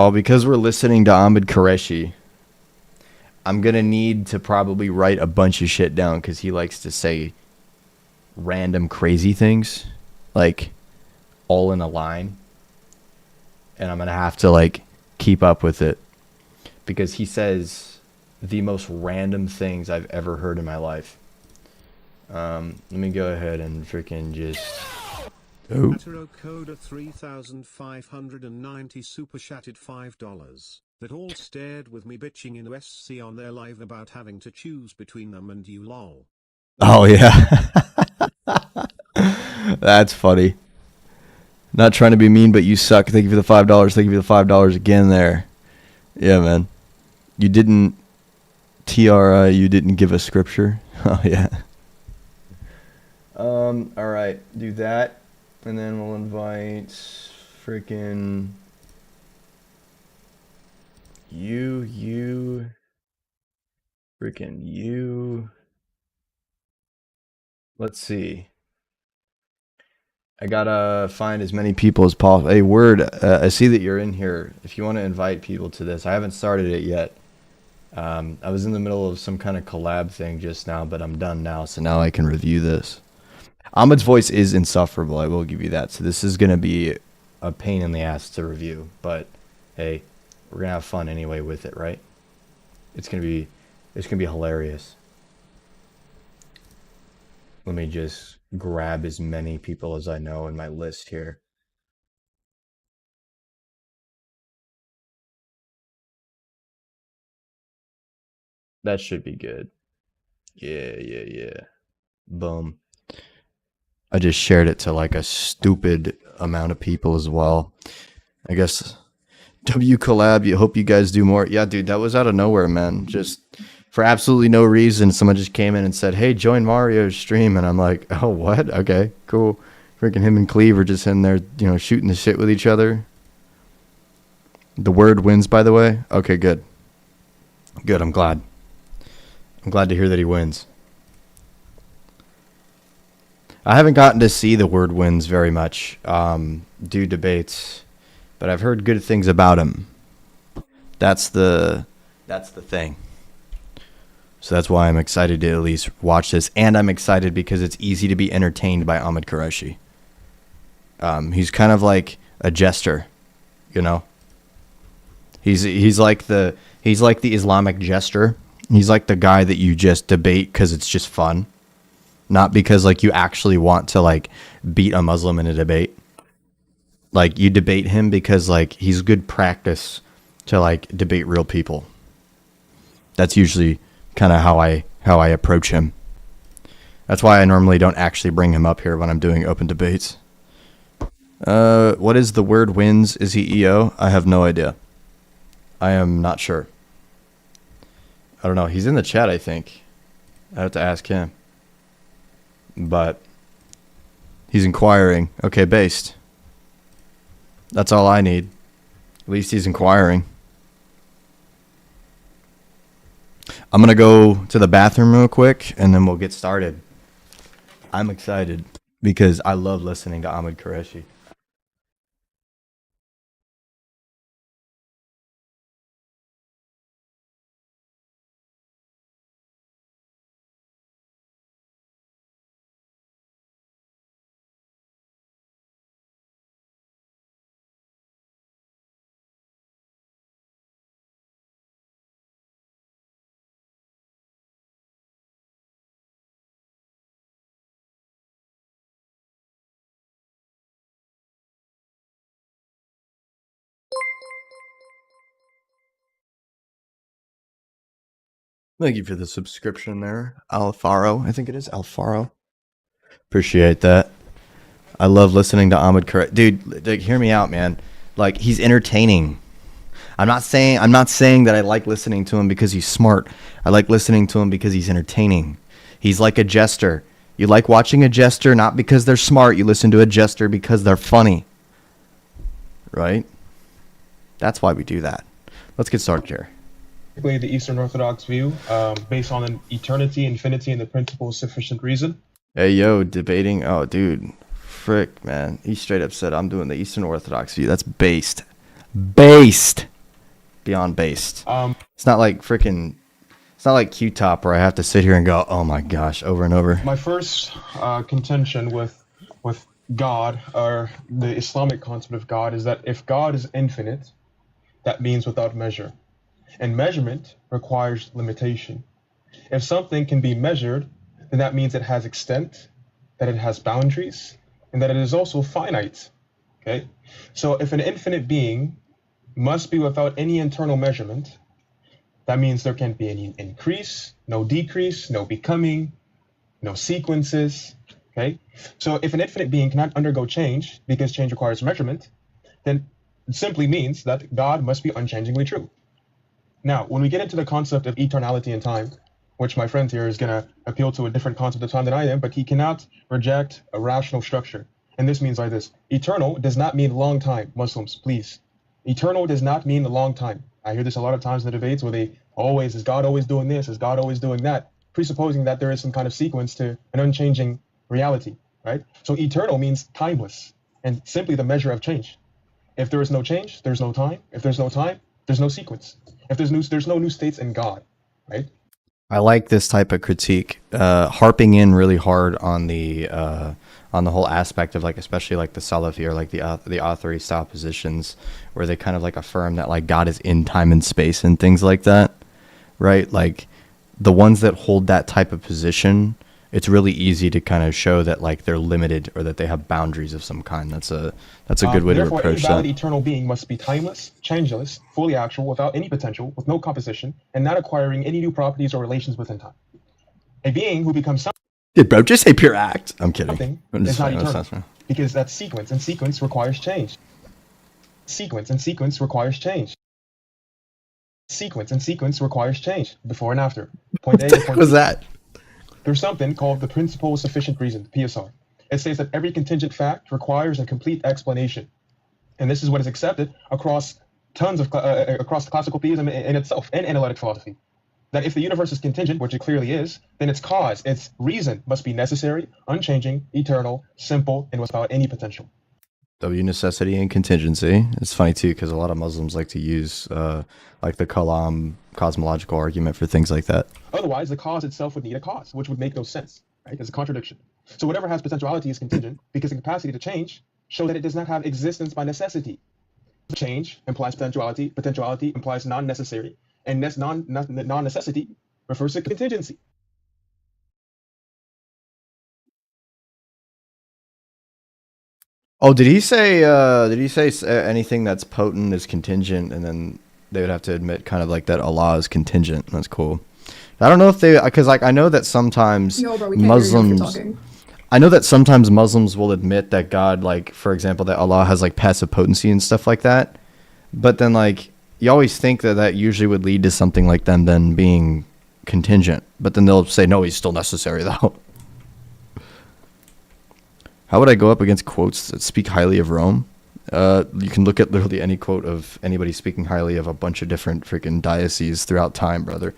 Oh, because we're listening to Ahmed Qureshi, I'm gonna need to probably write a bunch of shit down because he likes to say random crazy things, like all in a line, and I'm gonna have to like keep up with it because he says the most random things I've ever heard in my life. Let me go ahead and freaking just. Oh. Coda 3590 super chatted $5. That all stared with me bitching in USC on their live about having to choose between them and you lol. Oh yeah. That's funny. Not trying to be mean, but you suck. Thank you for the $5. Thank you for the $5 again there. Yeah, man. You didn't you didn't give a scripture. Oh yeah. Alright, do that. And then we'll invite freaking you freaking you. Let's see. I gotta find as many people as possible. Hey, Word, I see that you're in here. If you want to invite people to this, I haven't started it yet. I was in the middle of some kind of collab thing just now, but I'm done now, so now I can review this. Ahmed's voice is insufferable, I will give you that. So this is going to be a pain in the ass to review, but hey, we're going to have fun anyway with it, right? It's going to be hilarious. Let me just grab as many people as I know in my list here. That should be good. Yeah. Boom. I just shared it to like a stupid amount of people as well. I guess W collab, you hope you guys do more. Yeah, dude, that was out of nowhere, man. Just for absolutely no reason, someone just came in and said, "Hey, join Mario's stream." And I'm like, "Oh, what? Okay, cool." Freaking him and Cleve are just in there, shooting the shit with each other. The word wins, by the way. Okay, good. Good, I'm glad. I'm glad to hear that he wins. I haven't gotten to see the word wins very much, do debates, but I've heard good things about him. That's the thing. So that's why I'm excited to at least watch this, and I'm excited because it's easy to be entertained by Ahmed Qureshi. He's kind of like a jester, He's like the Islamic jester. He's like the guy that you just debate because it's just fun. Not because like you actually want to like beat a Muslim in a debate. Like you debate him because like he's good practice to like debate real people. That's usually kind of how I approach him. That's why I normally don't actually bring him up here when I'm doing open debates. What is the word wins? Is he EO? I have no idea. I am not sure. I don't know. He's in the chat, I think. I have to ask him. But he's inquiring. Okay, based. That's all I need. At least he's inquiring. I'm going to go to the bathroom real quick, and then we'll get started. I'm excited because I love listening to Ahmed Qureshi. Thank you for the subscription there, Alfaro. I think it is Alfaro. Appreciate that. I love listening to Ahmed Qureshi. Dude, like, hear me out, man. Like, he's entertaining. I'm not saying that I like listening to him because he's smart. I like listening to him because he's entertaining. He's like a jester. You like watching a jester not because they're smart. You listen to a jester because they're funny. Right? That's why we do that. Let's get started here. The Eastern Orthodox view, based on an eternity, infinity, and the principle of sufficient reason. Hey, yo, debating. Oh, dude. Frick, man. He straight up said, I'm doing the Eastern Orthodox view. That's based. Based. Beyond based. Um, It's not like freaking. It's not like Q-Top where I have to sit here and go, oh my gosh, over and over. my first contention with God, or the Islamic concept of God, is that if God is infinite, that means without measure. And measurement requires limitation. If something can be measured, then that means it has extent, that it has boundaries, and that it is also finite. Okay? So if an infinite being must be without any internal measurement, that means there can't be any increase, no decrease, no becoming, no sequences. Okay? So if an infinite being cannot undergo change because change requires measurement, then it simply means that God must be unchangingly true. Now, when we get into the concept of eternality and time, which my friend here is going to appeal to a different concept of time than I am, but he cannot reject a rational structure. And this means like this. Eternal does not mean long time, Muslims, please. Eternal does not mean a long time. I hear this a lot of times in the debates where is God always doing this? Is God always doing that? Presupposing that there is some kind of sequence to an unchanging reality, right? So eternal means timeless and simply the measure of change. If there is no change, there's no time. If there's no time, there's no sequence. If there's no new states in God, right? I like this type of critique, harping in really hard on the whole aspect of like, especially like the Salafi or like the Athari style positions, where they kind of like affirm that like God is in time and space and things like that, right? Like the ones that hold that type of position, it's really easy to kind of show that like they're limited or that they have boundaries of some kind. That's a good way to Therefore, approach any valid that. eternal being must be timeless, changeless, fully actual, without any potential, with no composition, and not acquiring any new properties or relations within time. A being who becomes Did bro just say pure act? I'm kidding. something I'm just is not playing, eternal, that's not- because that's sequence, and sequence requires change. Sequence and sequence requires change. Sequence and sequence requires change, before and after. Point A to What point was B. that? There's something called the principle of sufficient reason, PSR. It says that every contingent fact requires a complete explanation. And this is what is accepted across tons of across classical theism in itself and analytic philosophy. That if the universe is contingent, which it clearly is, then its cause, its reason must be necessary, unchanging, eternal, simple, and without any potential. W necessity and contingency. It's funny too because a lot of Muslims like to use like the Kalam cosmological argument for things like that. Otherwise, the cause itself would need a cause, which would make no sense, right? It's a contradiction. So whatever has potentiality is contingent because the capacity to change shows that it does not have existence by necessity. Change implies potentiality. Potentiality implies non-necessary, and non-necessity refers to contingency. Oh, did he say? Anything that's potent is contingent, and then they would have to admit kind of like that Allah is contingent. That's cool. I don't know if they, because like I know that sometimes Yo, bro, we can't hear you if you're Muslims. talking. I know that sometimes Muslims will admit that God, like for example, that Allah has like passive potency and stuff like that. But then like you always think that that usually would lead to something like them then being contingent. But then they'll say no, he's still necessary though. How would I go up against quotes that speak highly of Rome? You can look at literally any quote of anybody speaking highly of a bunch of different freaking dioceses throughout time, brother.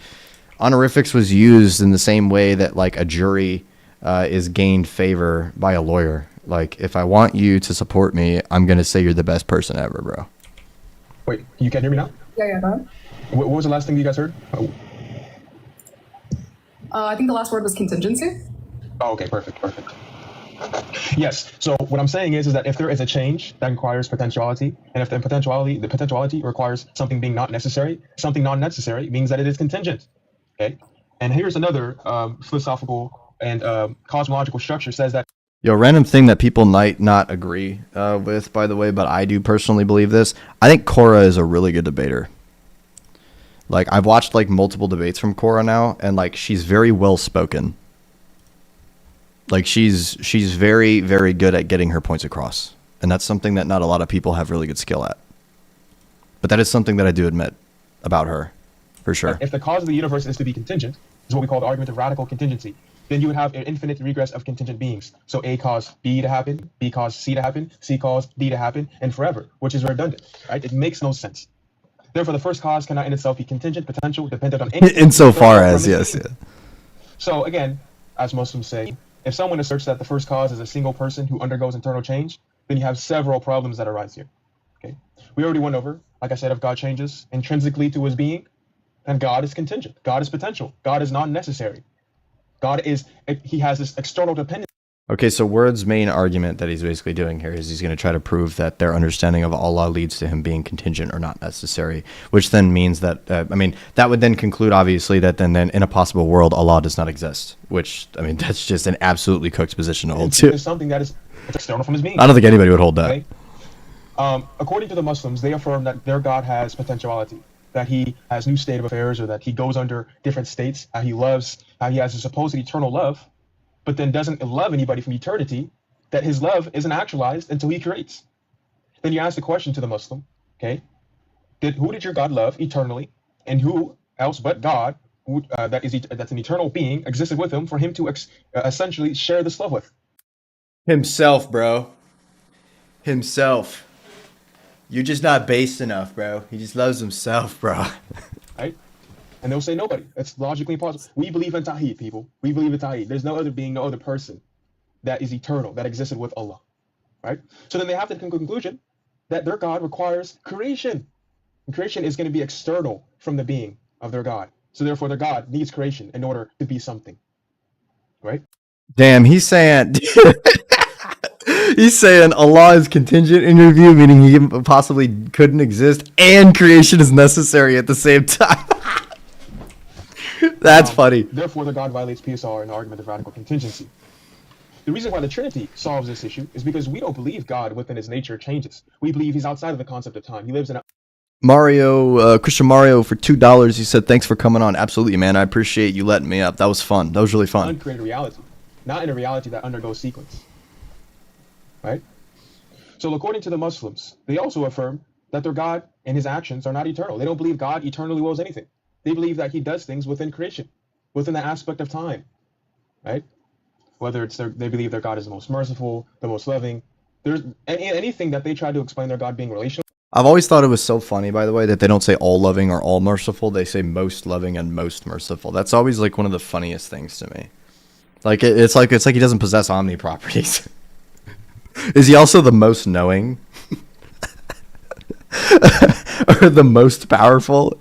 Honorifics was used in the same way that like a jury is gained favor by a lawyer. Like if I want you to support me, I'm gonna say you're the best person ever, bro. Wait, you can't hear me now? Yeah, go ahead. What was the last thing you guys heard? Oh, I think the last word was contingency. okay, perfect. Yes. So what I'm saying is that if there is a change that requires potentiality, and if the potentiality requires something being not necessary, something non-necessary means that it is contingent. Okay. And here's another philosophical and cosmological structure says that. Yo, random thing that people might not agree with, by the way, but I do personally believe this. I think Cora is a really good debater. Like I've watched like multiple debates from Cora now, and like she's very well spoken. Like she's very, very good at getting her points across. And that's something that not a lot of people have really good skill at. But that is something that I do admit about her, for sure. If the cause of the universe is to be contingent, is what we call the argument of radical contingency, then you would have an infinite regress of contingent beings. So A caused B to happen, B caused C to happen, C caused D to happen, and forever, which is redundant, right? It makes no sense. Therefore, the first cause cannot in itself be contingent, potential, dependent on any. Insofar as, yes. Yeah. So again, as Muslims say, if someone asserts that the first cause is a single person who undergoes internal change, then you have several problems that arise here. Okay, we already went over, like I said, if God changes intrinsically to his being, then God is contingent. God is potential. God is non-necessary. He has this external dependence. Okay, so Word's main argument that he's basically doing here is he's going to try to prove that their understanding of Allah leads to him being contingent or not necessary, which then means that, that would then conclude, obviously, that then in a possible world, Allah does not exist, which, that's just an absolutely cooked position to hold to. There's something that is external from his being. I don't think anybody would hold that. Okay? According to the Muslims, they affirm that their God has potentiality, that he has new state of affairs, or that he goes under different states, how he has a supposed eternal love, but then doesn't love anybody from eternity, that his love isn't actualized until he creates. Then you ask the question to the Muslim, okay, who did your God love eternally, and who else but God, that's an eternal being, existed with him for him to essentially share this love with? Himself, bro. Himself. You're just not based enough, bro. He just loves himself, bro. Right? And they'll say nobody. It's logically impossible. We believe in Tawheed, people. We believe in Tawheed. There's no other being, no other person that is eternal, that existed with Allah. Right? So then they have to come to the conclusion that their God requires creation. And creation is going to be external from the being of their God. So therefore their God needs creation in order to be something. Right? Damn, he's saying... He's saying Allah is contingent in your view, meaning he possibly couldn't exist, and creation is necessary at the same time. That's funny. Therefore, the God violates PSR in the argument of radical contingency. The reason why the Trinity solves this issue is because we don't believe God within his nature changes. We believe he's outside of the concept of time. He lives in a... Christian Mario for $2, he said, thanks for coming on. Absolutely, man. I appreciate you letting me up. That was fun. That was really fun. Uncreated reality, not in a reality that undergoes sequence. Right? So according to the Muslims, they also affirm that their God and his actions are not eternal. They don't believe God eternally wills anything. They believe that he does things within creation, within the aspect of time. Right? Whether it's they believe their God is the most merciful, the most loving. There's anything that they try to explain their God being relational. I've always thought it was so funny, by the way, that they don't say all loving or all merciful. They say most loving and most merciful. That's always like one of the funniest things to me. Like it's like he doesn't possess omni properties. Is he also the most knowing? Or the most powerful?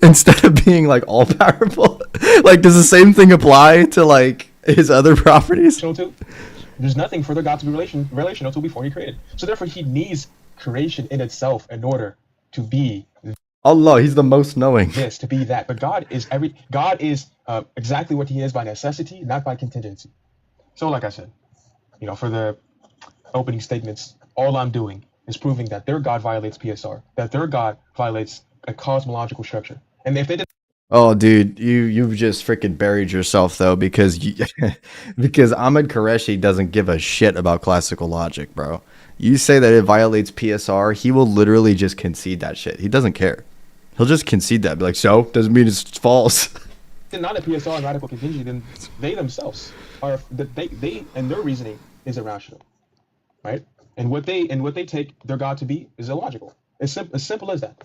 Instead of being like all powerful? Like, does the same thing apply to like his other properties? There's nothing for their God to be relational to before he created. So therefore he needs creation in itself in order to be Allah. He's the most knowing. This, to be that. But God is exactly what he is by necessity, not by contingency. So like I said, for the opening statements, all I'm doing is proving that their God violates PSR, that their God violates a cosmological structure. And if they did... Oh, dude, you've just freaking buried yourself, though, because because Ahmed Qureshi doesn't give a shit about classical logic, bro. You say that it violates PSR, he will literally just concede that shit. He doesn't care. He'll just concede that. Be like, so? Doesn't mean it's false. Not a PSR and radical contingency, then they themselves are... They and their reasoning is irrational, right? And what they take their God to be is illogical. As simple as that.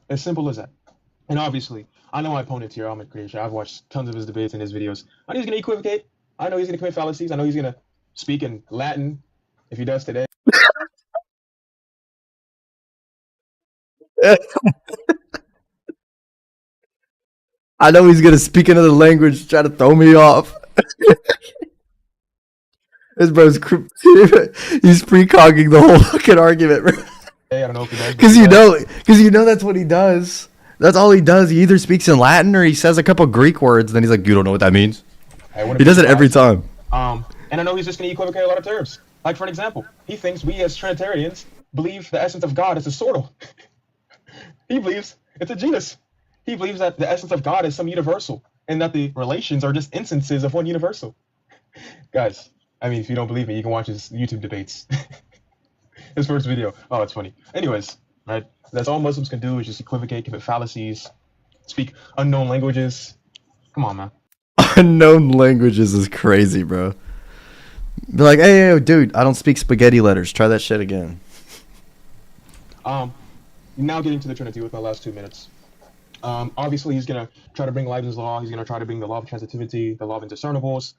As simple as that. And obviously, I know my opponent here, Ahmed Qureshi. I've watched tons of his debates and his videos. I know he's going to equivocate. I know he's going to commit fallacies. I know he's going to speak in Latin, if he does today. I know he's going to speak another language, try to throw me off. This bro's he's precogging the whole fucking argument, bro. Hey, I don't know if he does. Because you know that's what he does. That's all he does. He either speaks in Latin or he says a couple Greek words, then he's like, you don't know what that means? He does it every time. And I know he's just going to equivocate a lot of terms. Like, for an example, he thinks we as Trinitarians believe the essence of God is a sortal. He believes it's a genus. He believes that the essence of God is some universal and that the relations are just instances of one universal. Guys, I mean, if you don't believe me, you can watch his YouTube debates. His first video. Oh, it's funny. Anyways, right? That's all Muslims can do is just equivocate, commit fallacies, speak unknown languages. Come on, man. Unknown languages is crazy, bro. Be like, hey, dude, I don't speak spaghetti letters. Try that shit again. Now getting to the Trinity with my last 2 minutes. Obviously, he's going to try to bring Leibniz's law. He's going to try to bring the law of transitivity, the law of indiscernibles.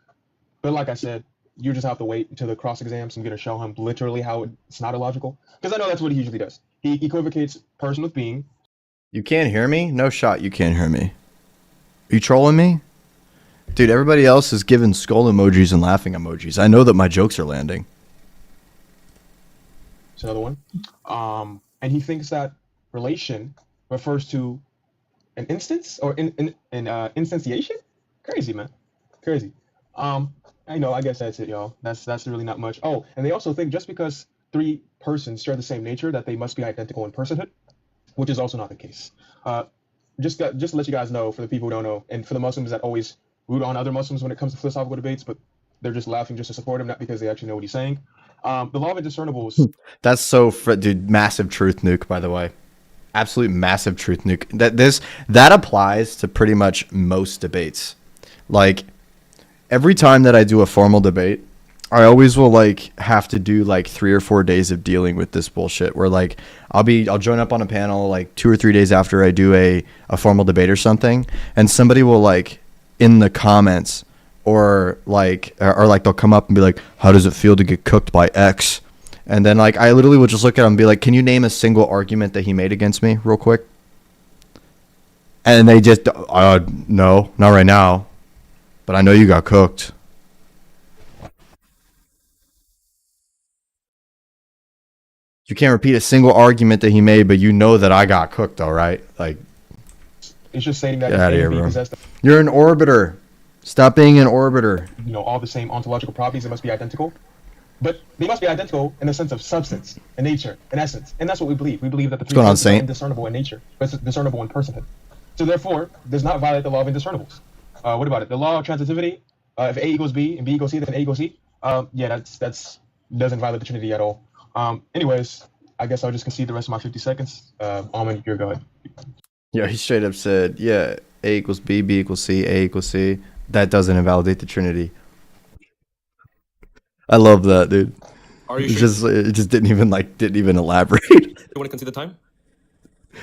But like I said, you just have to wait until the cross exams. I'm gonna show him literally how it's not illogical, because I know that's what he usually does. He equivocates person with being. You can't hear me? No shot. You can't hear me. Are you trolling me? Dude, everybody else is giving skull emojis and laughing emojis. I know that my jokes are landing. It's another one. And he thinks that relation refers to an instance or instantiation. Crazy, man. Crazy. I guess that's it, y'all. That's really not much. Oh, and they also think just because 3 persons share the same nature that they must be identical in personhood, which is also not the case. Just to let you guys know, for the people who don't know, and for the Muslims that always root on other Muslims when it comes to philosophical debates, but they're just laughing just to support him, not because they actually know what he's saying. The law of indiscernibles. That's so, dude, massive truth nuke, by the way. Absolute massive truth nuke. That applies to pretty much most debates. Like, every time that I do a formal debate, I always will like have to do like 3 or 4 days of dealing with this bullshit where like I'll join up on a panel like 2 or 3 days after I do a formal debate or something, and somebody will like in the comments or like they'll come up and be like, how does it feel to get cooked by X? And then like I literally would just look at him and be like, can you name a single argument that he made against me real quick? And they just no, not right now, but I know you got cooked. You can't repeat a single argument that he made, but you know that I got cooked, all right? Like, It's just saying that get out of here, being bro. possessed of, You're an orbiter. Stop being an orbiter. all the same ontological properties. They must be identical, but they must be identical in the sense of substance and nature and essence, and that's what we believe. We believe that the 3 going on, persons are Saint? indiscernible in nature, but it's discernible in personhood. So therefore, does not violate the law of indiscernibles. What about it? The law of transitivity. If A equals B and B equals C, then A equals C. Yeah, that's doesn't violate the Trinity at all. Anyways, I guess I'll just concede the rest of my 50 seconds. Ahmed, you're go ahead. Yeah, he straight up said, yeah, A equals B, B equals C, A equals C. That doesn't invalidate the Trinity. I love that, dude. Are you It sure just didn't even elaborate. you want to concede the time?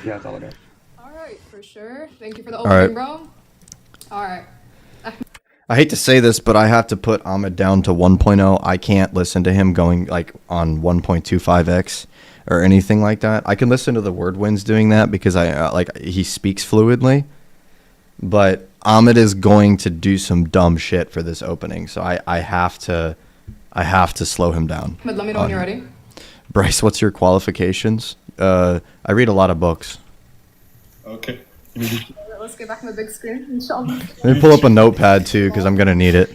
Yeah, that's all I got. All right, for sure. Thank you for the right. opening, bro. All right. I hate to say this, but I have to put Ahmed down to 1.0. I can't listen to him going like on 1.25x or anything like that. I can listen to the Thewordwins doing that because he speaks fluidly. But Ahmed is going to do some dumb shit for this opening, so I have to slow him down. Ahmed, let me know when you're ready. Bryce, what's your qualifications? I read a lot of books. Okay. Let's get back on the big screen, inshallah. Let me pull up a notepad too, because I'm gonna need it.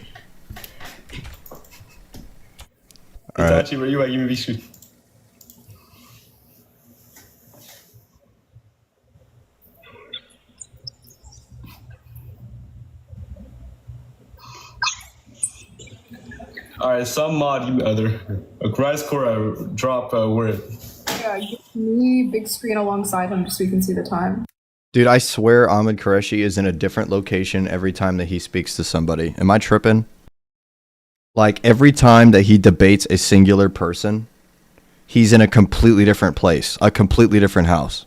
All right. Itachi, where you at? Give me the screen. Alright, some mod, give me other. A grass core, drop word. Yeah, give me big screen alongside him just so we can see the time. Dude, I swear Ahmed Qureshi is in a different location every time that he speaks to somebody. Am I tripping? Like, every time that he debates a singular person, he's in a completely different place, a completely different house.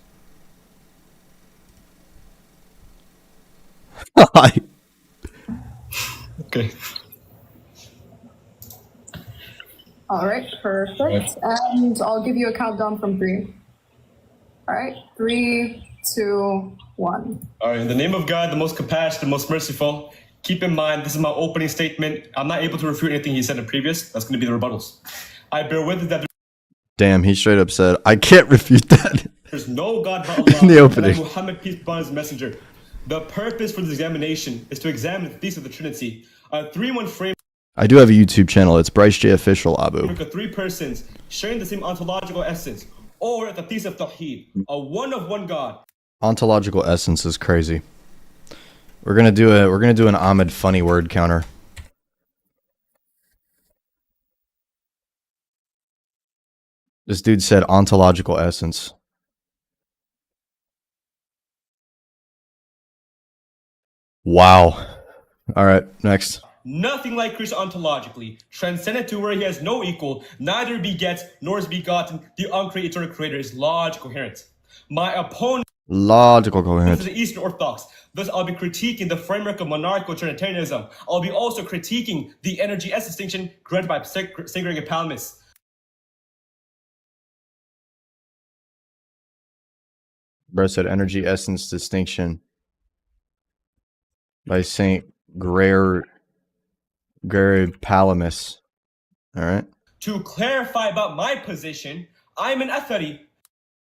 Okay. All right, perfect. And I'll give you a countdown from 3. All right, 3, 2, 1. Alright, in the name of God, the most compassionate, the most merciful, keep in mind, this is my opening statement. I'm not able to refute anything he said in previous. That's going to be the rebuttals. I bear witness that Damn, he straight up said, I can't refute that. there's no God but Allah. In the opening. And Muhammad, peace be upon his messenger. The purpose for this examination is to examine the thesis of the Trinity. A 3-1 frame. I do have a YouTube channel. It's Bryce J Official, Abu. Of 3 persons sharing the same ontological essence, or the thesis of Tawheed, a one of one God. Ontological essence is crazy. We're gonna do an Ahmed funny word counter. This dude said ontological essence. Wow. All right, next. Nothing like Krishna ontologically, transcendent to where he has no equal, neither begets nor is begotten, the uncreated eternal creator is logical coherent. My opponent Logical This is coherence. the Eastern Orthodox. Thus, I'll be critiquing the framework of monarchical Trinitarianism. I'll be also critiquing the energy S distinction granted by St. Gregory Palamas. Bro said energy essence distinction by Saint Gregory Palamas. All right. To clarify about my position, I'm an Athari.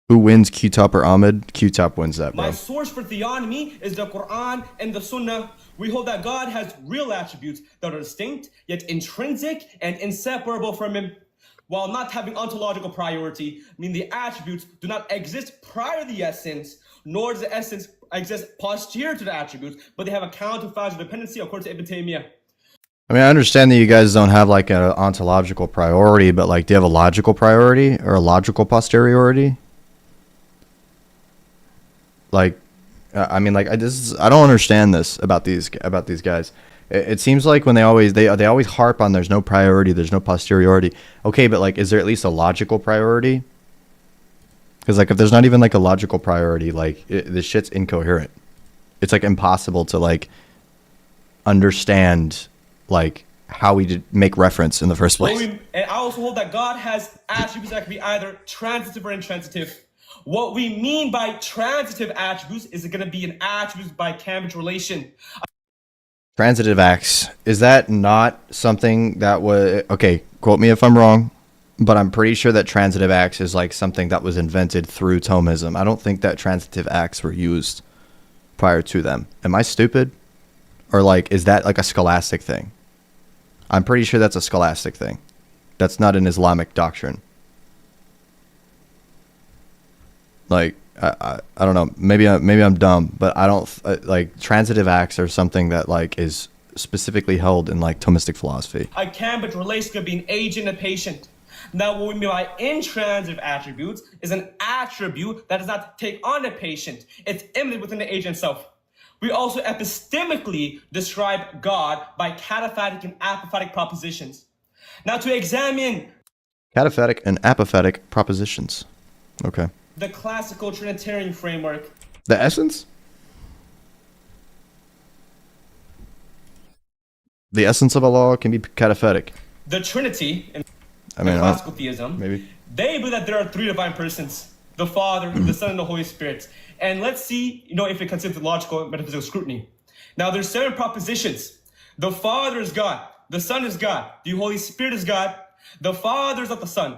Who wins, Q-Top or Ahmed? Q-Top wins that, bro. My source for theonomy is the Quran and the Sunnah. We hold that God has real attributes that are distinct, yet intrinsic and inseparable from him, while not having ontological priority, meaning the attributes do not exist prior to the essence, nor does the essence exist posterior to the attributes, but they have a counterfactual dependency according to Ibn Taymiyyah. I mean, I understand that you guys don't have like an ontological priority, but like, do you have a logical priority or a logical posteriority? Like, I mean, like, I don't understand this about these guys. It seems like when they always harp on there's no priority, there's no posteriority. Okay, but like, is there at least a logical priority? Because like, if there's not even like a logical priority, like this shit's incoherent. It's like impossible to like understand like how we did make reference in the first place. And I also hold that God has attributes that can be either transitive or intransitive. What we mean by transitive attributes is it going to be an attribute by Cambridge relation. Transitive acts, is that not something that was, okay, quote me if I'm wrong, but I'm pretty sure that transitive acts is like something that was invented through Thomism. I don't think that transitive acts were used prior to them. Am I stupid? Or like, is that like a scholastic thing? I'm pretty sure that's a scholastic thing. That's not an Islamic doctrine. Like, I don't know. Maybe I'm dumb, but I don't like transitive acts are something that like is specifically held in like Thomistic philosophy. A Cambridge relation could be an agent and patient. Now, what we mean by intransitive attributes is an attribute that does not take on a patient. It's immanent within the agent itself. We also epistemically describe God by cataphatic and apophatic propositions. Now, to examine Cataphatic and apophatic propositions. Okay. the classical Trinitarian framework. The essence? The essence of Allah can be cataphatic. The Trinity, in I mean, classical theism, maybe. they believe that there are three divine persons, the Father, the Son, and the Holy Spirit. And let's see, if it considers logical and metaphysical scrutiny. Now, there's 7 propositions. The Father is God. The Son is God. The Holy Spirit is God. The Father is not the Son.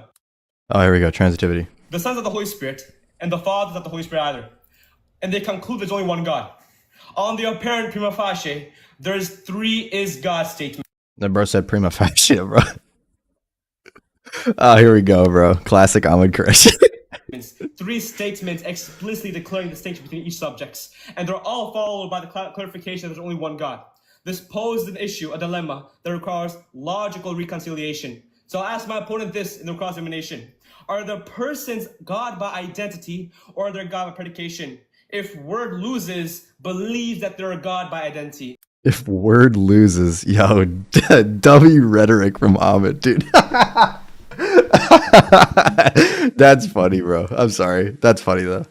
Oh, here we go. Transitivity. The Son is not the Holy Spirit. And the Father is not the Holy Spirit either. And they conclude there's only one God. On the apparent prima facie, there's 3 is God statements. The bro said prima facie, bro. Oh, here we go, bro. Classic Ahmed Qureshi. 3 statements explicitly declaring distinction between each subjects, and they're all followed by the clarification that there's only one God. This poses an issue, a dilemma, that requires logical reconciliation. So I'll ask my opponent this in the cross-examination. Are the persons God by identity, or are they God by predication? If word loses, believe that they're God by identity. If word loses, yo, W rhetoric from Ahmed, dude. That's funny, bro. I'm sorry. That's funny, though.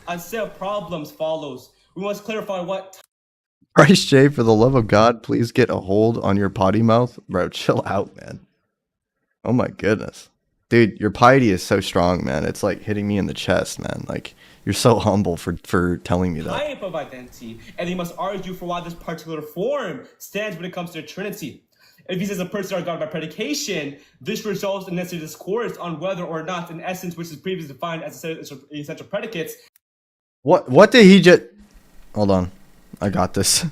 A set of problems follows. We must clarify what Christ J, for the love of God, please get a hold on your potty mouth. Bro, chill out, man. Oh my goodness. Dude, your piety is so strong, man. It's like hitting me in the chest, man. Like, you're so humble for telling me that. type of identity, and he must argue for why this particular form stands when it comes to the Trinity. If he says a person are God by predication, this results in necessary discourse on whether or not an essence which is previously defined as essential predicates. What did he just... Hold on. I got this.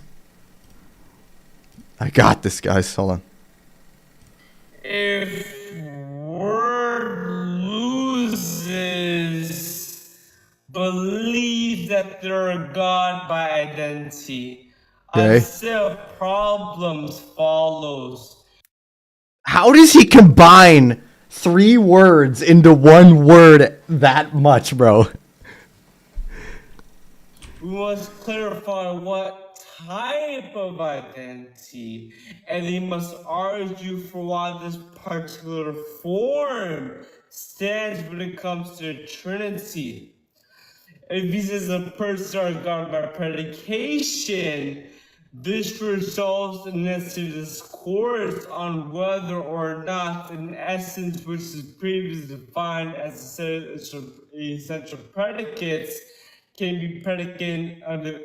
I got this, guys. Hold on. If word loses, believe that they're a God by identity. Okay. A set of problems follows. How does he combine 3 words into 1 word that much, bro? We must clarify what type of identity, and he must argue for why this particular form stands when it comes to the Trinity. If he says a person are God by predication, this results in necessary discourse on whether or not an essence which is previously defined as essential predicates can be predicated under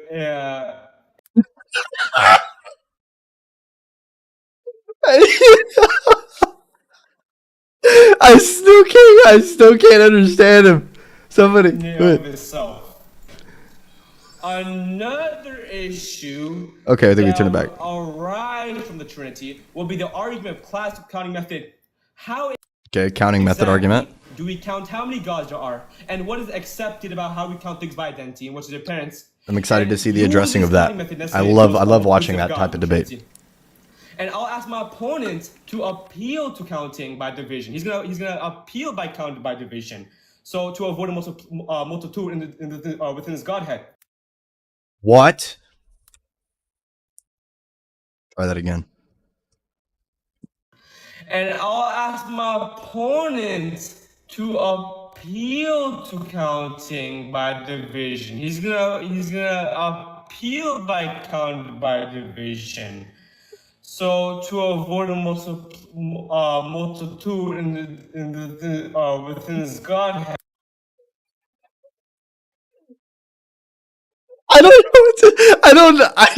I still can't understand him. Somebody. of itself. Another issue Okay, I think we turn it back. arise from the Trinity will be the argument of classical counting method. How Okay, counting method exactly argument. do we count how many gods there are, and what is accepted about how we count things by identity and what's the appearance? I'm excited to see the And addressing use of this that. counting method I necessarily love to watching God that type of in the debate. Trinity. And I'll ask my opponent to appeal to counting by division. He's gonna appeal by counting by division. So to avoid a multitude within his Godhead. What? Try that again. And I'll ask my opponent to appeal to counting by division. He's gonna appeal by counting by division. So to avoid a multitude within his Godhead. I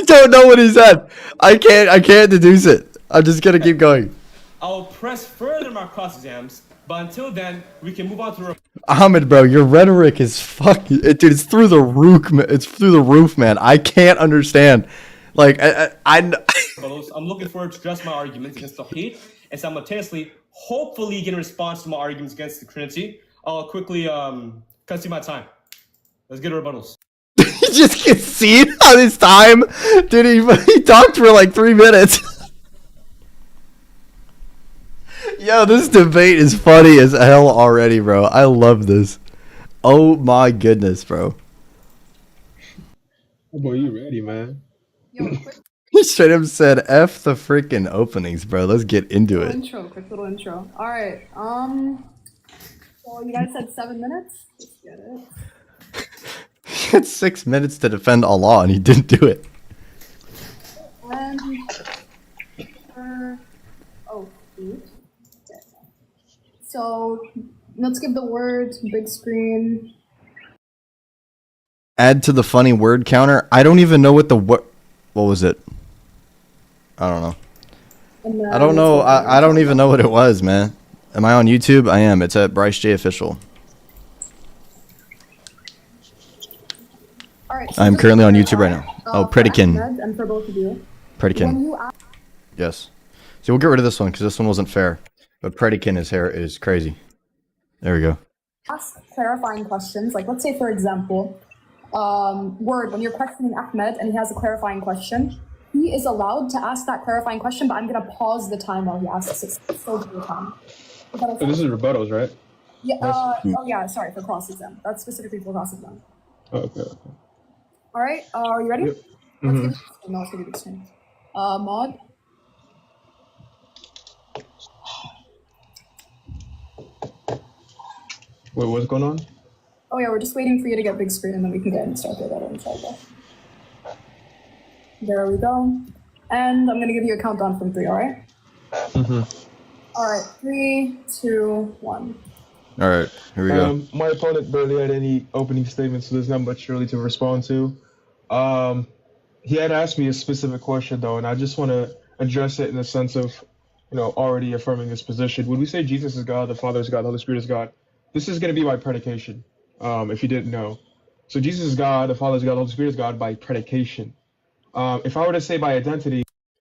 don't know what he said. I can't deduce it. I'm just gonna keep going. I'll press further my cross exams, but until then, we can move on to Ahmed, bro, your rhetoric is fucking, dude. It's through the roof. It's through the roof, man. I can't understand. Like, I'm looking forward to address my arguments against the hate and simultaneously, hopefully, get a response to my arguments against the Trinity. I'll quickly cut through my time. Let's get rebuttals. He just gets seen on his time, dude. He talked for like 3 minutes. Yo, this debate is funny as hell already, bro. I love this. Oh my goodness, bro. Oh boy, you ready, man? Yo, quick He straight up said, "F the freaking openings, bro. Let's get into little it." intro, quick little intro. All right. So you guys said 7 minutes. Let's get it. He had 6 minutes to defend Allah, and he didn't do it. And shoot. Okay. So let's give the words big screen. Add to the funny word counter. I don't even know what what was it? I don't know. And then I don't know. I don't even know what it was, man. Am I on YouTube? I am. It's at Bryce J Official. All right, so I'm just currently on for, YouTube right now. Oh, for Predikin. Ahmed and for both of you. Predikin. When you ask Yes. So we'll get rid of this one because this one wasn't fair. But Predikin is crazy. There we go. clarifying questions, like let's say for example, Word, when you're questioning Ahmed and he has a clarifying question, he is allowed to ask that clarifying question, but I'm gonna pause the time while he asks it. So the time. So this is rebuttals, right? Yeah. Oh yeah. Sorry for cross exam. That's specifically for cross exam. Oh, okay. All right. Are you ready? Yep. Let's give it a spin. Mod. Wait, what's going on? Oh yeah, we're just waiting for you to get big screen and then we can get started. There we go. And I'm gonna give you a countdown from 3. All right. All right. 3, 2, 1. All right, here we go. My opponent barely had any opening statements, so there's not much really to respond to. He had asked me a specific question though, and I just want to address it in the sense of, already affirming this position. Would we say Jesus is God, the Father is God, the Holy Spirit is God? This is going to be my predication, if you didn't know. So Jesus is God, the Father is God, the Holy Spirit is God by predication. If I were to say by identity.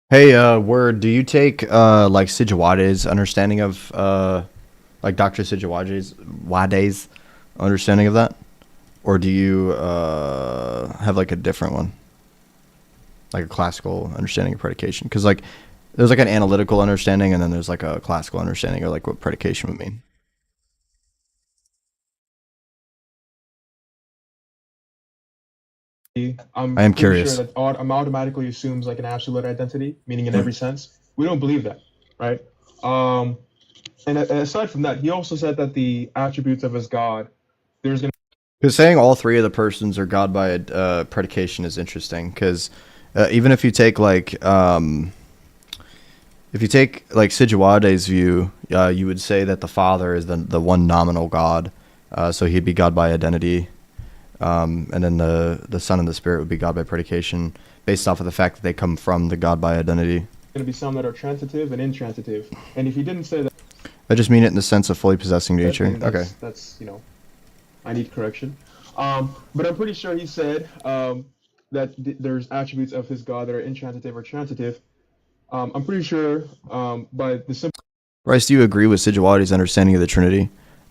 Hey, Word, do you take like Sijawade's understanding of like Dr. Sijawade's understanding of that, or do you have like a different one, like a classical understanding of predication? Because like there's like an analytical understanding, and then there's like a classical understanding of like what predication would mean. I am curious. Sure that automatically assumes like an absolute identity, meaning in every sense. We don't believe that, right? And aside from that, he also said that the attributes of his God, there's going Because saying all three of the persons are God by predication is interesting. Because even if you take Sijuade's view, you would say that the Father is the one nominal God, so he'd be God by identity, and then the Son and the Spirit would be God by predication, based off of the fact that they come from the God by identity. to be some that are transitive and intransitive. And if he didn't say that, I just mean it in the sense of fully possessing nature. Okay. That's I need correction. But I'm pretty sure he said that there's attributes of his God that are intransitive or transitive. I'm pretty sure by the simple. Rice, do you agree with Sijuade's understanding of the Trinity?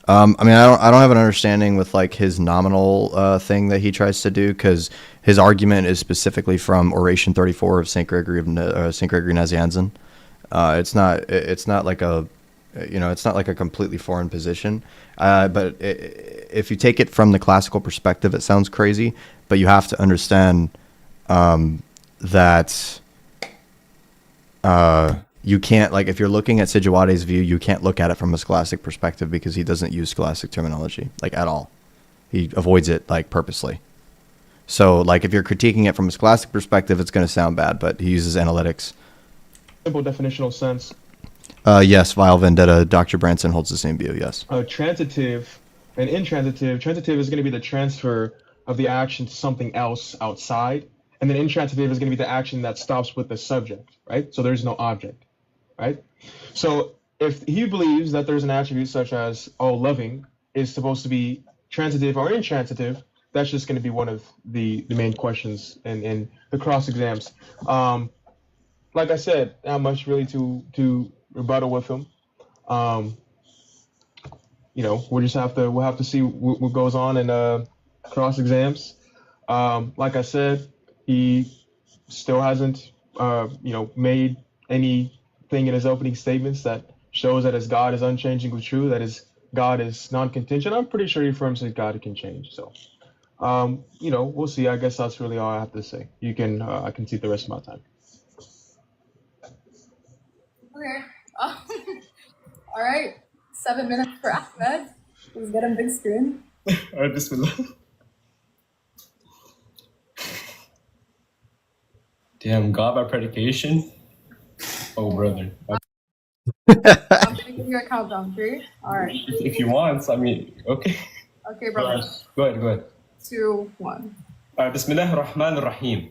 I mean, I don't have an understanding with like his nominal thing that he tries to do, because his argument is specifically from Oration 34 of Saint Gregory Nazianzen. It's not like a it's not like a completely foreign position. But if you take it from the classical perspective, it sounds crazy. But you have to understand that you can't, like, if you're looking at Sijuade's view, you can't look at it from a scholastic perspective, because he doesn't use scholastic terminology, like, at all. He avoids it, like, purposely. So, like, if you're critiquing it from a scholastic perspective, it's going to sound bad, but he uses analytics. Simple definitional sense. Yes, Vile Vendetta, Dr. Branson holds the same view, yes. Transitive and intransitive. Transitive is going to be the transfer of the action to something else outside. And then intransitive is going to be the action that stops with the subject, right? So there's no object, right? So if he believes that there's an attribute such as all loving is supposed to be transitive or intransitive, that's just going to be one of the main questions in the cross exams. Like I said, not much really to rebuttal with him. We'll have to see what goes on in cross exams. Like I said, he still hasn't made anything in his opening statements that shows that his God is unchangingly true, that his God is non-contingent. I'm pretty sure he affirms that God can change. So we'll see. I guess that's really all I have to say. You can I can see the rest of my time. Okay. All right. 7 minutes for Ahmed. Let's get him big screen. All right, bismillah. Damn, God by predication? Oh, brother. I'm going to give you a countdown. 3. All right. If you want, I mean, okay. Okay, brother. Go ahead. 2, 1. All right, Bismillah ar-Rahman ar-Rahim.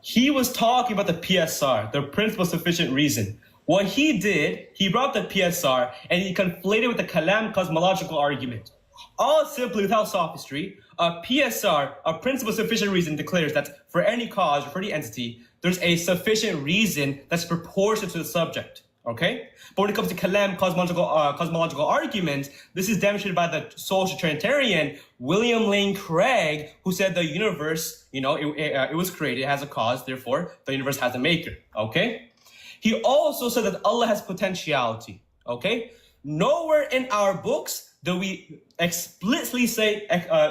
He was talking about the PSR, the principle of sufficient reason. What he did, he brought the PSR and he conflated with the Kalam cosmological argument. All simply, without sophistry, a PSR, a principle of sufficient reason, declares that for any cause or for any entity, there's a sufficient reason that's proportional to the subject. Okay? But when it comes to Kalam cosmological argument, this is demonstrated by the social Trinitarian William Lane Craig, who said the universe, it was created, it has a cause, therefore the universe has a maker. Okay? He also said that Allah has potentiality. Okay? Nowhere in our books do we explicitly say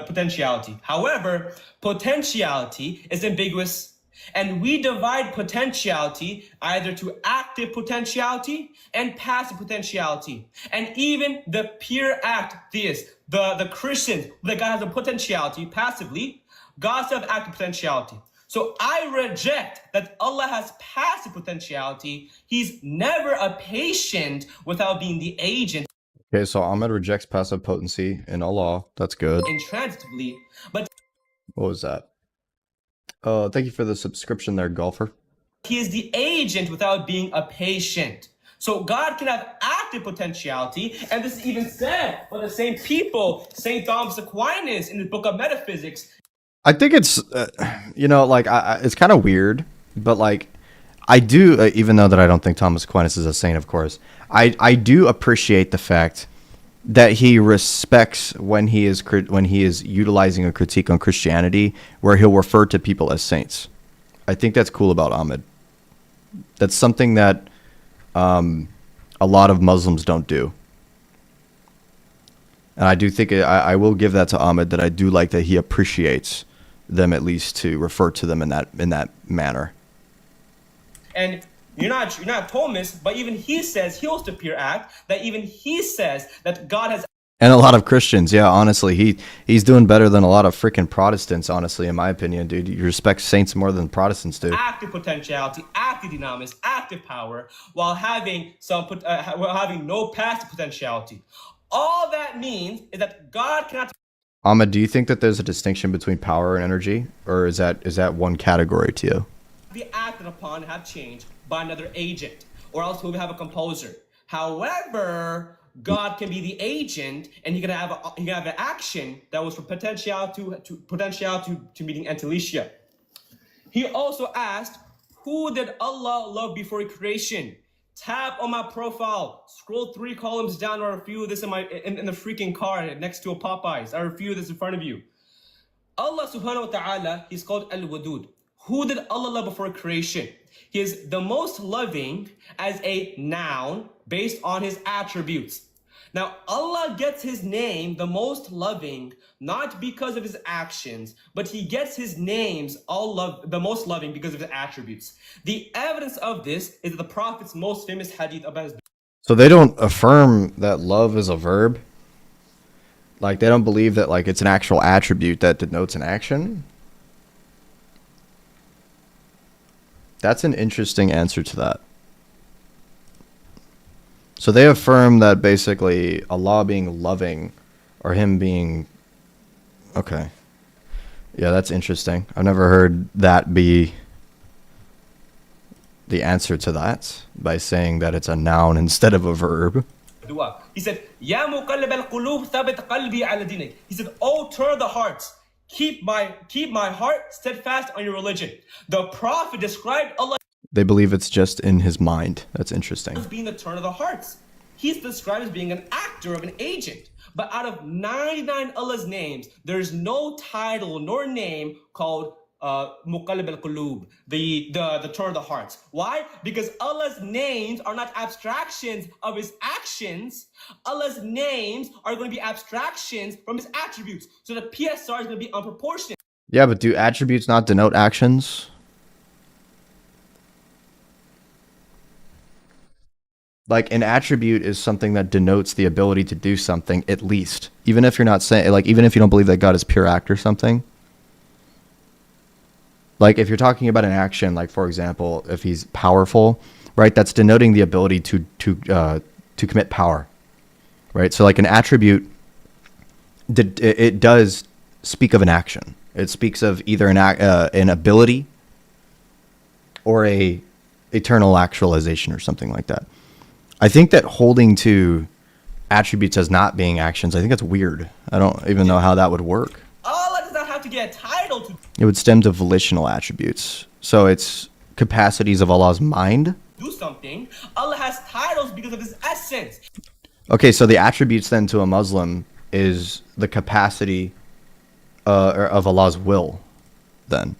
potentiality. However, potentiality is ambiguous. And we divide potentiality either to active potentiality and passive potentiality. And even the pure act theists, the Christians, the God has a potentiality passively, God still has active potentiality. So I reject that Allah has passive potentiality. He's never a patient without being the agent. Okay, so Ahmed rejects passive potency in Allah. That's good. Intransitively, but What was that? Thank you for the subscription there, golfer. he is the agent without being a patient. So God can have active potentiality, and this is even said by the same people, St. Thomas Aquinas in the book of Metaphysics. I think it's, it's kind of weird, but like, I do, even though that I don't think Thomas Aquinas is a saint, of course, I do appreciate the fact that he respects when he is utilizing a critique on Christianity, where he'll refer to people as saints. I think that's cool about Ahmed. That's something that a lot of Muslims don't do. And I do think I will give that to Ahmed, that I do like that he appreciates them, at least to refer to them in that manner. And you're not Thomist, but even he says, he holds to pure act, that even he says that God has And a lot of Christians, yeah, honestly, he's doing better than a lot of freaking Protestants, honestly, in my opinion, dude. You respect saints more than Protestants do. active potentiality, active dynamis, active power, while having while having no passive potentiality. All that means is that God cannot Ahmed, do you think that there's a distinction between power and energy, or is that one category to you? be acted upon and have changed by another agent, or else we would have a composer. However, God can be the agent, and he can have an action that was from potential to meaning antilesia. He also asked, who did Allah love before creation? Tap on my profile, scroll 3 columns down, or review this in the freaking car next to a Popeyes. I review this in front of you. Allah subhanahu wa ta'ala, he's called Al-Wadud. Who did Allah love before creation? He is the most loving as a noun based on his attributes. Now, Allah gets his name, the most loving, not because of his actions, but he gets his names, the most loving, because of his attributes. The evidence of this is the Prophet's most famous hadith about his... So they don't affirm that love is a verb? Like, they don't believe that, like, it's an actual attribute that denotes an action? That's an interesting answer to that. So they affirm that basically Allah being loving, or him being... Okay. Yeah, that's interesting. I've never heard that be the answer to that, by saying that it's a noun instead of a verb. Dua. He said, Ya muqallib al-qulub thabit qalbi ala dinik. He said, oh, turn the hearts. Keep my heart steadfast on your religion. The Prophet described Allah They believe it's just in his mind. That's interesting. as being the turn of the hearts. He's described as being an actor of an agent. But out of 99 Allah's names, there's no title nor name called Muqallib al-Qulub, the turn of the hearts. Why? Because Allah's names are not abstractions of his actions. Allah's names are going to be abstractions from his attributes. So the PSR is going to be unproportionate. Yeah, but do attributes not denote actions? Like, an attribute is something that denotes the ability to do something, at least. Even if you're not saying, like, even if you don't believe that God is pure act or something. Like, if you're talking about an action, like, for example, if he's powerful, right, that's denoting the ability to commit power, right? So, like, an attribute, it does speak of an action. It speaks of either an ability or a eternal actualization or something like that. I think that holding to attributes as not being actions, I think that's weird. I don't even know how that would work. Allah does not have to get a title to It would stem to volitional attributes. So it's capacities of Allah's mind. do something. Allah has titles because of his essence. Okay, so the attributes then to a Muslim is the capacity of Allah's will, then.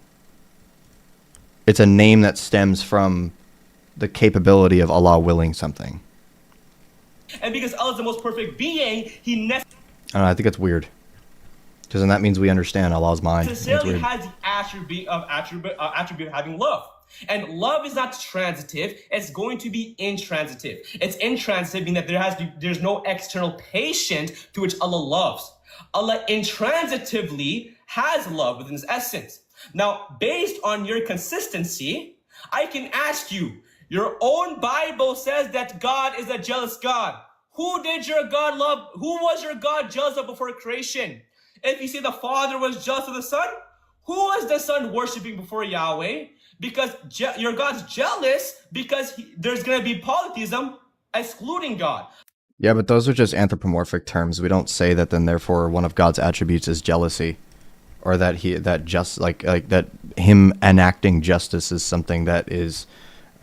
It's a name that stems from the capability of Allah willing something. And because Allah is the most perfect being, he I don't know, I think it's weird. Because then that means we understand Allah's mind. It's necessarily weird. has the attribute of having love. And love is not transitive, it's going to be intransitive. It's intransitive meaning that there's no external patient to which Allah loves. Allah intransitively has love within his essence. Now, based on your consistency, I can ask you, your own Bible says that God is a jealous God. Who did your God love? Who was your God jealous of before creation? If you say the Father was jealous of the Son, who was the Son worshiping before Yahweh? Because your God's jealous because there's going to be polytheism excluding God. Yeah, but those are just anthropomorphic terms. We don't say that then therefore one of God's attributes is jealousy. Or that that him enacting justice is something that is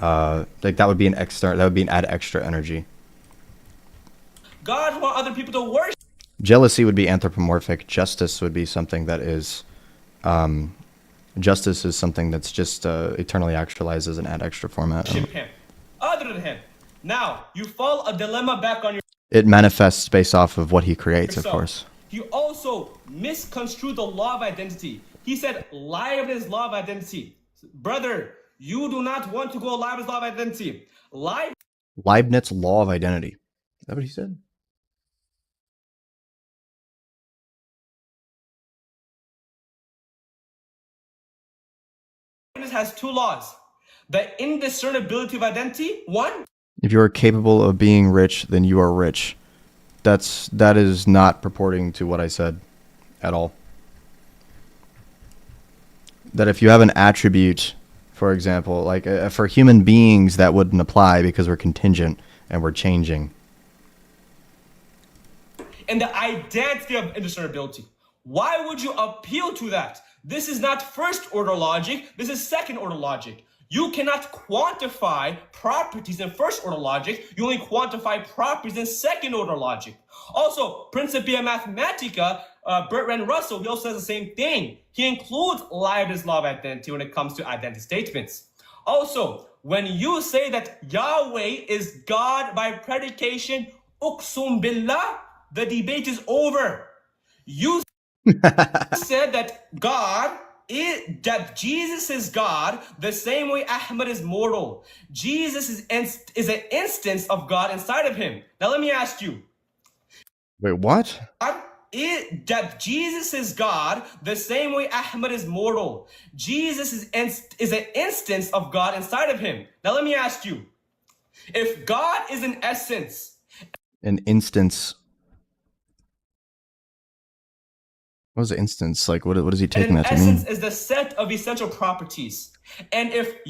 like that would be an add extra energy. God wants other people to worship. Jealousy would be anthropomorphic. Justice would be something that is justice is something that's just eternally actualized as an add extra format. Him, other than him. Now you fall a dilemma back on your. It manifests based off of what he creates, of course. He also misconstrued the law of identity. He said liveness is law of identity. Brother, You do not want to go Leibniz law of identity. Leibniz law of identity. Is that what he said? Leibniz has two laws. The indiscernibility of identity, one. If you are capable of being rich, then you are rich. That is not purporting to what I said at all. That if you have an attribute, for example, like for human beings, that wouldn't apply because we're contingent and we're changing. And the identity of indiscernibility. Why would you appeal to that? This is not first order logic, this is second order logic. You cannot quantify properties in first order logic, you only quantify properties in second order logic. Also, Principia Mathematica, Bertrand Russell, he also says the same thing. He includes Leibniz law of identity when it comes to identity statements. Also, when you say that Yahweh is God by predication, uqsum billah, the debate is over. You said that that Jesus is God the same way Ahmed is mortal. Jesus is an instance of God inside of him. Now let me ask you. Wait, what? That Jesus is God the same way Ahmed is mortal. Jesus is an instance of God inside of him. Now let me ask you. If God is an essence. An instance. What was the instance? Like, what is he taking that to mean? Essence is the set of essential properties. And if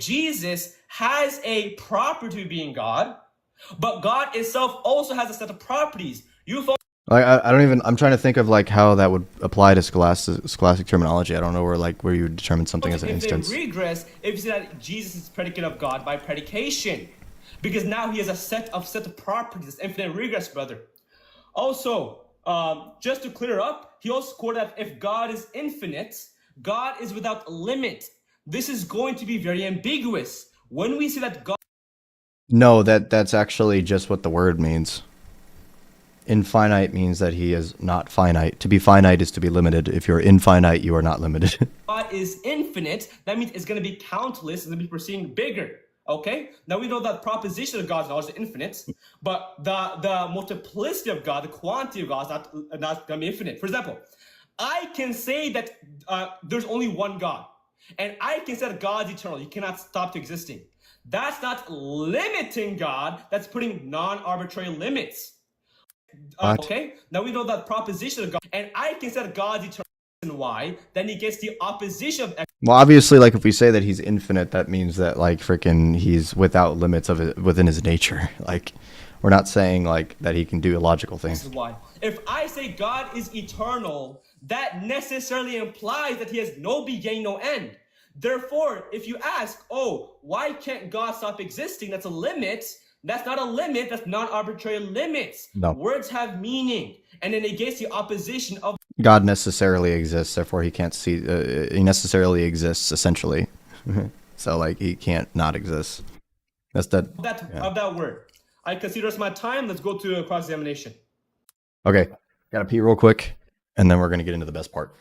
Jesus has a property of being God, but God itself also has a set of properties. I'm trying to think of like how that would apply to scholastic terminology. I don't know where you would determine something as an instance. If they regress, if you say that Jesus is predicate of God by predication, because now he has a set of properties, infinite regress, brother. Also, just to clear up, he also quoted that if God is infinite, God is without limit. This is going to be very ambiguous. When we say that God... No, that's actually just what the word means. Infinite means that he is not finite. To be finite is to be limited. If you're infinite, you are not limited. God is infinite. That means it's going to be countless. It's going to be proceeding bigger. Okay? Now we know that proposition of God's knowledge is infinite, but the multiplicity of God, the quantity of God is not going to be infinite. For example, I can say that there's only one God, and I can say that God is eternal. He cannot stop to existing. That's not limiting God. That's putting non-arbitrary limits. Okay? Now we know that proposition of God, and I can say that God is eternal. Why? Then he gets the opposition of... Well, obviously, like if we say that he's infinite, that means that like freaking he's without limits of it within his nature. Like we're not saying like that he can do illogical things. This is why. If I say God is eternal, that necessarily implies that he has no beginning, no end. Therefore, if you ask, oh, why can't God stop existing? That's a limit. That's not a limit. That's non-arbitrary limits. No. Words have meaning, and then it gets the opposition of... God necessarily exists, therefore he can't see. He necessarily exists, essentially. So like he can't not exist. That's that. Of that word. I consider it's my time. Let's go to cross-examination. Okay, gotta pee real quick, and then we're gonna get into the best part.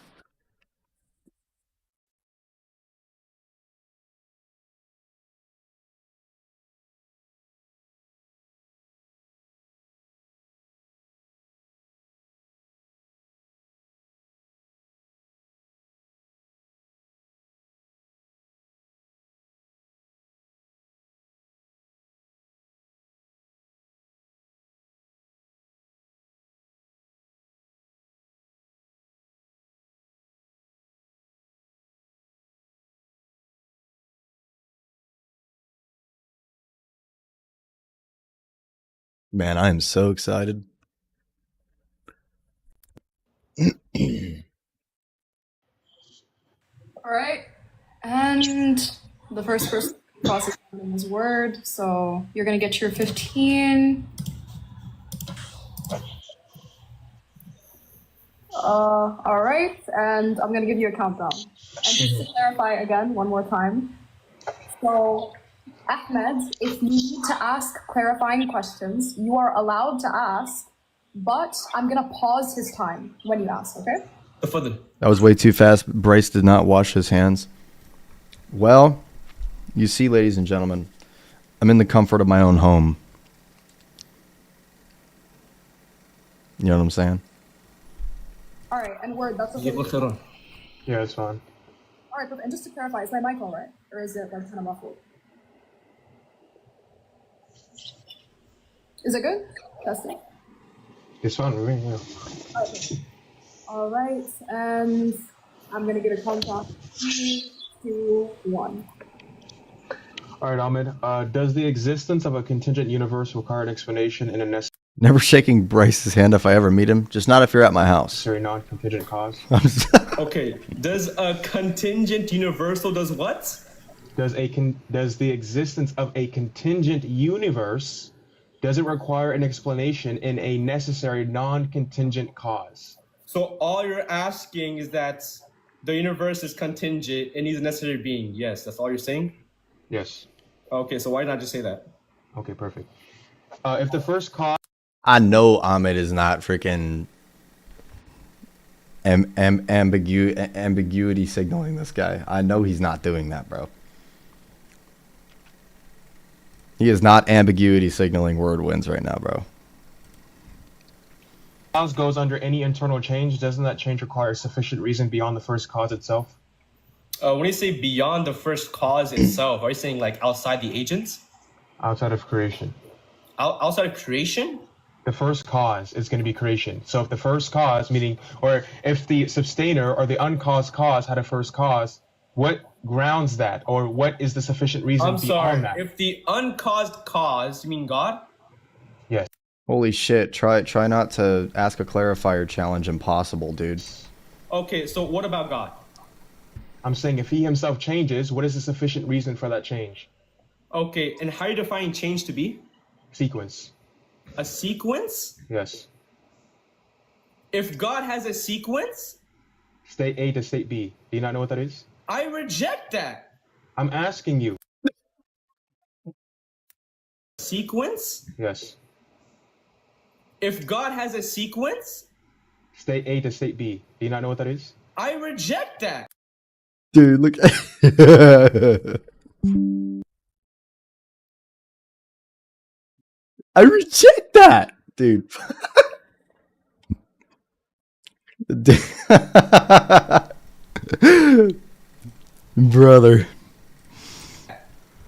Man, I am so excited. All right. And the first person cross-examining is Word. So you're going to get your 15. All right. And I'm going to give you a countdown. And just to clarify again, one more time. So, Ahmed, if you need to ask clarifying questions, you are allowed to ask, but I'm going to pause his time when you ask, okay? That was way too fast. Bryce did not wash his hands. Well, You see, ladies and gentlemen, I'm in the comfort of my own home. You know what I'm saying? All right, and word, that's okay. Yeah, it's fine. All right, perfect. And just to clarify, is my mic all right? Or is it like kind of muffled? Is it good? Testing. It's fine with me, yeah. Okay. All right, and I'm going to give a countdown. 3, 2, 1. All right, Ahmed. Does the existence of a contingent universe require an explanation in a Never shaking Bryce's hand if I ever meet him. Just not if you're at my house. necessary non-contingent cause? Okay, does a contingent universal does what? Does the existence of a contingent universe doesn't require an explanation in a necessary non-contingent cause? So all you're asking is that the universe is contingent and needs a necessary being. Yes, that's all you're saying? Yes. Okay, so why not just say that? Okay, perfect. If the first cause I know Ahmed is not freaking ambiguity signaling this guy. I know he's not doing that, bro. He is not ambiguity signaling Thewordwins right now, bro. cause goes under any internal change, doesn't that change require sufficient reason beyond the first cause itself? When you say beyond the first cause itself, are you saying like outside the agent? Outside of creation. Outside of creation? The first cause is going to be creation. So if the first cause, meaning, or if the sustainer or the uncaused cause had a first cause, what grounds that, or what is the sufficient reason I'm sorry. beyond that? If the uncaused cause, you mean God? Yes. Holy shit! Try not to ask a clarifier challenge. Impossible, dude. Okay, so what about God? I'm saying if he himself changes, what is the sufficient reason for that change? Okay, and how are you defining change to be? Sequence. A sequence? Yes. If God has a sequence, State A to state B. Do you not know what that is? I reject that. I'm asking you. Sequence? Yes. If God has a sequence, State A to state B. Do you not know what that is? I reject that. Dude, look. I reject that, dude. Brother.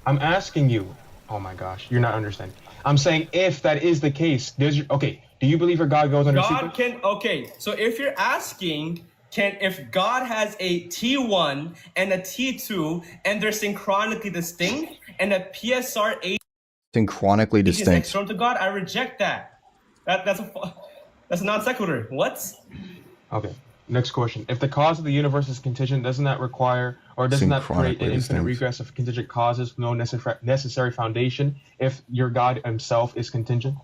I'm asking you. Oh my gosh, you're not understanding. I'm saying if that is the case, okay, do you believe your God goes under God sequence? okay, so if you're asking, if God has a T1 and a T2 and they're synchronically distinct and a PSR8 Synchronically is distinct. external to God, I reject that. That's a non sequitur. What? Okay. Next question. If the cause of the universe is contingent, doesn't that require, or doesn't that create an Synchronically infinite distinct. regress of contingent causes with no necessary foundation if your God himself is contingent?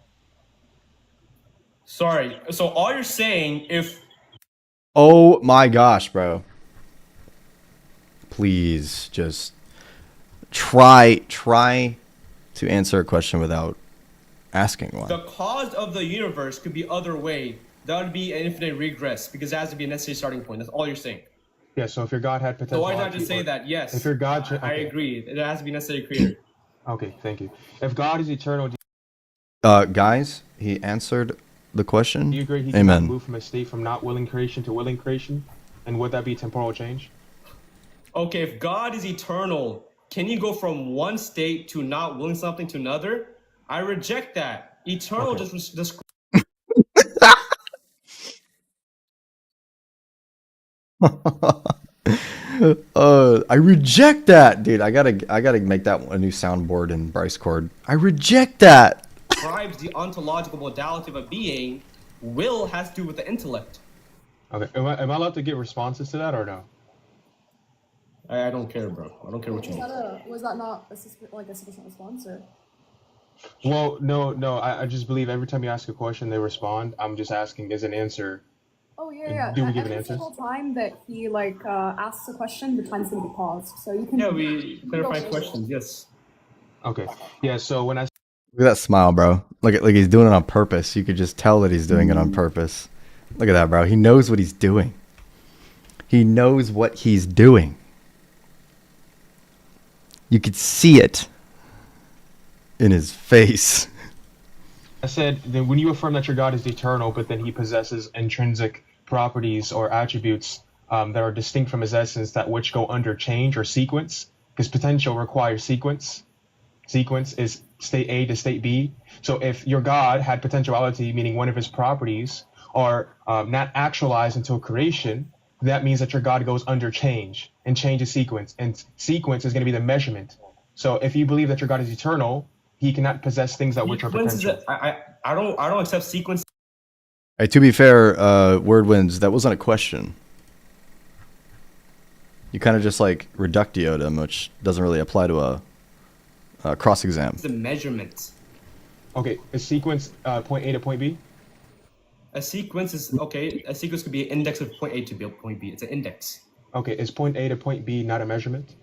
Sorry. So all you're saying, if Oh my gosh, bro. Please just try to answer a question without asking one. the cause of the universe could be other way, that would be an infinite regress because it has to be a necessary starting point. That's all you're saying. Yeah, so if your God had So potential... why not just say that? Yes. If your God... I agree. It has to be necessary creator. Okay, thank you. If God is eternal, Guys, he answered the question. do you agree he cannot Amen. move from a state from not willing creation to willing creation? And would that be temporal change? Okay, if God is eternal, can you go from one state to not willing something to another? I reject that. Eternal Okay. just I reject that, dude. I gotta make that a new soundboard in Bryce Chord. I reject that. describes the ontological modality of a being. Will has to do with the intellect. Okay, am I allowed to get responses to that or no? I don't care, bro. I don't care what you mean. Was that not a sufficient response, or? Well, no. I just believe every time you ask a question, they respond. I'm just asking, is an answer... Oh yeah. Do we give an Every answer? single time that he asks a question, the time's gonna be paused, so you can. Yeah, we clarify questions. Yes. Okay. Yeah, so when I... Look at that smile, bro. Like he's doing it on purpose. You could just tell that he's doing it on purpose. Look at that, bro. He knows what he's doing. He knows what he's doing. You could see it in his face. I said that when you affirm that your God is eternal, but then he possesses intrinsic properties or attributes that are distinct from his essence, that which go under change or sequence, because potential requires sequence. Sequence is state A to state B. So if your God had potentiality, meaning one of his properties are not actualized until creation, that means that your God goes under change, and change is sequence, and sequence is going to be the measurement. So if you believe that your God is eternal, he cannot possess things that which are potential. I don't accept sequence. Hey, to be fair, Wordwins, that wasn't a question. You kind of just like reductioed him, which doesn't really apply to a cross exam. The measurement. Okay, is sequence point A to point B? A sequence is okay. A sequence could be an index of point A to point B. It's an index. Okay, is point A to point B not a measurement?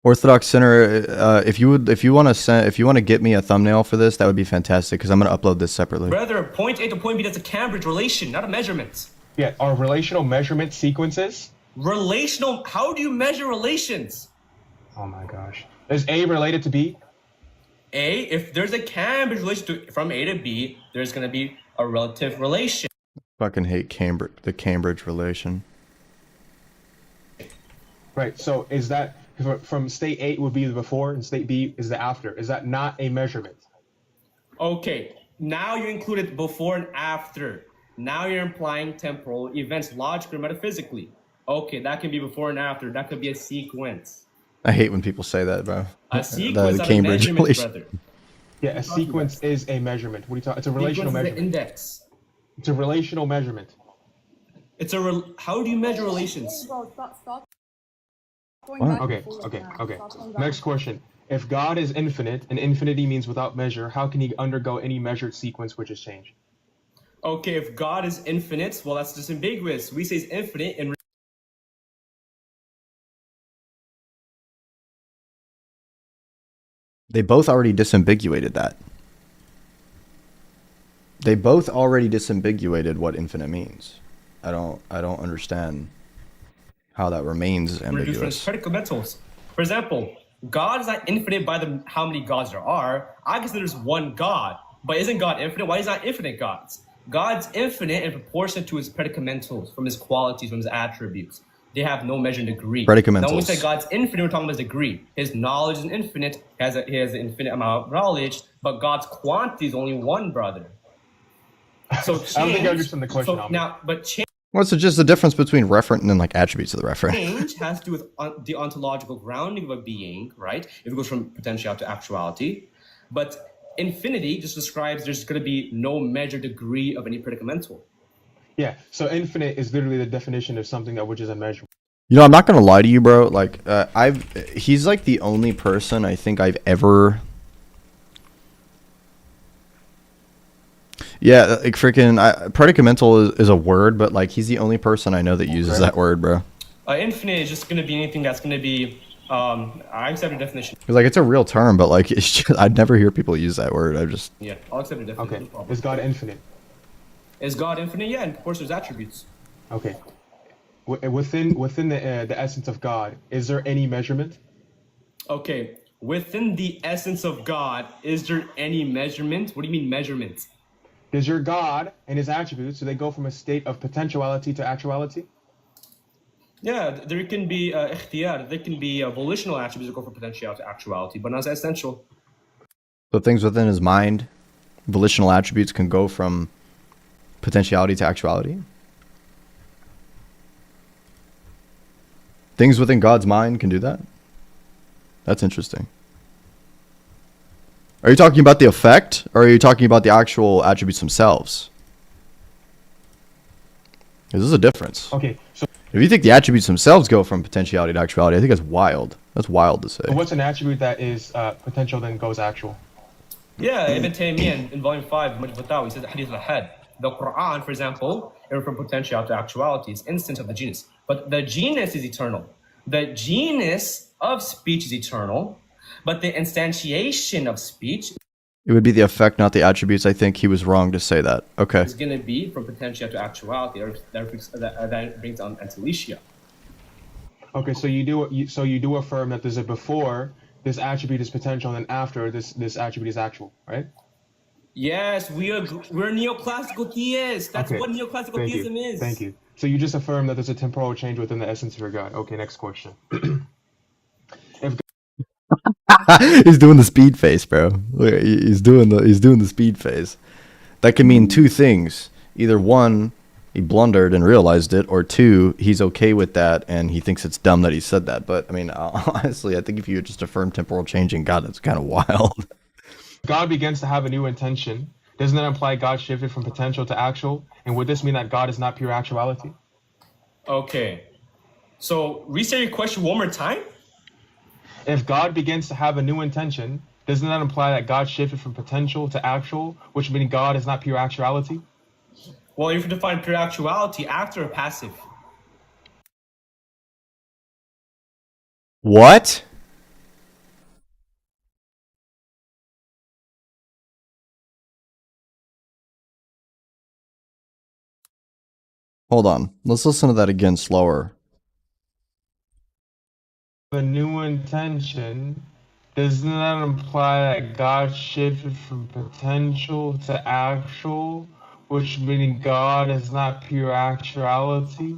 Orthodox Center, if you want to get me a thumbnail for this, that would be fantastic because I'm gonna upload this separately. Brother, point A to point B, that's a Cambridge relation, not a measurement. Yeah, are relational measurement sequences? Relational? How do you measure relations? Oh my gosh. Is A related to B? A, if there's a Cambridge relation from A to B, there's gonna be a relative relation. Fucking hate the Cambridge relation. Right, so is that from state A would be the before and state B is the after? Is that not a measurement? Okay, now you included before and after. Now you're implying temporal events logically or metaphysically. Okay, that can be before and after. That could be a sequence. I hate when people say that, bro. A sequence the of Cambridge measurement, relation. brother. Yeah, a sequence is a measurement. What are you talking? It's a relational Sequence is measurement. the index. It's a relational measurement. It's how do you measure relations? Bro, stop going What? back and Okay, forth okay, now. okay. Stop going back Next and forth. question. If God is infinite, and infinity means without measure, how can he undergo any measured sequence which is change? Okay, if God is infinite, well, that's disambiguous. We say it's infinite and They both already disambiguated that. They both already disambiguated what infinite means. I don't understand how that remains ambiguous. predicamentals. For example, God is not infinite by how many gods there are. I consider there's one God, but isn't God infinite? Why is not infinite gods? God's infinite in proportion to his predicamentals, from his qualities, from his attributes. They have no measure and degree. Predicamentals. Now, when we say God's infinite, we're talking about his degree. His knowledge is infinite. He has an infinite amount of knowledge, but God's quantity is only one, brother. So change, I don't think I understand the question, Ahmed. now, but change. What's just the difference between referent and then like attributes of the referent? Change has to do with the ontological grounding of a being, right? If it goes from potentiality to actuality. But infinity just describes there's going to be no measured degree of any predicamental. Yeah, so infinite is literally the definition of something that which is unmeasurable. You know, I'm not gonna lie to you, bro. Like, he's like the only person I think I've ever. Yeah, like freaking predicamental is a word, but like he's the only person I know that uses that word, bro. Infinite is just going to be anything that's going to be. I accept the definition. Cause like it's a real term, but like it's just, I'd never hear people use that word. I just. Yeah, I'll accept the definition. Okay, No problem. is God infinite? Is God infinite? Yeah, and of course there's attributes. Okay. Within the essence of God, is there any measurement? Okay, within the essence of God, is there any measurement? What do you mean measurement? Does your God and his attributes, do they go from a state of potentiality to actuality? Yeah, there can be ikhtiyar, there can be volitional attributes that go from potentiality to actuality, but not as essential. So things within his mind, volitional attributes can go from potentiality to actuality. Things within God's mind can do that. That's interesting. Are you talking about the effect, or are you talking about the actual attributes themselves? This is a difference. Okay, so If you think the attributes themselves go from potentiality to actuality, I think that's wild. That's wild to say. what's an attribute that is potential then goes actual? Yeah, Ibn Taymiyyah in volume 5, Majid Fatawa, he says Hadith al-Had. The Quran, for example, it went from potentiality to actuality. It's instant of the genus. But the genus is eternal. The genus of speech is eternal, but the instantiation of speech It would be the effect, not the attributes. I think he was wrong to say that. Okay. is going to be from potentiality to actuality. That brings on antilesia. Okay, so you do affirm that there's a before this attribute is potential, and then after this attribute is actual, right? Yes, we're neoclassical theists. That's Okay. what neoclassical Thank theism you. is. Thank you. So you just affirm that there's a temporal change within the essence of your God. Okay, next question. If He's doing the speed face, bro. Look, he's doing the speed face. That can mean two things. Either one, he blundered and realized it, or two, he's okay with that and he thinks it's dumb that he said that. But I mean, honestly, I think if you just affirm temporal change in God, that's kind of wild. God begins to have a new intention, doesn't that imply God shifted from potential to actual? And would this mean that God is not pure actuality? Okay. So restate your question one more time. If God begins to have a new intention, doesn't that imply that God shifted from potential to actual, which means God is not pure actuality? Well, you can define pure actuality after a passive. What? Hold on. Let's listen to that again slower. A new intention, doesn't that imply that God shifted from potential to actual, which meaning God is not pure actuality?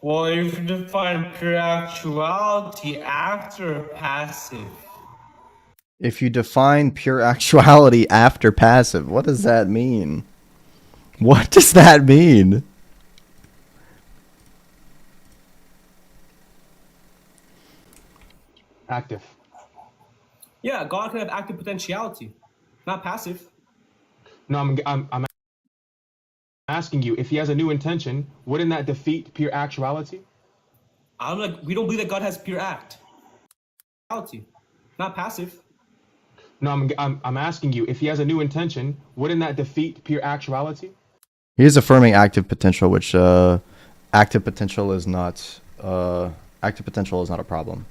Well, you can define pure actuality after passive. If you define pure actuality after passive, what does that mean? What does that mean? Active. Yeah, God can have active potentiality, not passive. No, I'm asking you, if he has a new intention, wouldn't that defeat pure actuality? We don't believe that God has pure actuality, not passive. No, I'm asking you, if he has a new intention, wouldn't that defeat pure actuality? He is affirming active potential, which active potential is not a problem.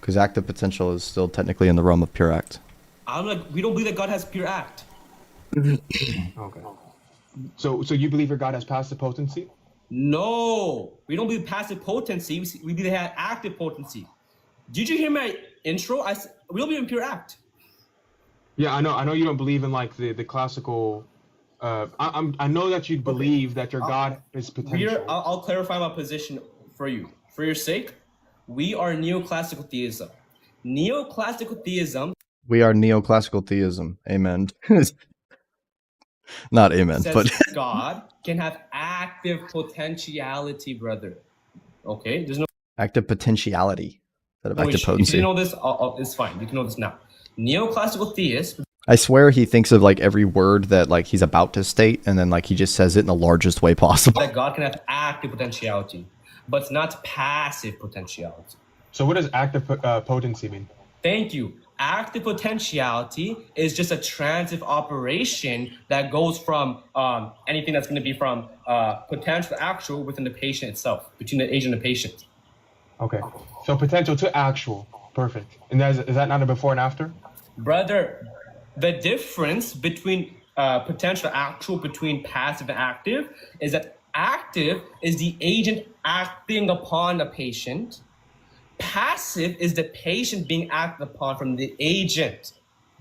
Because active potential is still technically in the realm of pure act. We don't believe that God has pure act. Okay. So you believe your God has passive potency? No, we don't believe passive potency. We believe they had active potency. Did you hear my intro? We don't believe in pure act. Yeah, I know you don't believe in like the classical. I know that you believe that your God is potential. I'll clarify my position for you. For your sake, we are neoclassical theism. Neoclassical theism. We are neoclassical theism. Amen. Not amen, says but God can have active potentiality, brother. Okay, there's no active potentiality instead of active issue. If you potency. didn't know this, it's fine. You can know this now. Neoclassical theists. I swear he thinks of like every word that like he's about to state, and then like he just says it in the largest way possible. That God can have active potentiality, but not passive potentiality. So what does active potency mean? Thank you. Active potentiality is just a transitive operation that goes from anything that's going to be from potential to actual within the patient itself, between the agent and the patient. Okay. So potential to actual. Perfect. And is that not a before and after? Brother, the difference between potential actual between passive and active is that active is the agent acting upon the patient. Passive is the patient being acted upon from the agent.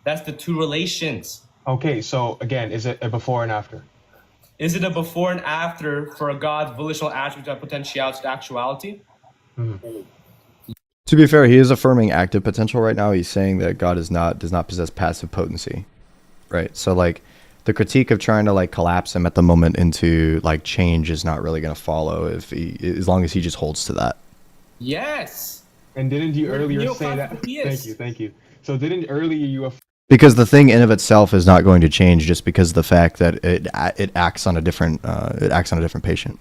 That's the two relations. Okay, so again, is it a before and after? Is it a before and after for a God's volitional attribute of potentiality to actuality? Mm-hmm. To be fair, he is affirming active potential right now. He's saying that God does not possess passive potency, right? So like the critique of trying to like collapse him at the moment into like change is not really going to follow as long as he just holds to that. Yes. And didn't you earlier say that? Thank you. So didn't earlier you because the thing in of itself is not going to change just because of the fact that it acts on a different patient.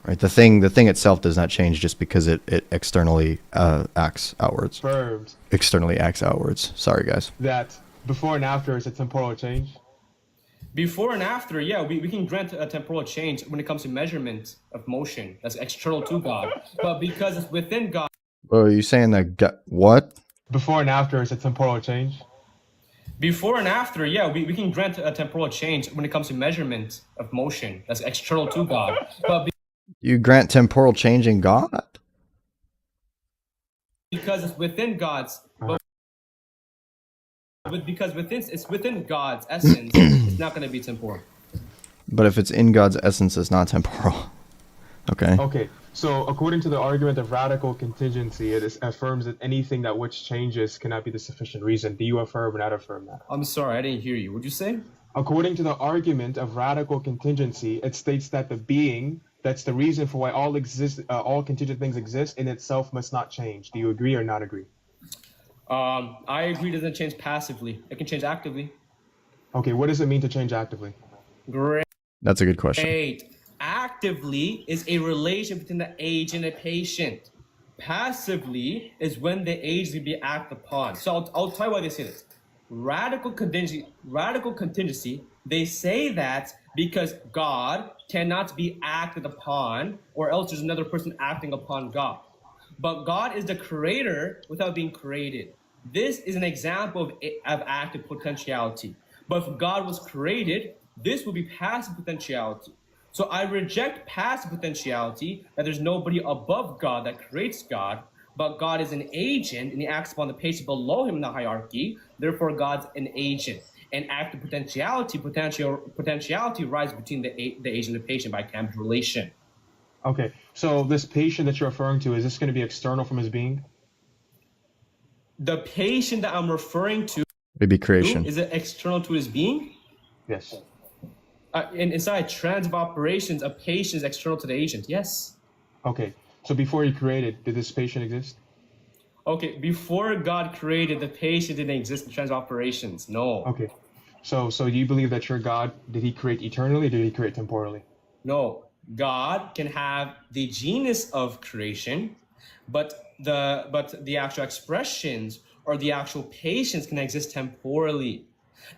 Right. The thing itself does not change just because it externally acts outwards. Verbs. Externally acts outwards. Sorry, guys. That before and after is a temporal change. Before and after, yeah, we can grant a temporal change when it comes to measurement of motion. That's external to God. But because it's within God. Oh, are you saying that what? Before and after is a temporal change. Before and after, yeah, we can grant a temporal change when it comes to measurement of motion. That's external to God. But You grant temporal change in God? Because it's within God's, because it's within God's essence, it's not going to be temporal. But if it's in God's essence, it's not temporal. Okay. Okay, so according to the argument of radical contingency, affirms that anything that which changes cannot be the sufficient reason. Do you affirm or not affirm that? I'm sorry, I didn't hear you. What'd you say? According to the argument of radical contingency, it states that the being that's the reason for why all contingent things exist in itself must not change. Do you agree or not agree? I agree. It doesn't change passively. It can change actively. Okay, what does it mean to change actively? Great. That's a good question. Actively is a relation between the agent and the patient. Passively is when the agent will be acted upon. So I'll tell you why they say this. Radical contingency, they say that because God cannot be acted upon, or else there's another person acting upon God. But God is the creator without being created. This is an example of active potentiality. But if God was created, this will be passive potentiality. So I reject passive potentiality, that there's nobody above God that creates God, but God is an agent and he acts upon the patient below him in the hierarchy. Therefore, God's an agent. And active potentiality rises between the agent and the patient by Cam's relation. Okay, so this patient that you're referring to, is this going to be external from his being? The patient that I'm referring to Maybe creation. Is it external to his being? Yes. Inside transitive operations, a patient is external to the agent. Yes. Okay, so before he created, did this patient exist? Okay, before God created, the patient didn't exist in transitive operations. No. Okay, so do you believe that your God, did he create eternally or did he create temporally? No. God can have the genus of creation, but the actual expressions or the actual patients can exist temporally.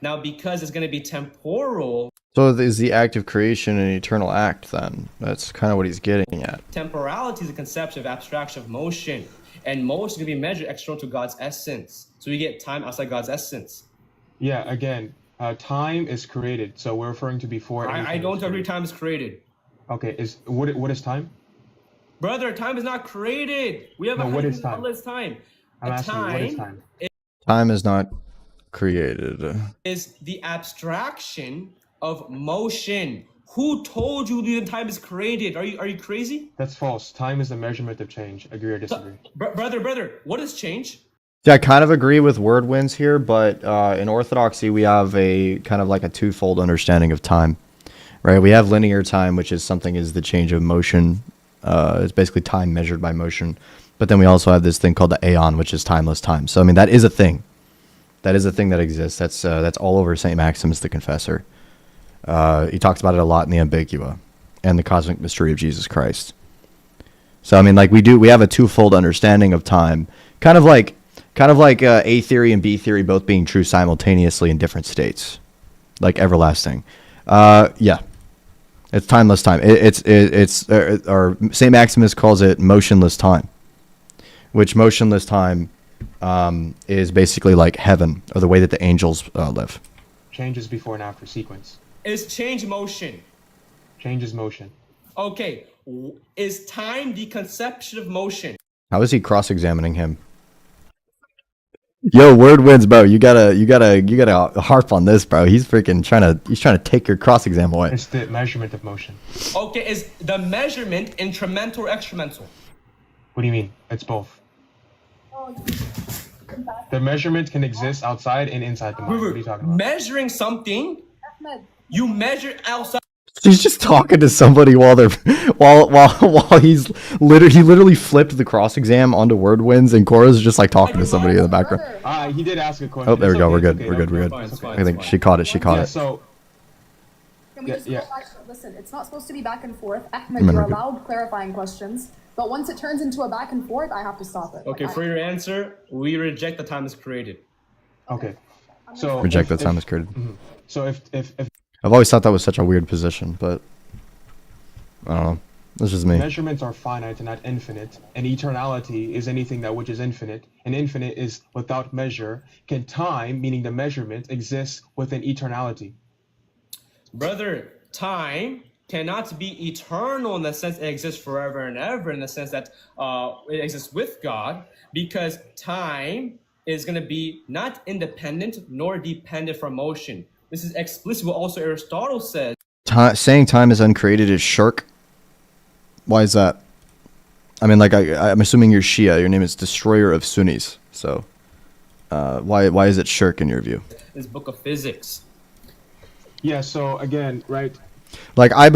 Now, because it's going to be temporal. So is the act of creation an eternal act then? That's kind of what he's getting at. Temporality is a conception of abstraction of motion, and motion can be measured external to God's essence. So we get time outside God's essence. Yeah, again, time is created, so we're referring to before. I don't agree time is created. Okay, what is time? Brother, time is not created. We have what is time? time. I'm asking you, what is time? Time is not created. Is the abstraction of motion. Who told you the time is created? Are you crazy? That's false. Time is a measurement of change. Agree or disagree? Brother, what is change? Yeah, I kind of agree with Thewordwins here, but in Orthodoxy we have a kind of like a twofold understanding of time, right? We have linear time, which is something is the change of motion. It's basically time measured by motion. But then we also have this thing called the aeon, which is timeless time. So I mean, that is a thing. That is a thing that exists. That's all over St. Maximus the Confessor. He talks about it a lot in the Ambigua and the cosmic mystery of Jesus Christ. So I mean, like we have a twofold understanding of time, kind of like A theory and B theory both being true simultaneously in different states, like everlasting. Yeah, it's timeless time. Or St. Maximus calls it motionless time, which motionless time is basically like heaven or the way that the angels live. Changes before and after sequence. Is change motion? Change is motion. Okay, is time the conception of motion? How is he cross-examining him? Yo, Thewordwins, bro. You gotta harp on this, bro. He's trying to take your cross-exam away. It's the measurement of motion. Okay, is the measurement instrumental or extramental? What do you mean? It's both. The measurement can exist outside and inside the mind. What are you talking about? Measuring something, you measure outside. He's just talking to somebody while he literally flipped the cross exam onto Thewordwins, and Cora's just like talking to somebody in the background. He did ask a question. Oh, there we go. We're good. Okay, We're good. We're fine, good. fine, I think fine. she caught it. Yeah, so Can we just yeah. go back? Listen, it's not supposed to be back and forth. Ahmed, you're allowed clarifying questions, but once it turns into a back and forth, I have to stop it. Okay, for your answer, we reject the time is created. Okay. So Reject that time is created. So if I've always thought that was such a weird position, but I don't know. That's just me. measurements are finite and not infinite, and eternality is anything that which is infinite, and infinite is without measure, can time, meaning the measurement, exist within eternality? Brother, time cannot be eternal in the sense it exists forever and ever, in the sense that it exists with God, because time is going to be not independent nor dependent from motion. This is explicit what also Aristotle says. Saying time is uncreated is shirk. Why is that? I mean, like, I'm assuming you're Shia. Your name is Destroyer of Sunnis. So, why is it shirk in your view? This book of physics. Yeah. So again, right. Like, I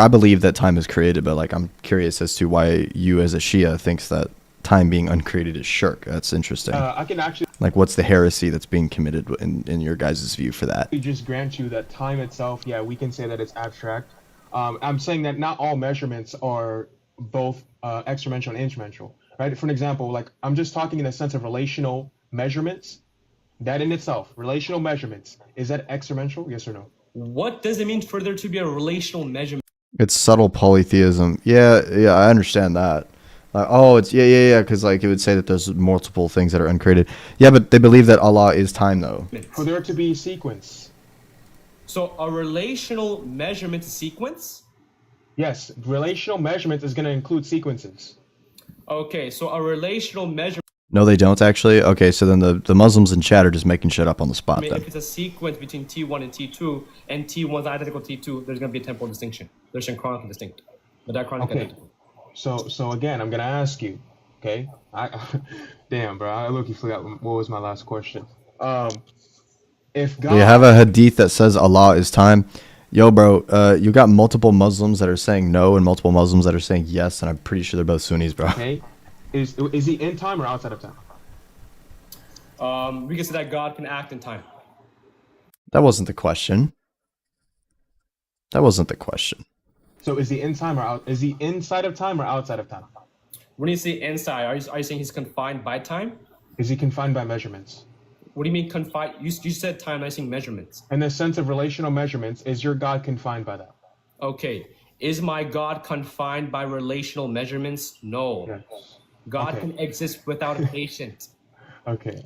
believe that time is created, but like, I'm curious as to why you as a Shia thinks that time being uncreated is shirk. That's interesting. I can actually Like, what's the heresy that's being committed in your guys' view for that? just grant you that time itself, yeah, we can say that it's abstract. I'm saying that not all measurements are both exponential and instrumental, right? For an example, like, I'm just talking in the sense of relational measurements. That in itself, relational measurements, is that exponential? Yes or no? What does it mean for there to be a relational measurement? It's subtle polytheism. Yeah, I understand that. It's yeah, because like it would say that there's multiple things that are uncreated. Yeah, but they believe that Allah is time, though. For there to be sequence. So a relational measurement sequence? Yes, relational measurements is going to include sequences. Okay, so a relational measurement. No, they don't actually. Okay, so then the Muslims in chat are just making shit up on the spot. Then If it's a sequence between T1 and T2, and T1 is identical to T2, there's going to be a temporal distinction. They're synchronically distinct, but diachronically Okay. identical. So again, I'm going to ask you, okay? Damn, bro, I look, you forgot what was my last question. If God... we have a hadith that says Allah is time. Yo, bro, you got multiple Muslims that are saying no and multiple Muslims that are saying yes, and I'm pretty sure they're both Sunnis, bro. Okay, is he in time or outside of time? We can say that God can act in time. That wasn't the question. That wasn't the question. So is he in time or out? Is he inside of time or outside of time? When you say inside, are you saying he's confined by time? Is he confined by measurements? What do you mean confined? You said time, I saying measurements. In the sense of relational measurements, is your God confined by that? Okay, is my God confined by relational measurements? No. Yes. God Okay. can exist without a patient. Okay,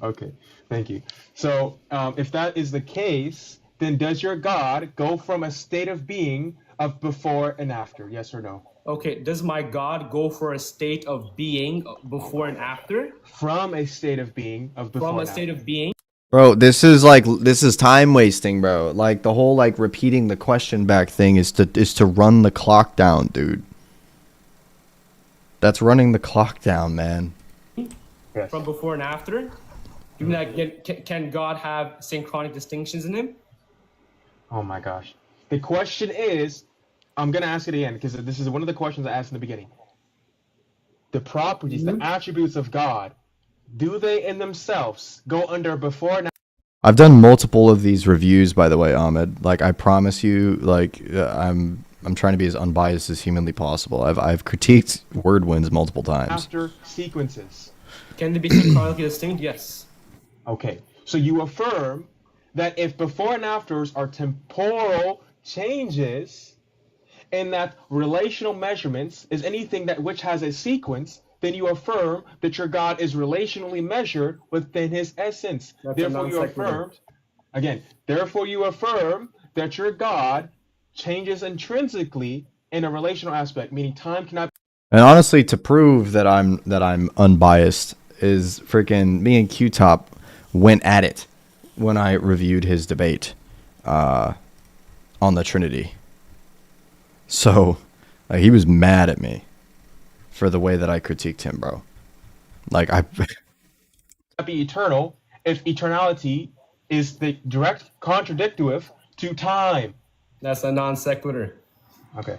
thank you. So if that is the case, then does your God go from a state of being of before and after? Yes or no? Okay, does my God go for a state of being before and after? From a state of being of before From a and state after. of being? Bro, this is time wasting, bro. Like, the whole like repeating the question back thing is to run the clock down, dude. That's running the clock down, man. Yes. From before and after? You mean that can God have synchronic distinctions in him? Oh my gosh. The question is, I'm going to ask it again because this is one of the questions I asked in the beginning. The properties, the attributes of God, do they in themselves go under before and after? I've done multiple of these reviews, by the way, Ahmed. Like, I promise you, like, I'm trying to be as unbiased as humanly possible. I've critiqued Thewordwins multiple times. After sequences. Can they be synchronically distinct? Yes. Okay, so you affirm that if before and afters are temporal changes, and that relational measurements is anything that which has a sequence, then you affirm that your God is relationally measured within his essence. That's a Therefore, you non-sequitur. therefore you affirm that your God changes intrinsically in a relational aspect, meaning time cannot. And honestly, to prove that I'm unbiased is freaking me and Q-Top went at it when I reviewed his debate on the Trinity. So he was mad at me for the way that I critiqued him, bro. Like, be eternal if eternality is the direct contradictive to time. That's a non sequitur. Okay.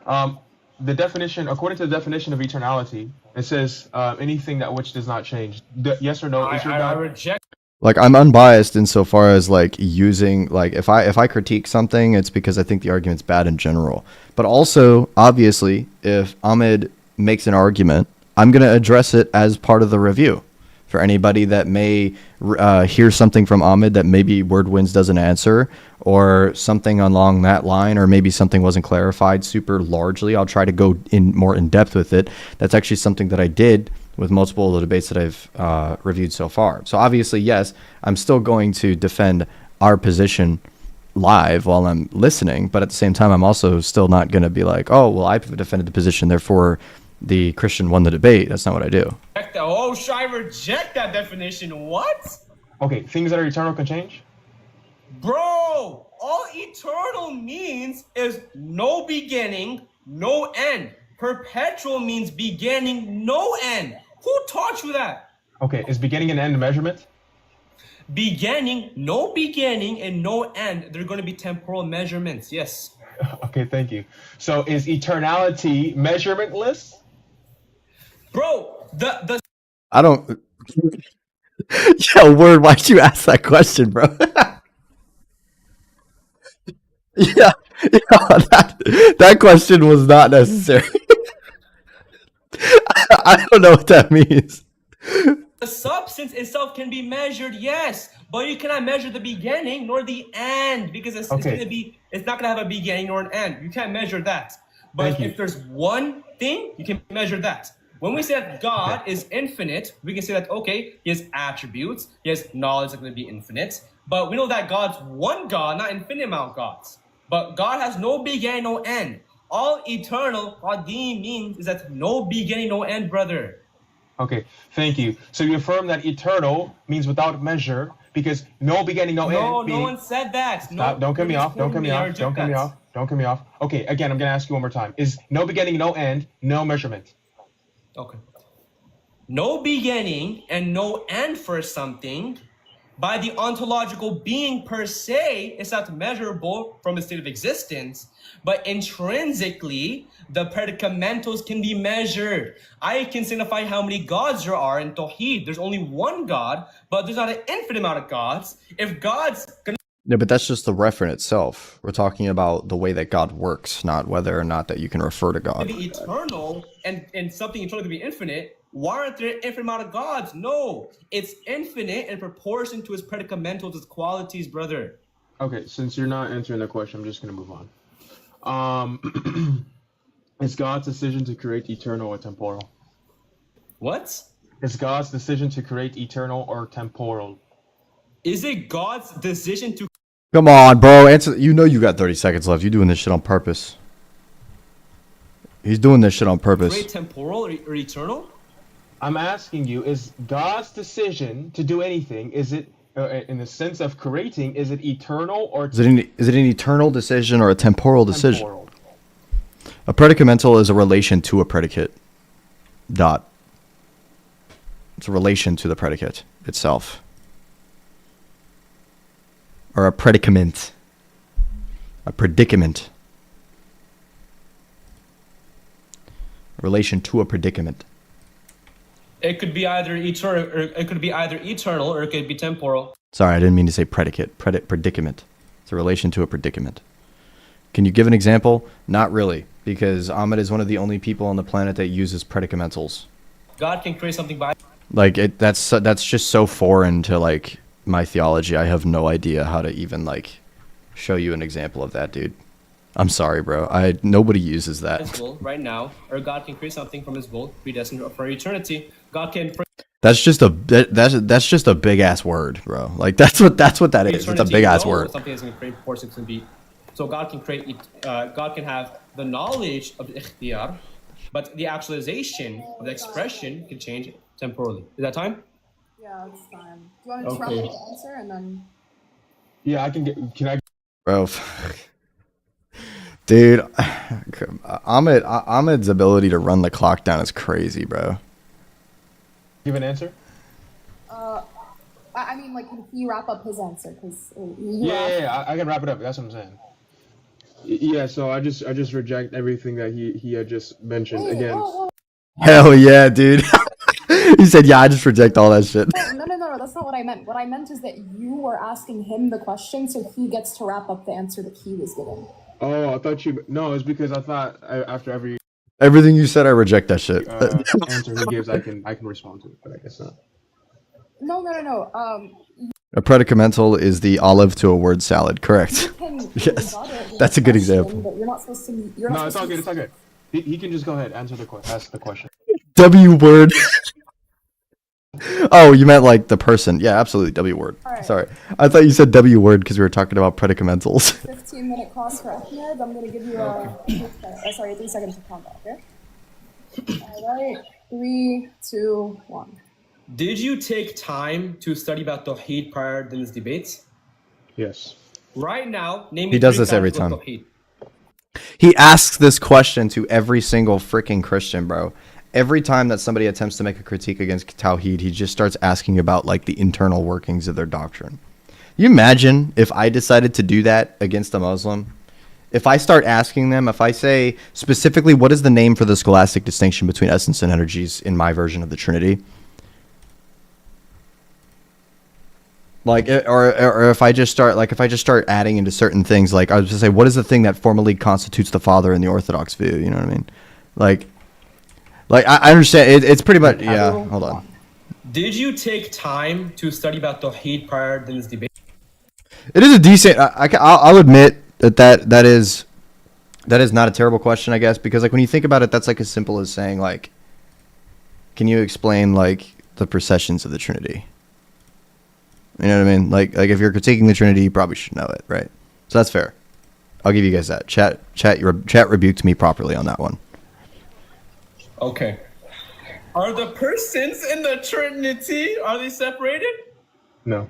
The definition, according to the definition of eternality, it says anything that which does not change. Yes or no? Is your I God... reject. like, I'm unbiased insofar as like using, like, if I critique something, it's because I think the argument's bad in general. But also, obviously, if Ahmed makes an argument, I'm going to address it as part of the review. For anybody that may hear something from Ahmed that maybe Thewordwins doesn't answer, or something along that line, or maybe something wasn't clarified super largely, I'll try to go in more in depth with it. That's actually something that I did with multiple of the debates that I've reviewed so far. So obviously, yes, I'm still going to defend our position live while I'm listening, but at the same time, I'm also still not going to be like, oh, well, I defended the position, therefore the Christian won the debate. That's not what I do. Oh, should I reject that definition? What? Okay, things that are eternal can change? Bro, all eternal means is no beginning, no end. Perpetual means beginning, no end. Who taught you that? Okay, is beginning and end a measurement? Beginning, no beginning, and no end. They're going to be temporal measurements, yes. Okay, thank you. So is eternality measurementless? Bro, the I don't. Yeah, word. Why'd you ask that question, bro? Yeah, that question was not necessary. I don't know what that means. The substance itself can be measured, yes, but you cannot measure the beginning nor the end because it's not gonna have a beginning nor an end. You can't measure that. But if there's one thing, you can measure that. When we say that God is infinite, we can say that, okay, he has attributes, he has knowledge that's going to be infinite, but we know that God's one God, not infinite amount of gods. But God has no beginning, no end. All eternal, qadim, means is that no beginning, no end, brother. Okay, thank you. So you affirm that eternal means without measure because no beginning, no end. No, no one said that. Stop, don't cut me off. Don't cut me off. Don't cut me off. Don't cut me off. Okay, again, I'm going to ask you one more time. Is no beginning, no end, no measurement? Okay. No beginning and no end for something by the ontological being per se is not measurable from a state of existence, but intrinsically the predicamentals can be measured. I can signify how many gods there are in Tawheed. There's only one God, but there's not an infinite amount of gods. If God's gonna Yeah, but that's just the referent itself. We're talking about the way that God works, not whether or not that you can refer to God. be eternal and something eternal to be infinite, why aren't there an infinite amount of gods? No, it's infinite in proportion to its predicamentals, its qualities, brother. Okay, since you're not answering the question, I'm just going to move on. Is God's decision to create eternal or temporal? What? Is God's decision to create eternal or temporal? Is it God's decision to Come on, bro. Answer. You know you got 30 seconds left. You're doing this shit on purpose. He's doing this shit on purpose. create temporal or eternal? I'm asking you, is God's decision to do anything, is it, in the sense of creating, is it eternal or Is it an eternal decision or a temporal decision? temporal? A predicamental is a relation to a predicate. Dot. It's a relation to the predicate itself. Or a predicament. A predicament. A relation to a predicament. It could be either eternal, or it could be temporal. Sorry, I didn't mean to say predicate. Predicament. It's a relation to a predicament. Can you give an example? Not really, because Ahmed is one of the only people on the planet that uses predicamentals. God can create something by Like that's just so foreign to like my theology. I have no idea how to even like show you an example of that, dude. I'm sorry, bro. Nobody uses that. his will right now, or God can create something from his will, predestined for eternity. God can That's just a big ass word, bro. Like that's what that is. It's a big ass word. Something that's going to create proportions can be. So God can create. God can have the knowledge of the ikhtiyar, but the actualization of the expression can change temporally. Is that time? Yeah, it's fine. Do you want to try the answer and then? Yeah, I can get, can I? Bro. Dude, Ahmed's ability to run the clock down is crazy, bro. Give an answer? I mean, like, can he wrap up his answer? Because I can wrap it up. That's what I'm saying. Yeah, so I just reject everything that he had just mentioned again. Hell yeah, dude. He said, yeah, I just reject all that shit. No, that's not what I meant. What I meant is that you were asking him the question, so he gets to wrap up the answer that he was giving. Oh, I thought you. No, it's because I thought after Everything you said, I reject that shit. answer he gives, I can respond to it, but I guess not. No. A predicamental is the olive to a word salad, correct? Yes, that's a good example. But you're not supposed to. No, it's all good. It's all good. He can just go ahead, ask the question. W word. Oh, you meant like the person. Yeah, absolutely. W word. Alright. Sorry. I thought you said W word because we were talking about predicamentals. 15-minute class for Ahmed. I'm gonna give you a 3 seconds to count that, okay? Alright. 3, 2, 1. Did you take time to study about Tawheed prior to this debate? Yes. Right now, name me He does three this every examples of time. Tawheed. He asks this question to every single freaking Christian, bro. Every time that somebody attempts to make a critique against Tawheed, he just starts asking about like the internal workings of their doctrine. You imagine if I decided to do that against a Muslim? If I start asking them, if I say specifically, what is the name for the scholastic distinction between essence and energies in my version of the Trinity? Like, or if I just start adding into certain things, like I was just say, what is the thing that formally constitutes the Father in the Orthodox view? You know what I mean? Like I understand. It's pretty much, yeah. Hold on. Did you take time to study about Tawheed prior to this debate? It is a decent. I'll admit that is not a terrible question, I guess, because like when you think about it, that's like as simple as saying like, can you explain like the processions of the Trinity? You know what I mean? Like if you're critiquing the Trinity, you probably should know it, right? So that's fair. I'll give you guys that. Chat rebuked me properly on that one. Okay. Are the persons in the Trinity, are they separated? No.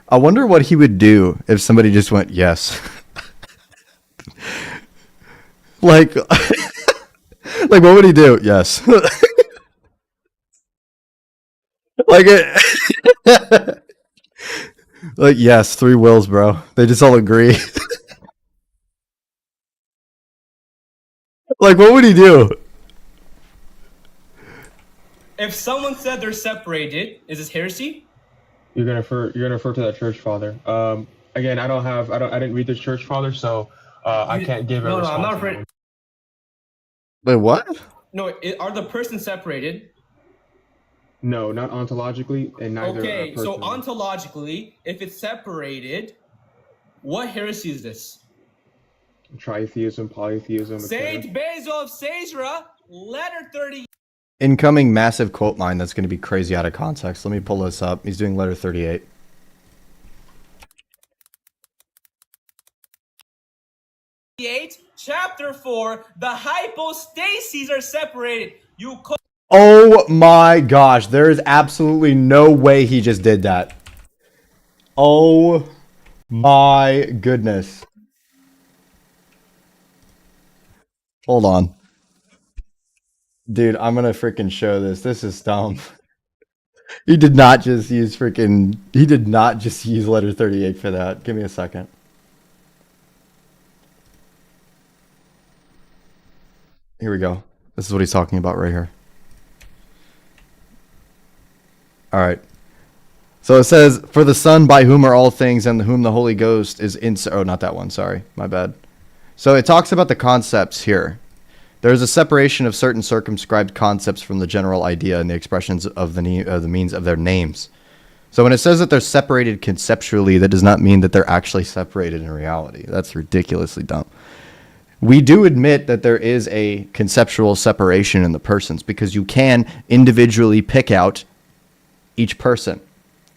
I wonder what he would do if somebody just went yes. like what would he do? Yes. like it. Like yes, 3 wills, bro. They just all agree. Like what would he do? If someone said they're separated, is this heresy? You're gonna refer to that church father. Again, I didn't read this church father, so I can't give a response. No, I'm not afraid. Wait, what? No, are the persons separated? No, not ontologically, and neither. Okay, so personally. ontologically, if it's separated, what heresy is this? Tritheism, polytheism, etc. Saint Basil of Caesarea, letter 30. Incoming massive quote line that's going to be crazy out of context. Let me pull this up. He's doing letter 38. Chapter 4, the hypostases are separated. Oh my gosh, there is absolutely no way he just did that. Oh my goodness. Hold on. Dude, I'm gonna freaking show this. This is dumb. He did not just use letter 38 for that. Give me a second. Here we go. This is what he's talking about right here. All right. So it says, for the Son by whom are all things and whom the Holy Ghost is in... Oh, not that one. Sorry. My bad. So it talks about the concepts here. There is a separation of certain circumscribed concepts from the general idea and the expressions of the means of their names. So when it says that they're separated conceptually, that does not mean that they're actually separated in reality. That's ridiculously dumb. We do admit that there is a conceptual separation in the persons because you can individually pick out each person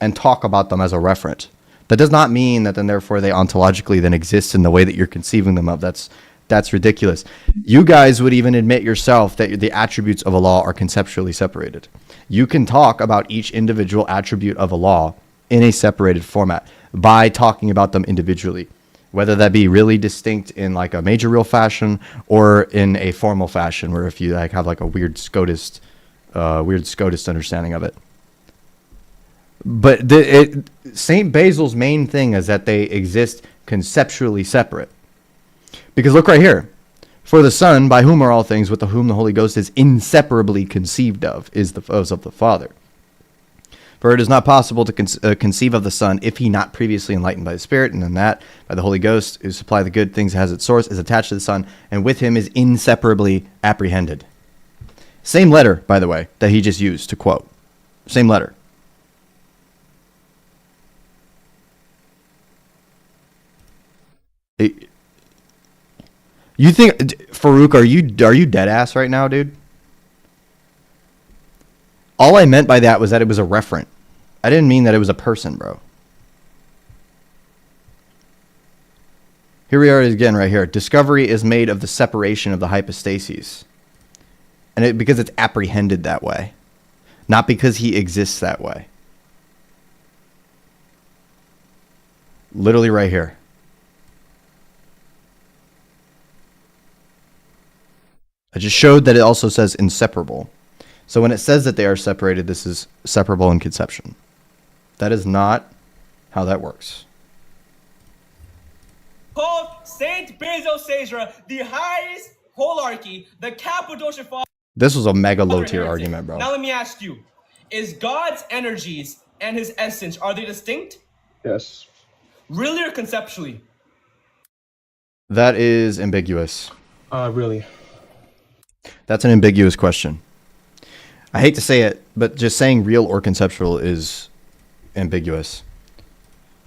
and talk about them as a referent. That does not mean that then therefore they ontologically then exist in the way that you're conceiving them of. That's ridiculous. You guys would even admit yourself that the attributes of a law are conceptually separated. You can talk about each individual attribute of a law in a separated format by talking about them individually, whether that be really distinct in like a major real fashion or in a formal fashion, where if you like have like a weird scotist understanding of it. But St. Basil's main thing is that they exist conceptually separate. Because look right here. For the Son, by whom are all things, with whom the Holy Ghost is inseparably conceived of, is of the Father. For it is not possible to conceive of the Son if he not previously enlightened by the Spirit, and then that, by the Holy Ghost, who supply the good things as its source, is attached to the Son, and with him is inseparably apprehended. Same letter, by the way, that he just used to quote. Same letter. You think, Farouk, are you dead ass right now, dude? All I meant by that was that it was a referent. I didn't mean that it was a person, bro. Here we are again right here. Discovery is made of the separation of the hypostases. And because it's apprehended that way. Not because he exists that way. Literally right here. I just showed that it also says inseparable. So when it says that they are separated, this is separable in conception. That is not how that works. Called Saint Basil Caesar, the highest holarchy, the Cappadocian Father. This was a mega low tier argument, bro. Now let me ask you, is God's energies and his essence, are they distinct? Yes. Really or conceptually? That is ambiguous. Really. That's an ambiguous question. I hate to say it, but just saying real or conceptual is ambiguous.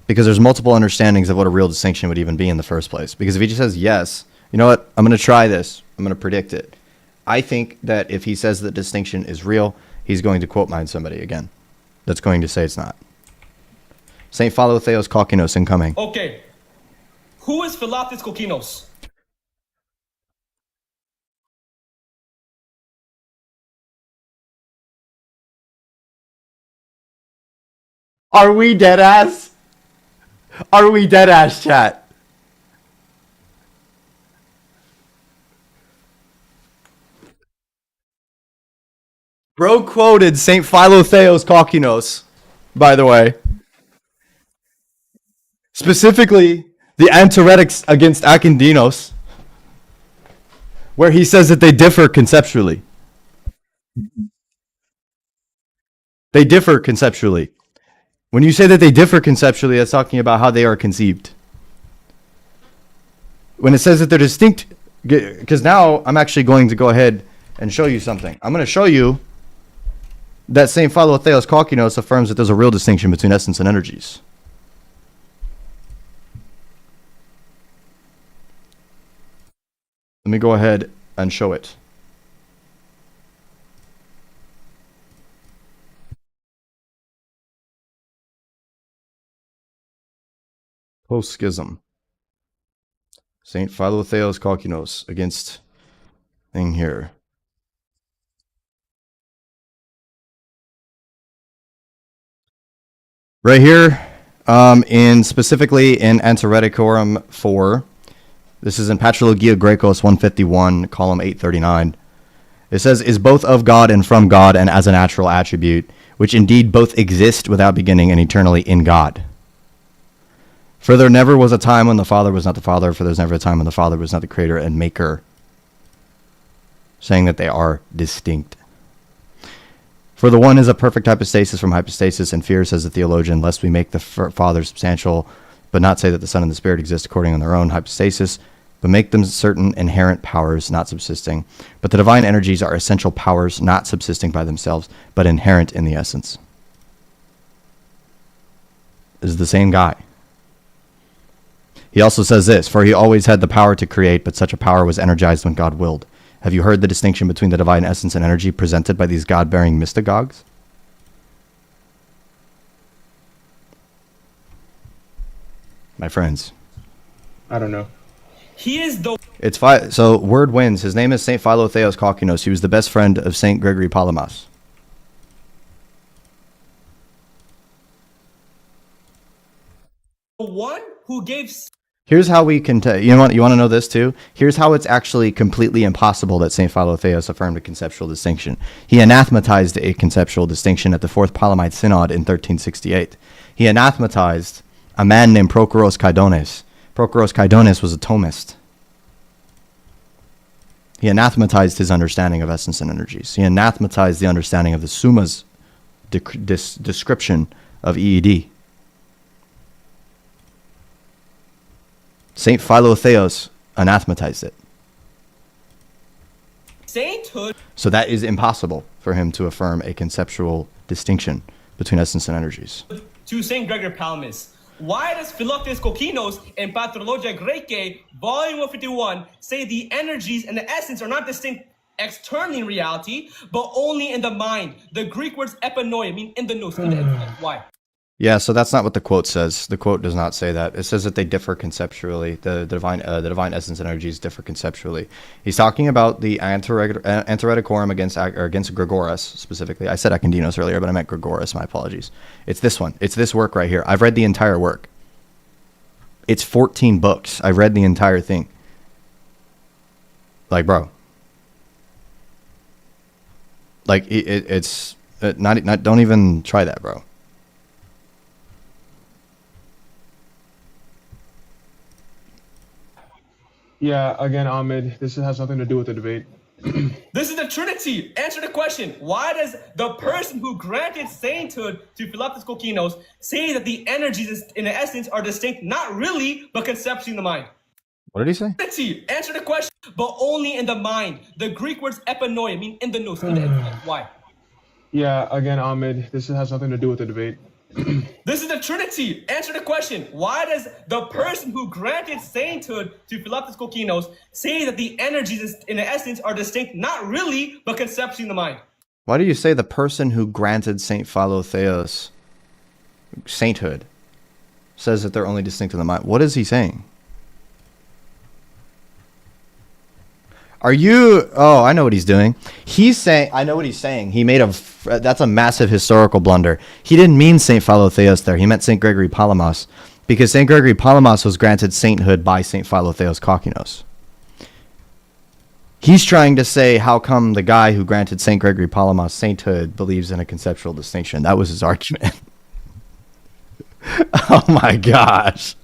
Because there's multiple understandings of what a real distinction would even be in the first place. Because if he just says yes, you know what? I'm going to try this. I'm going to predict it. I think that if he says that distinction is real, he's going to quote mine somebody again. That's going to say it's not. Saint Philotheos Kokkinos incoming. Okay. Who is Philotheos Kokkinos? Are we dead ass? Are we dead ass, chat? Bro quoted Saint Philotheos Kokkinos, by the way. Specifically, the Antiretics against Akindinos, where he says that they differ conceptually. They differ conceptually. When you say that they differ conceptually, that's talking about how they are conceived. When it says that they're distinct, because now I'm actually going to go ahead and show you something. I'm going to show you that St. Philotheos Kokkinos affirms that there's a real distinction between essence and energies. Let me go ahead and show it. Post-schism. St. Philotheos Kokkinos against thing here. Right here, specifically in Antireticorum 4, this is in Patrologia Graecos 151, column 839. It says, is both of God and from God and as a natural attribute, which indeed both exist without beginning and eternally in God. For there never was a time when the Father was not the Father, for there's never a time when the Father was not the Creator and Maker. Saying that they are distinct. For the one is a perfect hypostasis from hypostasis, and fear, says the theologian, lest we make the Father substantial, but not say that the Son and the Spirit exist according to their own hypostasis, but make them certain inherent powers not subsisting. But the divine energies are essential powers not subsisting by themselves, but inherent in the essence. This is the same guy. He also says this, for he always had the power to create, but such a power was energized when God willed. Have you heard the distinction between the divine essence and energy presented by these God-bearing mystagogues? My friends. I don't know. He is the So word wins. His name is Saint Philotheos Kokkinos. He was the best friend of Saint Gregory Palamas. one who gave... Here's how we can tell. You want to know this too? Here's how it's actually completely impossible that St. Philotheos affirmed a conceptual distinction. He anathematized a conceptual distinction at the Fourth Palamite Synod in 1368. He anathematized a man named Prochorus Kydones. Prochorus Kydones was a Thomist. He anathematized his understanding of essence and energies. He anathematized the understanding of the Summa's description of EED. Saint Philotheos anathematized it. Sainthood. So that is impossible for him to affirm a conceptual distinction between essence and energies. To Saint Gregory Palamas. Why does Philotheos Kokkinos in Patrologia Graece, volume 151, say the energies and the essence are not distinct externally in reality, but only in the mind. The Greek words epinoia mean in the nous, in the intellect. Why? Yeah, so that's not what the quote says. The quote does not say that. It says that they differ conceptually. The divine essence and energies differ conceptually. He's talking about the Anthereticorum against Gregoras specifically. I said Akindinos earlier, but I meant Gregoras. My apologies. It's this one. It's this work right here. I've read the entire work. It's 14 books. I read the entire thing. Like, bro. Like, it's not. Don't even try that, bro. Yeah, again, Ahmed, this has nothing to do with the debate. This is the Trinity. Answer the question. Why does the person who granted sainthood to Philoptis Kokinos say that the energies in the essence are distinct, not really, but conceptually in the mind? What did he say? Trinity. Answer the question, but only in the mind. The Greek words epinoia mean in the nous, in the intellect. Why? Yeah, again, Ahmed, this has nothing to do with the debate. This is the Trinity. Answer the question. Why does the person who granted sainthood to Philoptis Kokinos say that the energies in the essence are distinct, not really, but conceptually in the mind? Why do you say the person who granted Saint Philotheos sainthood says that they're only distinct in the mind? What is he saying? Are you... Oh, I know what he's doing. He's saying... I know what he's saying. He made a... That's a massive historical blunder. He didn't mean St. Philotheos there. He meant St. Gregory Palamas. Because St. Gregory Palamas was granted sainthood by St. Philotheos Kokinos. He's trying to say how come the guy who granted St. Gregory Palamas sainthood believes in a conceptual distinction. That was his argument. Oh my gosh.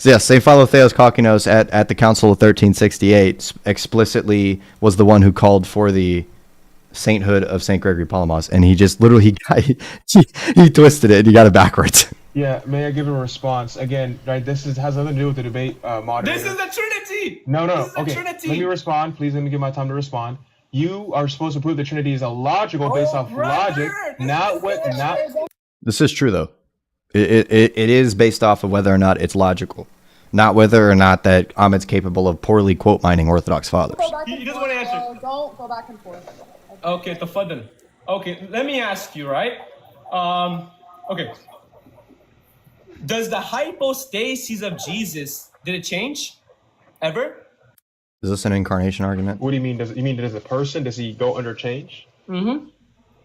So yeah, St. Philotheos Kokinos at the Council of 1368 explicitly was the one who called for the sainthood of St. Gregory Palamas, and he just literally he twisted it and he got it backwards. Yeah, may I give a response? Again, right, this has nothing to do with the debate, moderator. This is the Trinity! No. This is the Okay, Trinity. let me respond. Please let me give my time to respond. You are supposed to prove the Trinity is illogical based off brother, logic, not with... not. This is true, though. It is based off of whether or not it's logical, not whether or not that Ahmed's capable of poorly quote mining Orthodox fathers. He doesn't want to answer. Don't go back and forth. Okay, tafadhal. Okay, let me ask you, right? Okay. Does the hypostasis of Jesus, did it change? Ever? Is this an incarnation argument? What do you mean? You mean as a person? Does he go under change? Mm-hmm.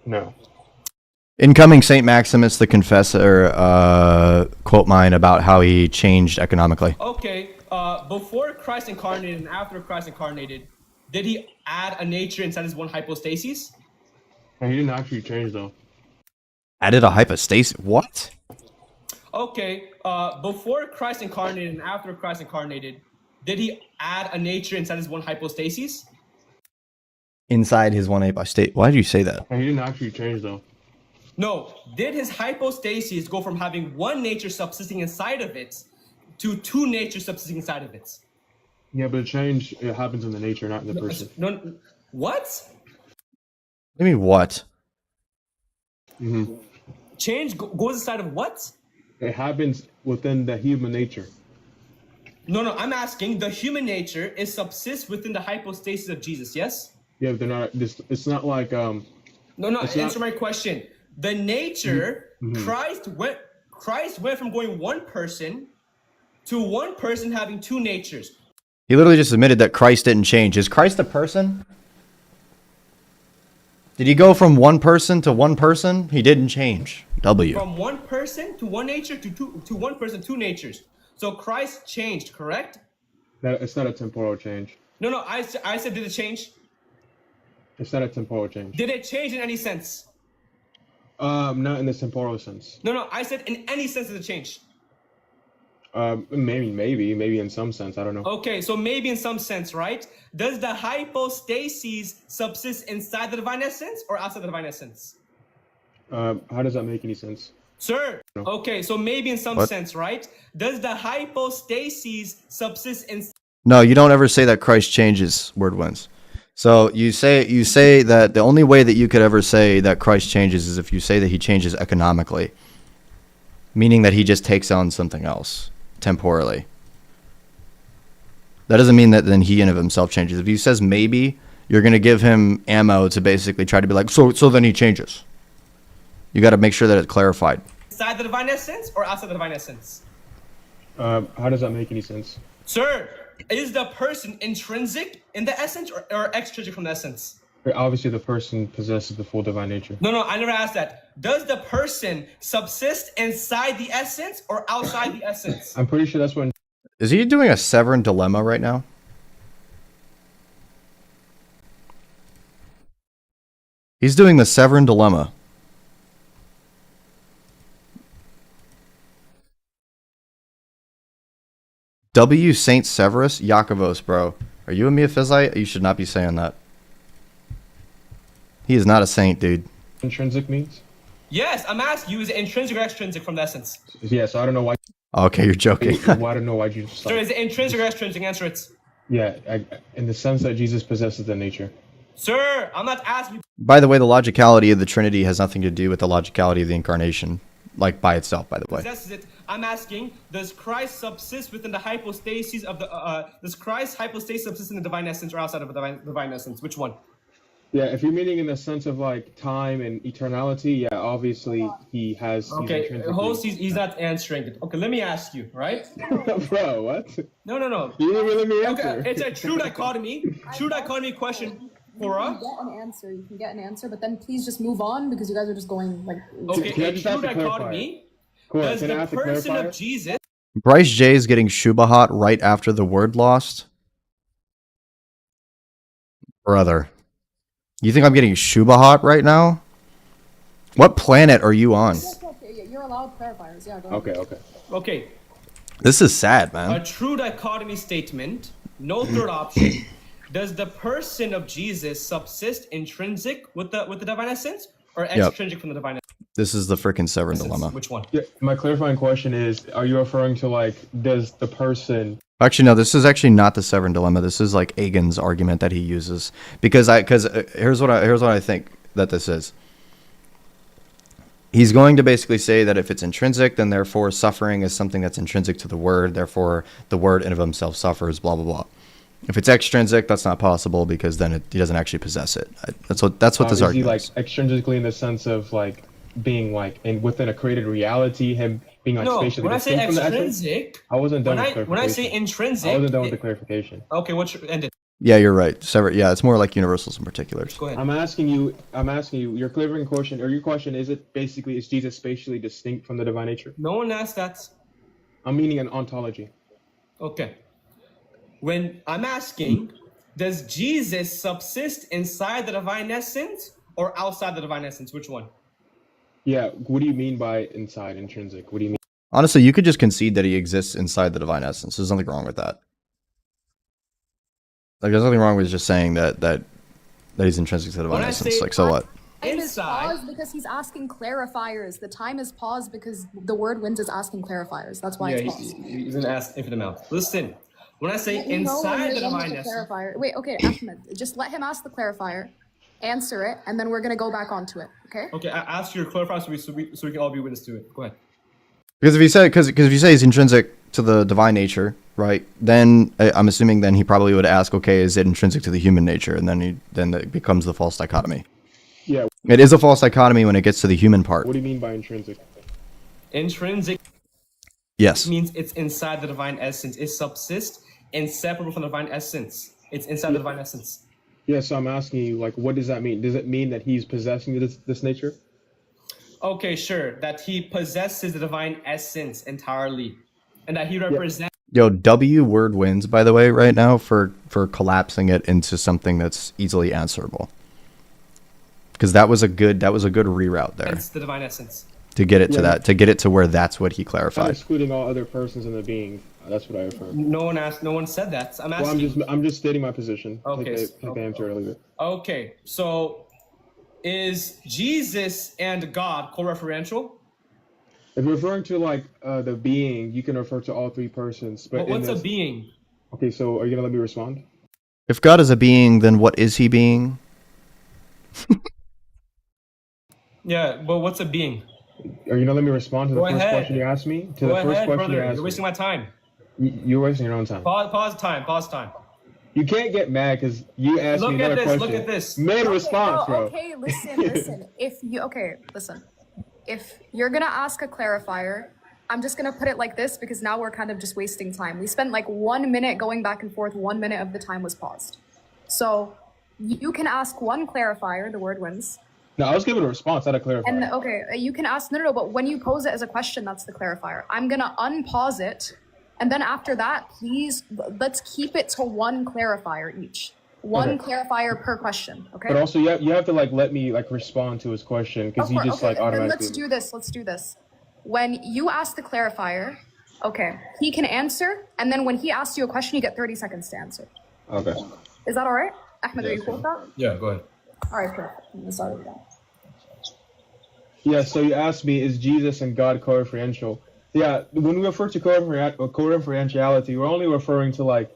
No. Incoming St. Maximus the Confessor quote mine about how he changed economically. Okay, before Christ incarnated and after Christ incarnated, did he add a nature inside his one hypostasis? No, he didn't actually change, though. Added a hypostasis? What? Okay, before Christ incarnated and after Christ incarnated, did he add a nature inside his one hypostasis? Inside his one hypostasis? Why did you say that? No, he didn't actually change, though. No. Did his hypostasis go from having one nature subsisting inside of it to two natures subsisting inside of it? Yeah, but change, it happens in the nature, not in the person. No. What? What do you mean, what? Mm-hmm. Change goes inside of what? It happens within the human nature. No, I'm asking, the human nature is subsists within the hypostasis of Jesus, yes? Yeah, but they're not, it's not like, No, answer my question. The nature, Christ went from going one person to one person having two natures. He literally just admitted that Christ didn't change. Is Christ a person? Did he go from one person to one person? He didn't change. W. From one person to one nature to one person, two natures. So Christ changed, correct? it's not a temporal change. No, I said did it change? It's not a temporal change. Did it change in any sense? Not in the temporal sense. No, I said in any sense did it change? Maybe in some sense, I don't know. Okay, so maybe in some sense, right? Does the hypostasis subsist inside the divine essence or outside the divine essence? How does that make any sense? Sir, No. okay, so maybe in some What? sense, right? Does the hypostasis subsist in... No, you don't ever say that Christ changes, Wordwins. So you say that the only way that you could ever say that Christ changes is if you say that he changes economically, meaning that he just takes on something else temporally. That doesn't mean that then he in of himself changes. If he says maybe, you're going to give him ammo to basically try to be like, so then he changes. You got to make sure that it's clarified. Inside the divine essence or outside the divine essence? How does that make any sense? Sir, is the person intrinsic in the essence or extrinsic from the essence? Obviously, the person possesses the full divine nature. No, I never asked that. Does the person subsist inside the essence or outside the essence? I'm pretty sure that's what. Is he doing a Severn dilemma right now? He's doing the Severn dilemma. W. Saint Severus Yakovos, bro. Are you a Miaphysite? You should not be saying that. He is not a saint, dude. Intrinsic means? Yes, I'm asking you, is it intrinsic or extrinsic from the essence? Yeah, so I don't know why. Okay, you're joking. Well, I don't know why you just. Sir, is it intrinsic or extrinsic? Answer it. Yeah, in the sense that Jesus possesses the nature. Sir, I'm not asking you. By the way, the logicality of the Trinity has nothing to do with the logicality of the Incarnation, like by itself, by the way. Possesses it. I'm asking, does Christ subsist within the hypostasis of the, does Christ hypostasis subsist in the divine essence or outside of the divine essence? Which one? Yeah, if you're meaning in the sense of like time and eternality, yeah, obviously he has. Okay, host, he's not answering it. Okay, let me ask you, right? Bro, what? No. You didn't even let me answer. Okay, it's a true dichotomy. True dichotomy question for us. You can get an answer. You can get an answer, but then please just move on because you guys are just going like. Okay, Can I a just true ask to clarify? dichotomy. Cool, Does can I the ask to person clarify? of Jesus? Bryce J is getting Shubahat right after the word lost. Brother. You think I'm getting Shubahat right now? What planet are you on? Okay, you're allowed clarifiers. Yeah, go ahead. Okay. Okay, This is sad, man. a true dichotomy statement. No third option. Does the person of Jesus subsist intrinsic with the divine essence or extrinsic from the divine This is the freaking Severn essence? dilemma. Which one? Yeah, my clarifying question is: are you referring to like, does the person? Actually, no, this is actually not the Severn dilemma. This is like Agen's argument that he uses. Because here's what I think that this is. He's going to basically say that if it's intrinsic, then therefore suffering is something that's intrinsic to the word. Therefore, the word in of himself suffers, blah, blah, blah. If it's extrinsic, that's not possible because then he doesn't actually possess it. That's what this Is he argument like is. extrinsically in the sense of like being like within a created reality, him being like No, spatially when I say distinct from the essence? extrinsic, I wasn't done with clarification. when I say intrinsic, I wasn't done with the clarification. okay, what's ended? Yeah, you're right. Yeah, it's more like universals and particulars. Go ahead. I'm asking you, your clarifying question, or your question is is Jesus spatially distinct from the divine nature? No one asked that. I'm meaning an ontology. Okay. When I'm asking, does Jesus subsist inside the divine essence or outside the divine essence? Which one? Yeah, what do you mean by inside, intrinsic? What do you mean? Honestly, you could just concede that he exists inside the divine essence. There's nothing wrong with that. Like, there's nothing wrong with just saying that he's intrinsic to the divine When I essence. say- Like, so what? Time is Inside. paused because he's asking clarifiers. The time is paused because the word wins is asking clarifiers. That's why Yeah, it's paused. he's gonna ask infinite amount. Listen, when I say Let me know when inside you're the done with divine the essence, clarifier. Wait, okay, Ahmed, just let him ask the clarifier, answer it, and then we're gonna go back onto it. Okay? okay, I ask your clarifier so we can all be witness to it. Go ahead. Because if you say he's intrinsic to the divine nature, right? Then I'm assuming then he probably would ask, okay, is it intrinsic to the human nature? And then it becomes the false dichotomy. Yeah, It is a false dichotomy when it gets to the human part. what do you mean by intrinsic? Intrinsic Yes. means it's inside the divine essence. It subsists inseparable from the divine essence. It's inside the divine essence. Yeah, so I'm asking you, like, what does that mean? Does it mean that he's possessing this nature? Okay, sure. That he possesses the divine essence entirely, and that he represents. Yo, W word wins, by the way, right now for collapsing it into something that's easily answerable. Because that was a good reroute there The divine essence. to get it to Yeah. that, to get it to where that's what he I'm clarified. excluding all other persons in the being. That's what I refer. No one asked. No one said that. I'm Well, asking. I'm just stating my position. Okay, Like I answered earlier. Okay, so is Jesus and God co-referential? If you're referring to like the being, you can refer to all three persons. But What's a being? Okay, so are you gonna let me respond? If God is a being, then what is he being? Yeah, but what's a being? Are you gonna let me respond to the Go first ahead. question you asked me? To Go the first ahead, question brother. you asked You're me. wasting my time. You're wasting your own time. Pause time. Pause time. You can't get mad because you asked me Look at another this. question. Look at this. Mid Okay, response, bro. okay, listen. If you're gonna ask a clarifier, I'm just gonna put it like this because now we're kind of just wasting time. We spent like 1 minute going back and forth. 1 minute of the time was paused. So you can ask one clarifier, the word wins. No, I was giving a response, not a clarifier. And okay, you can ask, no, but when you pose it as a question, that's the clarifier. I'm gonna unpause it. And then after that, please, let's keep it to one clarifier each. One clarifier per question, okay? But also, you have to like let me like respond to his question because he just like then automatically. let's do this. When you ask the clarifier, okay, he can answer, and then when he asks you a question, you get 30 seconds to answer. Okay. Is that all right? Ahmed, are you cool with that? Yeah, go ahead. All right, perfect. I'm gonna start again. Yeah. So you asked me, is Jesus and God co-referential? Yeah. When we refer to co-referentiality, we're only referring to like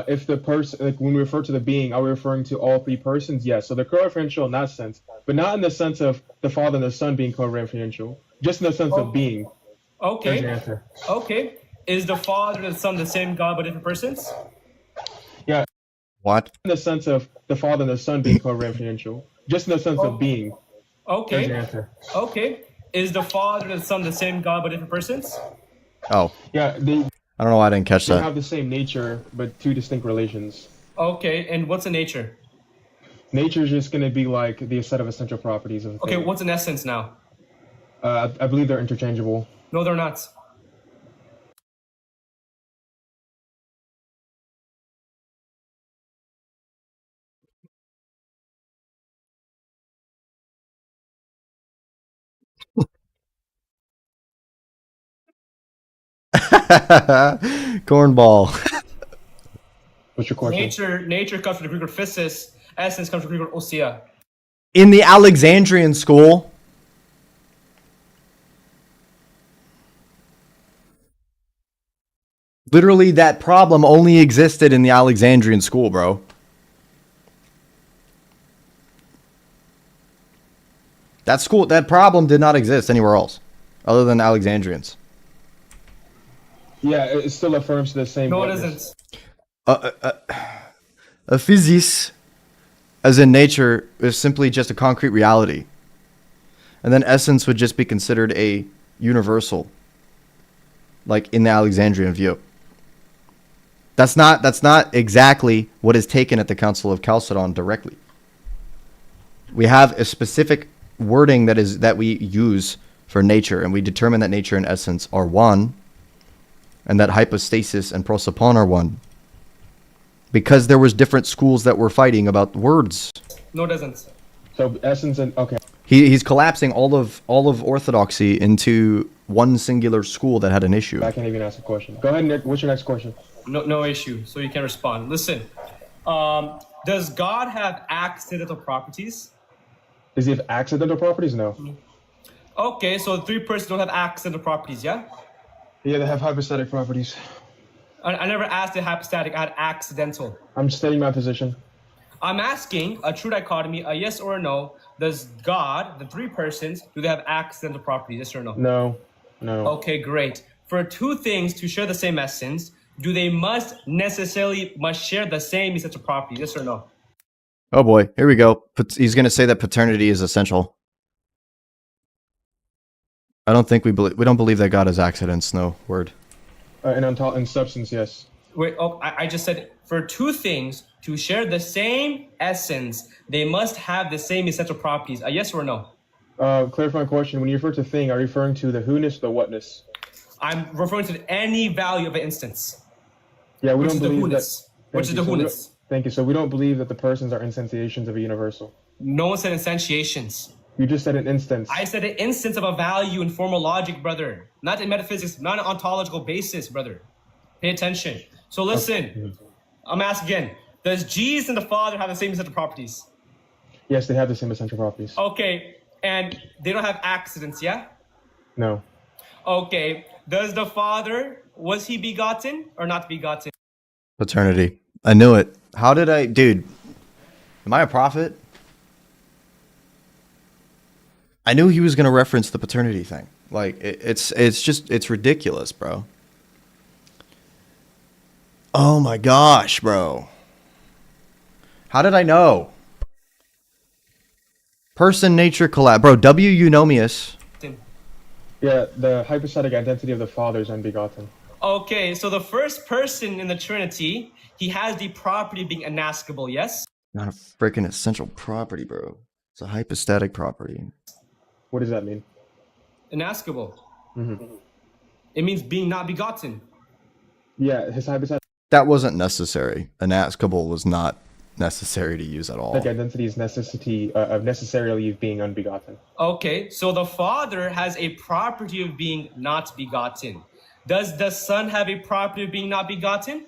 if the person, like when we refer to the being, are we referring to all three persons? Yes. So they're co-referential in that sense, but not in the sense of the Father and the Son being co-referential, just in the sense of being. There's your Okay. answer. Okay. Is the Father and the Son the same God but different persons? Yeah. What? In the sense of the Father and the Son being co-referential, just in the sense of being. There's your Okay. answer. Okay. Is the Father and the Son the same God but different persons? Oh, Yeah, they I don't know why I didn't catch that. have the same nature, but two distinct relations. Okay. And what's a nature? Nature is just going to be like the set of essential properties of a Okay. thing. What's an essence now? I believe they're interchangeable. No, they're not. Cornball. What's your question? Nature comes from the Greek word physis. Essence comes from the Greek word ousia. In the Alexandrian school, literally that problem only existed in the Alexandrian school, bro. That problem did not exist anywhere else other than Alexandrians. Yeah, it still affirms the same. No, it witness. isn't. A physis, as in nature, is simply just a concrete reality. And then essence would just be considered a universal, like in the Alexandrian view. That's not exactly what is taken at the Council of Chalcedon directly. We have a specific wording that we use for nature, and we determine that nature and essence are one, and that hypostasis and prosopon are one. Because there was different schools that were fighting about words. No, it doesn't. So essence and okay. He's collapsing all of orthodoxy into one singular school that had an issue. I can't even ask a question. Go ahead, Nick. What's your next question? No issue. So you can respond. Listen. Does God have accidental properties? Does he have accidental properties? No. Okay, so the three persons don't have accidental properties, yeah? Yeah, they have hypostatic properties. I never asked it hypostatic, I had accidental. I'm stating my position. I'm asking a true dichotomy, a yes or a no. Does God, the three persons, do they have accidental properties, yes or no? No. No. Okay, great. For two things to share the same essence, do they must share the same essential properties, yes or no? Oh boy, here we go. He's going to say that paternity is essential. I don't think we don't believe that God has accidents. No word. In substance, yes. Wait, I just said for two things to share the same essence, they must have the same essential properties. A yes or no? Clarifying question. When you refer to thing, are you referring to the who-ness or the whatness? I'm referring to any value of an instance. Yeah, we Which don't is the believe who-ness. that. Which is the who-ness. Thank you. So we don't believe that the persons are instantiations of a universal. No one said instantiations. You just said an instance. I said an instance of a value in formal logic, brother. Not in metaphysics, not on an ontological basis, brother. Pay attention. So listen, I'm asking again. Does Jesus and the Father have the same essential properties? Yes, they have the same essential properties. Okay, and they don't have accidents, yeah? No. Okay, does the Father, was he begotten or not begotten? Paternity. I knew it. How did I... Dude, am I a prophet? I knew he was going to reference the paternity thing. Like, it's ridiculous, bro. Oh my gosh, bro. How did I know? Person, nature, collab. Bro, W. Eunomius. Yeah, the hypostatic identity of the Father is unbegotten. Okay, so the first person in the Trinity, he has the property of being inaskable, yes? Not a freaking essential property, bro. It's a hypostatic property. What does that mean? Inaskable. It means being not begotten. Yeah, his hypostatic That wasn't necessary. Inaskable was not necessary to use at all. identity is necessarily being unbegotten. Okay, so the Father has a property of being not begotten. Does the Son have a property of being not begotten?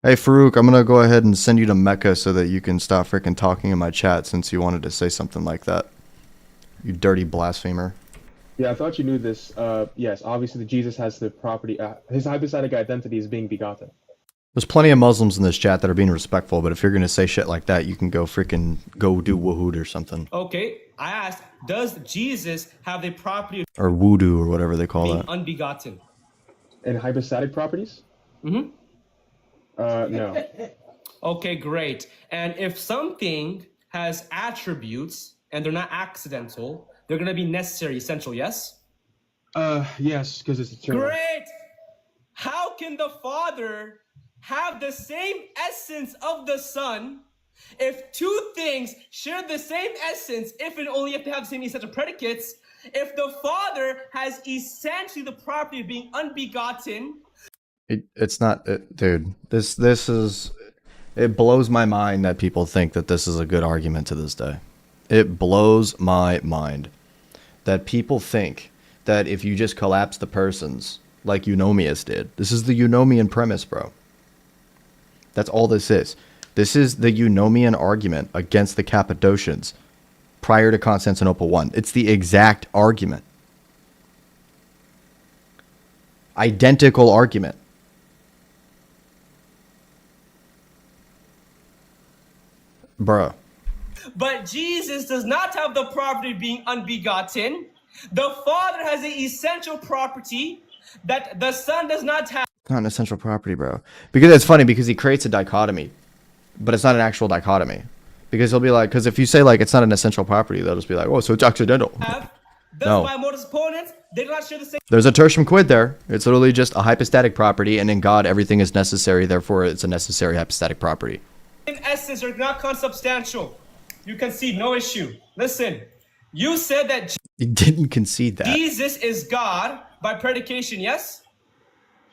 Hey, Farouk, I'm going to go ahead and send you to Mecca so that you can stop freaking talking in my chat since you wanted to say something like that. You dirty blasphemer. Yeah, I thought you knew this. Yes, obviously Jesus has the property. His hypostatic identity is being begotten. There's plenty of Muslims in this chat that are being respectful, but if you're going to say shit like that, you can go freaking go do woohood or something. Okay, I asked, does Jesus have the property of Or voodoo or whatever they call being that. unbegotten? And hypostatic properties? Mm-hmm. No. Okay, great. And if something has attributes and they're not accidental, they're going to be necessary, essential, yes? Yes, because it's eternal. Great! How can the Father have the same essence of the Son if two things share the same essence, if and only if they have the same essential predicates? If the Father has essentially the property of being unbegotten, It's not, dude. This is. It blows my mind that people think that this is a good argument to this day. It blows my mind that people think that if you just collapse the persons like Eunomius did, this is the Eunomian premise, bro. That's all this is. This is the Eunomian argument against the Cappadocians prior to Constantinople I. It's the exact argument. Identical argument. Bruh. but Jesus does not have the property of being unbegotten. The Father has an essential property that the Son does not have. Not an essential property, bro. Because it's funny because he creates a dichotomy, but it's not an actual dichotomy. Because he'll be like, because if you say like it's not an essential property, they'll just be like, oh, so it's accidental. Does No. my modus opponents, they do not share the same There's a tertium quid there. It's literally just a hypostatic property, and in God everything is necessary. Therefore, it's a necessary hypostatic property. essence, or not consubstantial. You concede, no issue. Listen, you said that He didn't concede that. Jesus is God by predication, yes?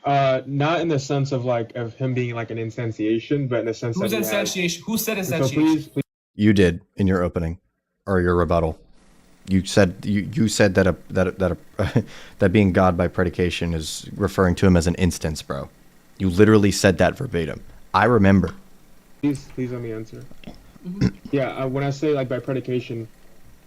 Not in the sense of like of him being like an instantiation, but in the sense Who's that he has- instantiation? Who said So instantiation? please, You did in your opening, or your rebuttal. You said that that being God by predication is referring to him as an instance, bro. You literally said that verbatim. I remember. please let me answer. Yeah, when I say like by predication,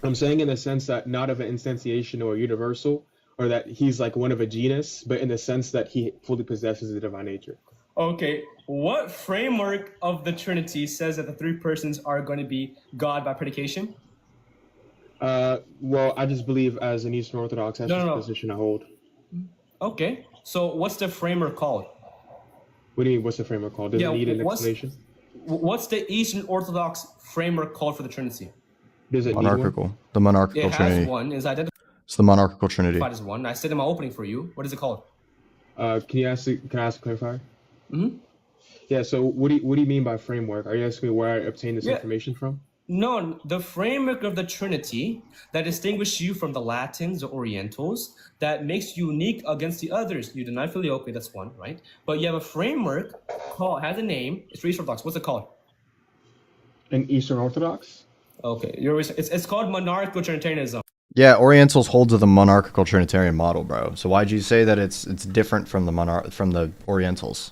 I'm saying in the sense that not of an instantiation or universal, or that he's like one of a genus, but in the sense that he fully possesses the divine nature. Okay, what framework of the Trinity says that the three persons are going to be God by predication? Well, I just believe as an Eastern Orthodox, that's No, just no, the no. position I hold. Okay, so what's the framework called? What do you mean? What's the framework called? Does Yeah, it need an what's- explanation? What's the Eastern Orthodox framework called for the Trinity? Does it need one? Monarchical. The monarchical It has trinity. one, is identified It's the monarchical trinity. as one. I said in my opening for you. What is it called? Can I ask a clarifier? Mhm. Yeah. So what do you mean by framework? Are you asking me where I obtained this Yeah. information from? No, the framework of the Trinity that distinguishes you from the Latins, the Orientals, that makes you unique against the others. You deny filioque, that's one, right? But you have a framework called, has a name, it's for Eastern Orthodox. What's it called? In Eastern Orthodox? Okay, it's called monarchical Trinitarianism. Yeah, Orientals hold to the monarchical Trinitarian model, bro. So why'd you say that it's different from the Orientals?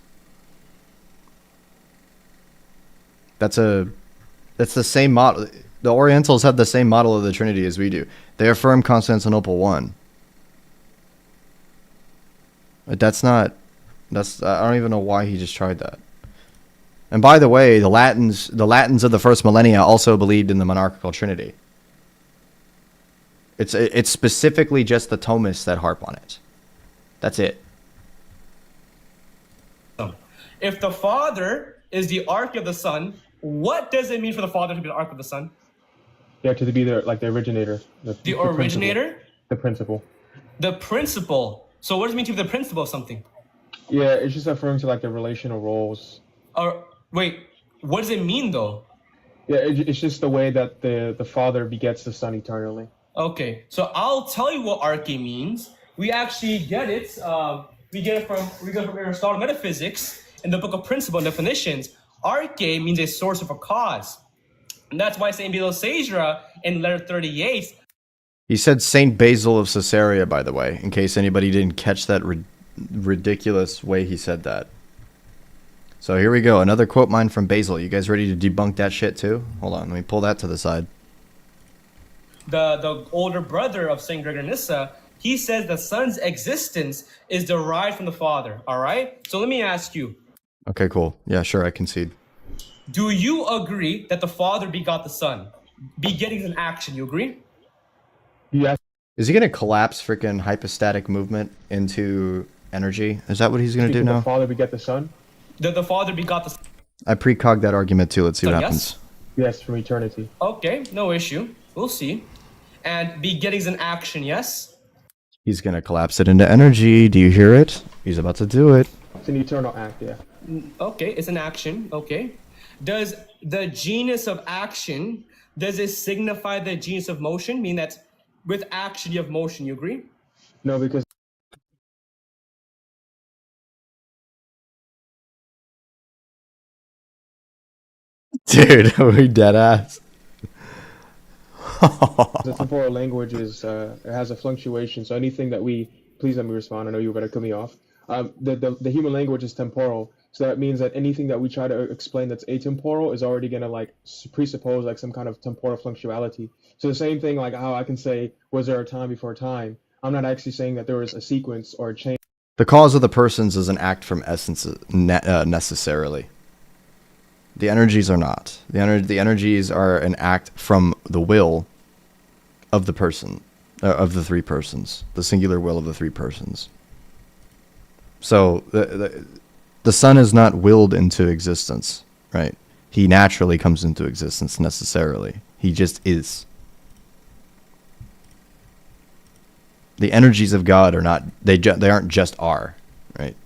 That's the same model. The Orientals have the same model of the Trinity as we do. They affirm Constantinople I. But I don't even know why he just tried that. And by the way, the Latins of the first millennia also believed in the monarchical Trinity. It's specifically just the Thomists that harp on it. That's it. If the Father is the arc of the Son, what does it mean for the Father to be the arc of the Son? Yeah, to be the originator. The originator? The principle. The principle. So what does it mean to be the principle of something? Yeah, it's just referring to like the relational roles. Wait, what does it mean though? Yeah, it's just the way that the Father begets the Son eternally. Okay, so I'll tell you what arche means. We actually get it. We get it from Aristotle Metaphysics in the book of Principle and Definitions. Arche means a source of a cause, and that's why Saint Basil of Caesarea in letter 38. He said Saint Basil of Caesarea, by the way, in case anybody didn't catch that ridiculous way he said that. So here we go, another quote mine from Basil. You guys ready to debunk that shit too? Hold on, let me pull that to the side. The older brother of Saint Gregory Nyssa, he says the Son's existence is derived from the Father. All right. So let me ask you. Okay, cool. Yeah, sure, I concede. Do you agree that the Father begot the Son? Begetting is an action. You agree? Yes. Is he gonna collapse freaking hypostatic movement into energy? Is that what he's gonna do now? The Father beget the Son? The Father begot the Son. I precog that argument too. Let's see what happens. Yes, from eternity. Okay, no issue. We'll see. And begetting is an action, yes? He's gonna collapse it into energy. Do you hear it? He's about to do it. It's an eternal act, yeah. Okay, it's an action. Okay. Does the genus of action, does it signify the genus of motion? Mean that with action you have motion, you agree? No, because Dude, are we dead ass? the temporal language is it has a fluctuation. So anything that we please let me respond. I know you were gonna cut me off. The human language is temporal, so that means that anything that we try to explain that's atemporal is already gonna like presuppose like some kind of temporal fluctuality. So the same thing like how I can say, was there a time before time? I'm not actually saying that there was a sequence or a chain. The cause of the persons is an act from essence necessarily. The energies are not. The energies are an act from the will of the person, of the three persons, the singular will of the three persons. So the Son is not willed into existence, right? He naturally comes into existence necessarily. He just is. The energies of God are not, they aren't just are, right?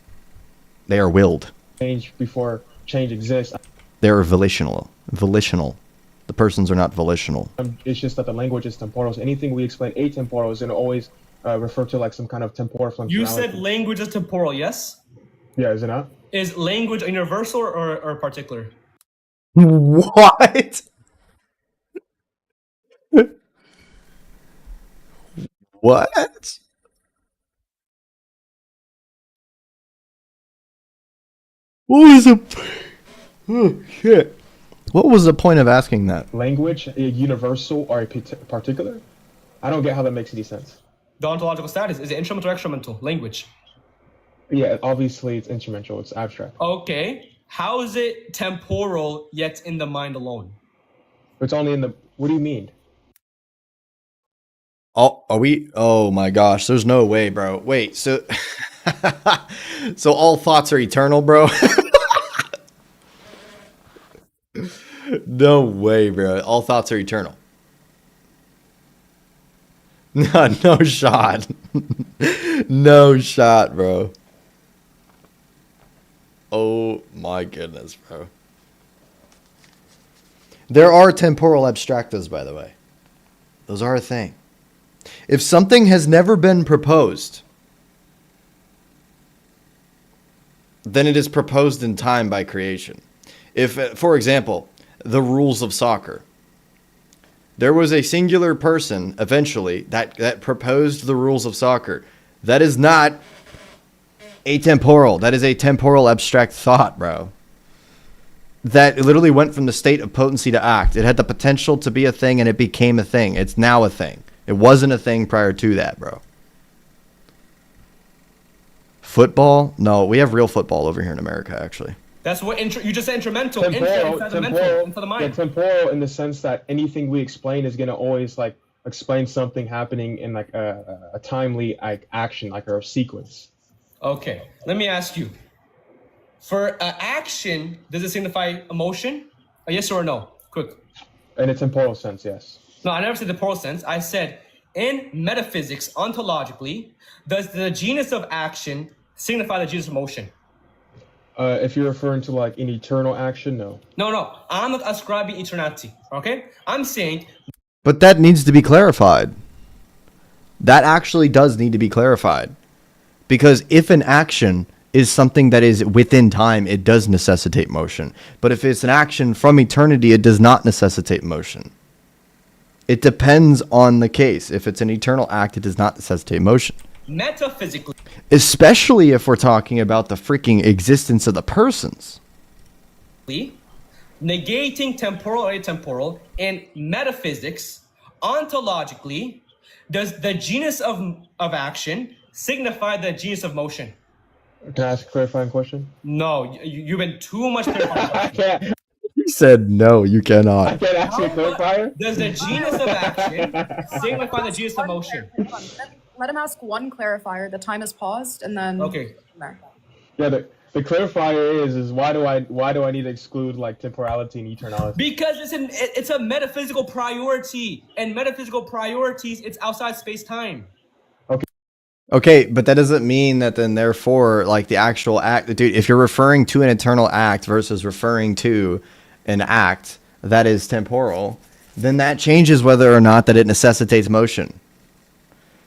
They are willed. Change before change exists. They are volitional. The persons are not volitional. It's just that the language is temporal. So anything we explain atemporal is going to always refer to like some kind of temporal functionality. You said language is temporal, yes? Yeah, is it not? Is language universal or particular? What? What? What was the... Oh, shit. What was the point of asking that? Language, a universal or a particular? I don't get how that makes any sense. The ontological status, is it instrumental or extramental? Language. Yeah, obviously it's instrumental, it's abstract. Okay. How is it temporal yet in the mind alone? It's only in the... What do you mean? Oh, are we? Oh my gosh, there's no way, bro. Wait, so... so all thoughts are eternal, bro? No way, bro. All thoughts are eternal. No shot. No shot, bro. Oh my goodness, bro. There are temporal abstractas, by the way. Those are a thing. If something has never been proposed, then it is proposed in time by creation. If, for example, the rules of soccer, there was a singular person eventually that proposed the rules of soccer. That is not atemporal. That is a temporal abstract thought, bro. That literally went from the state of potency to act. It had the potential to be a thing and it became a thing. It's now a thing. It wasn't a thing prior to that, bro. Football? No, we have real football over here in America, actually. That's what you just said instrumental. Temporal, Inside the mental, inside the mind. yeah, temporal in the sense that anything we explain is going to always like explain something happening in like a timely like action, like a sequence. Okay, let me ask you. For action, does it signify emotion? A yes or a no? Quick. In a temporal sense, yes. No, I never said the temporal sense. I said in metaphysics, ontologically, does the genus of action signify the genus of motion? If you're referring to like an eternal action, no. No. I'm not ascribing eternality. Okay? I'm saying. But that needs to be clarified. That actually does need to be clarified. Because if an action is something that is within time, it does necessitate motion. But if it's an action from eternity, it does not necessitate motion. It depends on the case. If it's an eternal act, it does not necessitate motion. Metaphysically. Especially if we're talking about the freaking existence of the persons. Negating temporal or atemporal in metaphysics, ontologically, does the genus of action signify the genus of motion? Can I ask a clarifying question? No, you've been too much clarifying. I can't. He said no, you cannot. I can't ask you a clarifier. Does the genus of action signify the genus of motion? Let him ask one clarifier. The time is paused, and then Okay. Yeah, the clarifier is why do I need to exclude like temporality and eternality? Because it's a metaphysical priority, and metaphysical priorities, it's outside space-time. Okay, but that doesn't mean that then therefore like the actual act, dude, if you're referring to an eternal act versus referring to an act that is temporal, then that changes whether or not that it necessitates motion.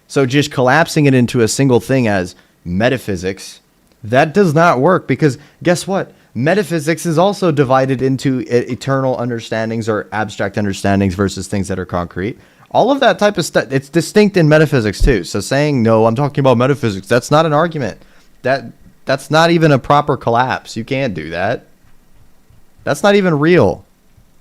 So just collapsing it into a single thing as metaphysics, that does not work, because guess what? Metaphysics is also divided into eternal understandings or abstract understandings versus things that are concrete. All of that type of stuff, it's distinct in metaphysics too. So saying, no, I'm talking about metaphysics, that's not an argument. That's not even a proper collapse. You can't do that. That's not even real.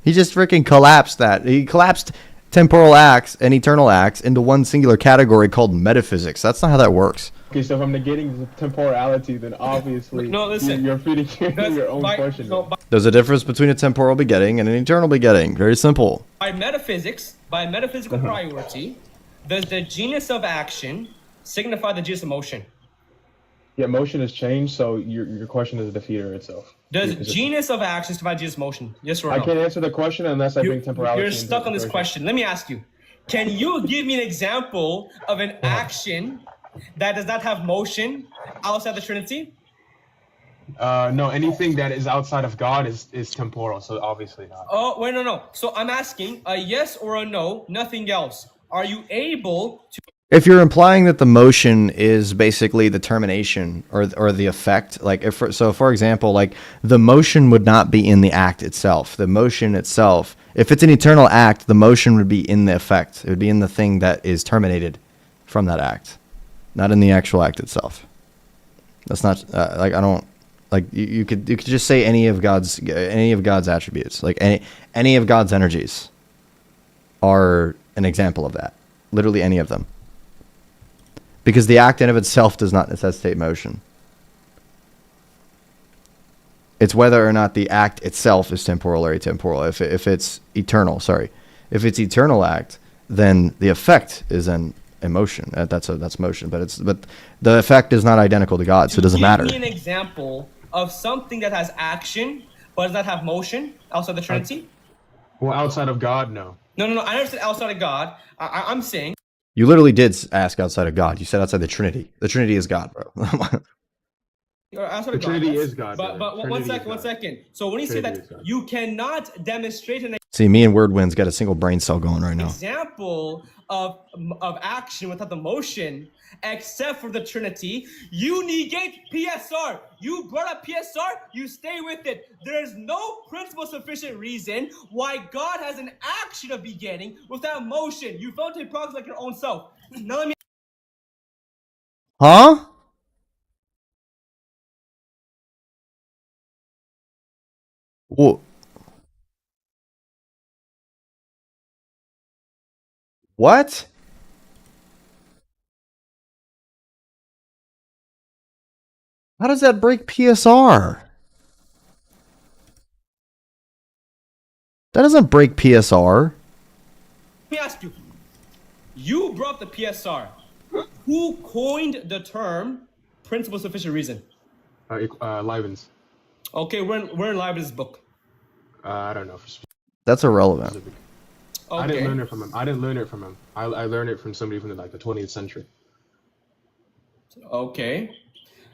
He just freaking collapsed that. He collapsed temporal acts and eternal acts into one singular category called metaphysics. That's not how that works. Okay, so if I'm negating the temporality, then obviously No, listen. you're feeding your own question. There's a difference between a temporal begetting and an eternal begetting. Very simple. By metaphysical priority, does the genus of action signify the genus of motion? Yeah, motion has changed, so your question is a defeater itself. Does genus of action signify genus of motion? Yes or no? I can't answer the question unless I bring temporality. You're stuck on this question. Let me ask you. Can you give me an example of an action that does not have motion outside the Trinity? No, anything that is outside of God is temporal, so obviously not. Oh, wait, no. So I'm asking a yes or a no, nothing else. Are you able to... If you're implying that the motion is basically the termination or the effect, like for example, like the motion would not be in the act itself. The motion itself, if it's an eternal act, the motion would be in the effect. It would be in the thing that is terminated from that act, not in the actual act itself. That's not like I don't like you could just say any of God's attributes, like any of God's energies are an example of that. Literally any of them. Because the act in of itself does not necessitate motion. It's whether or not the act itself is temporal or atemporal. If it's eternal, if it's eternal act, then the effect is an emotion. That's motion. But the effect is not identical to God, so it doesn't matter. Give me an example of something that has action but does not have motion outside the Trinity. Well, outside of God, no. No. I never said outside of God. I'm saying. You literally did ask outside of God. You said outside the Trinity. The Trinity is God, bro. The Trinity is God. But one second. So when you say that you cannot demonstrate an See, me and Wordwins got a single brain cell going right now. example of action without the motion, except for the Trinity, you negate PSR. You brought up PSR, you stay with it. There is no principle sufficient reason why God has an action of begetting without motion. You fail to progress like your own self. Now let me. Huh? What? How does that break PSR? That doesn't break PSR. Let me ask you. You brought up the PSR. Who coined the term principle sufficient reason? Leibniz. Okay, we're in library's book. I don't know. That's irrelevant. Specific. Okay. I didn't learn it from him. I learned it from somebody from the 20th century. Okay.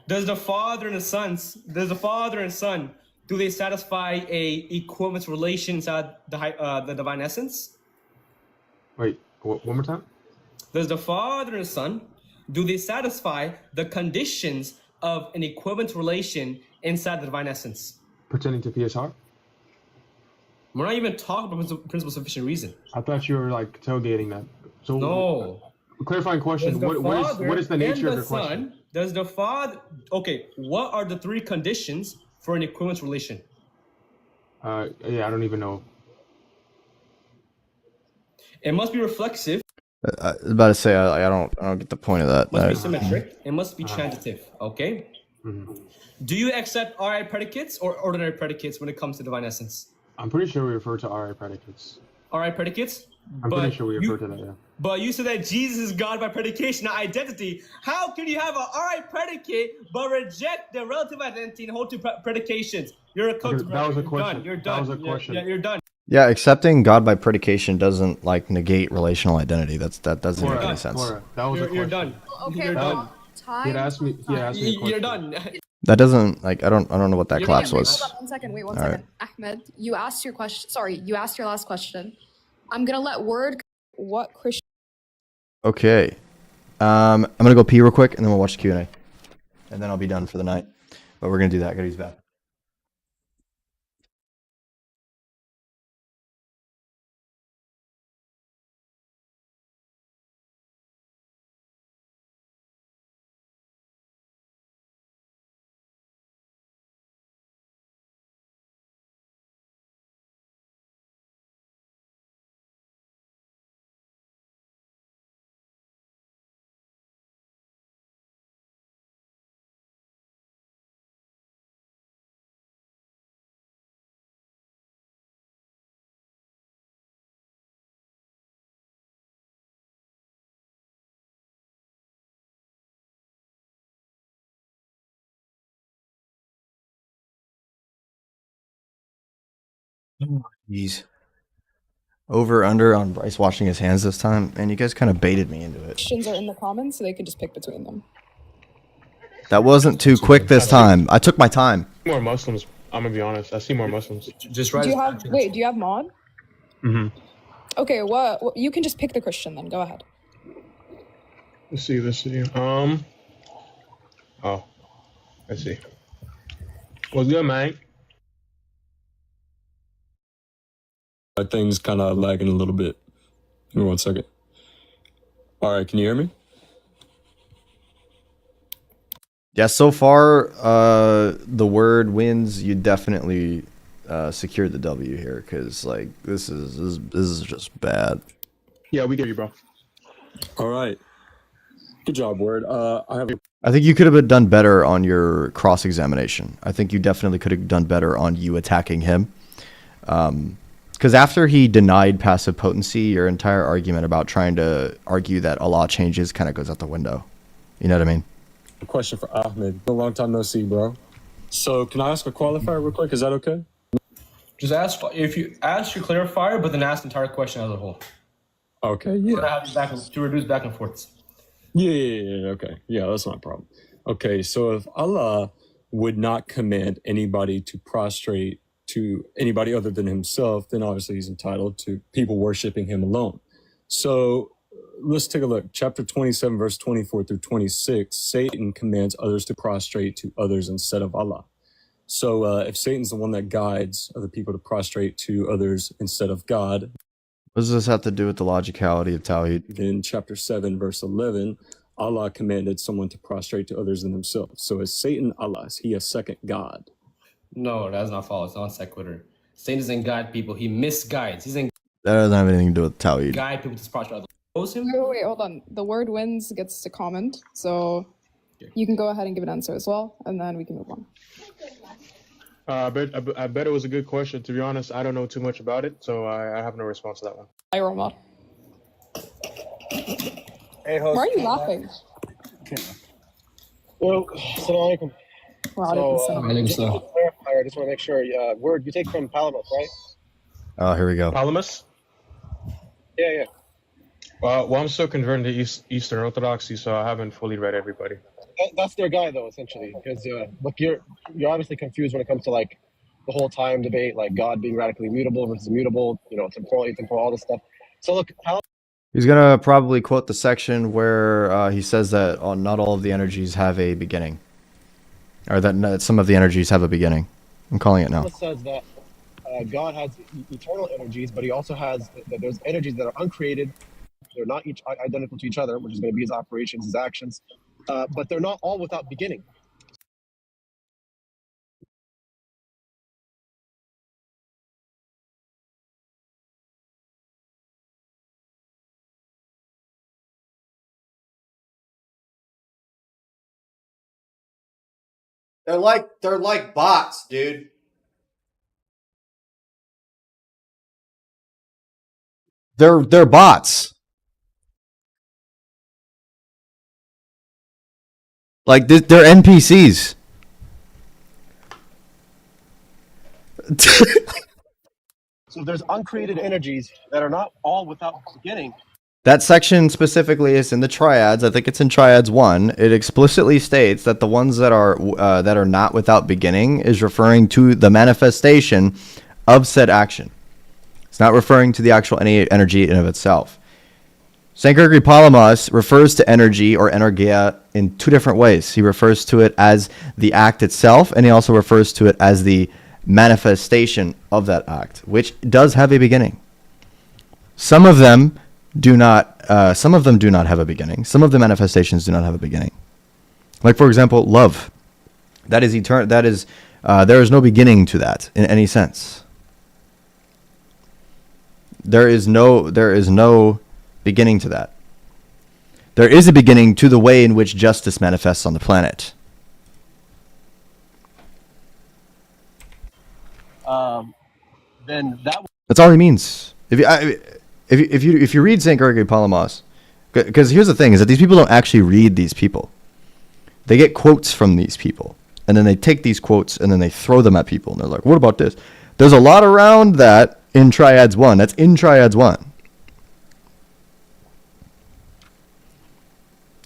Does the father and son, do they satisfy a equivalence relation inside the divine essence? Wait, one more time? Does the father and son, do they satisfy the conditions of an equivalent relation inside the divine essence? Pertaining to PSR? We're not even talking about principle of sufficient reason. I thought you were like tailgating that. So No. Clarifying question. What is the nature of your question? Does the father... Okay, what are the three conditions for an equivalence relation? Yeah, I don't even know. It must be reflexive. I was about to say I don't get the point of that. It must be symmetric. It must be transitive. Okay? Do you accept RI predicates or ordinary predicates when it comes to divine essence? I'm pretty sure we refer to RI predicates. RI predicates? I'm pretty sure we refer to that, yeah. But you said that Jesus is God by predication, not identity. How can you have an RI predicate but reject the relative identity and hold to predications? You're a coach. Okay, that was a question. You're done. That was a question. You're done. Yeah, accepting God by predication doesn't like negate relational identity. That doesn't make any sense. Cora, that was a question. You're done. Okay, You're well, done. He had asked me a question. You're done. That doesn't like I don't know what that collapse was. Hold on, 1 second. Wait, 1 second. Ahmed, you asked your question. Sorry, you asked your last question. I'm gonna let Word. What Christian? Okay, I'm gonna go pee real quick and then we'll watch the Q&A, and then I'll be done for the night. But we're gonna do that. Gotta use the bathroom. Jeez. Over under on Bryce washing his hands this time, and you guys kind of baited me into it. Questions are in the comments, so they can just pick between them. That wasn't too quick this time. I took my time. More Muslims. I'm gonna be honest. I see more Muslims. Just right. Do you have mod? Mm-hmm. Okay, what you can just pick the Christian then. Go ahead. Let's see. Oh, I see. What's good, man? My thing's kind of lagging a little bit. Give me 1 second. All right, can you hear me? Yeah, so far, the word wins. You definitely secured the W here because like this is just bad. Yeah, we get you, bro. All right. Good job, Word. I think you could have done better on your cross examination. I think you definitely could have done better on you attacking him. Because after he denied passive potency, your entire argument about trying to argue that Allah changes kind of goes out the window. You know what I mean? a question for Ahmed. A long time no see, bro. So can I ask a qualifier real quick? Is that okay? Just ask if you ask your clarifier, but then ask the entire question as a whole. Okay, yeah. To reduce back and forths. Yeah, okay. Yeah, that's not a problem. Okay, so if Allah would not command anybody to prostrate to anybody other than himself, then obviously he's entitled to people worshiping him alone. So let's take a look. Chapter 27, verse 24 through 26, Satan commands others to prostrate to others instead of Allah. So if Satan's the one that guides other people to prostrate to others instead of God, what does this have to do with the logicality of Tawheed? then chapter 7, verse 11, Allah commanded someone to prostrate to others than himself. So is Satan Allah? Is he a second God? No, that's not false. It's non sequitur. Satan doesn't guide people. He misguides. He doesn't That doesn't have anything to do with Tawheed. guide people to prostrate. Wait, hold on. The word wins gets to comment, so you can go ahead and give an answer as well, and then we can move on. I bet it was a good question. To be honest, I don't know too much about it, so I have no response to that one. Hi, Roma. Hey, host. Why are you laughing? Well, assalamu alaikum. Wa alaikum salam. Just to clarify clarifier. I just want to make sure. Word you take from Palamas, right? Oh, here we go. Palamas? Yeah. Well, I'm still converting to Eastern Orthodoxy, so I haven't fully read everybody. That's their guy, though, essentially. Because look, you're obviously confused when it comes to like the whole time debate, like God being radically mutable versus immutable, temporal, atemporal, all this stuff. So look, He's gonna probably quote the section where he says that not all of the energies have a beginning, or that some of the energies have a beginning. I'm calling it now. Palamas says that God has eternal energies, but he also has that there's energies that are uncreated. They're not each identical to each other, which is going to be his operations, his actions, but they're not all without beginning. They're like bots, dude. They're bots. Like they're NPCs. So there's uncreated energies that are not all without beginning. That section specifically is in the triads. I think it's in triads 1. It explicitly states that the ones that are not without beginning is referring to the manifestation of said action. It's not referring to the actual energy in of itself. St. Gregory Palamas refers to energy or energia in two different ways. He refers to it as the act itself, and he also refers to it as the manifestation of that act, which does have a beginning. Some of them do not have a beginning. Some of the manifestations do not have a beginning. Like, for example, love. That is eternal. That is there is no beginning to that in any sense. There is no beginning to that. There is a beginning to the way in which justice manifests on the planet. Then That's all he means. If you read St. Gregory Palamas, because here's the thing, is that these people don't actually read these people. They get quotes from these people, and then they take these quotes and then they throw them at people, and they're like, what about this? There's a lot around that in Triads 1. That's in Triads 1.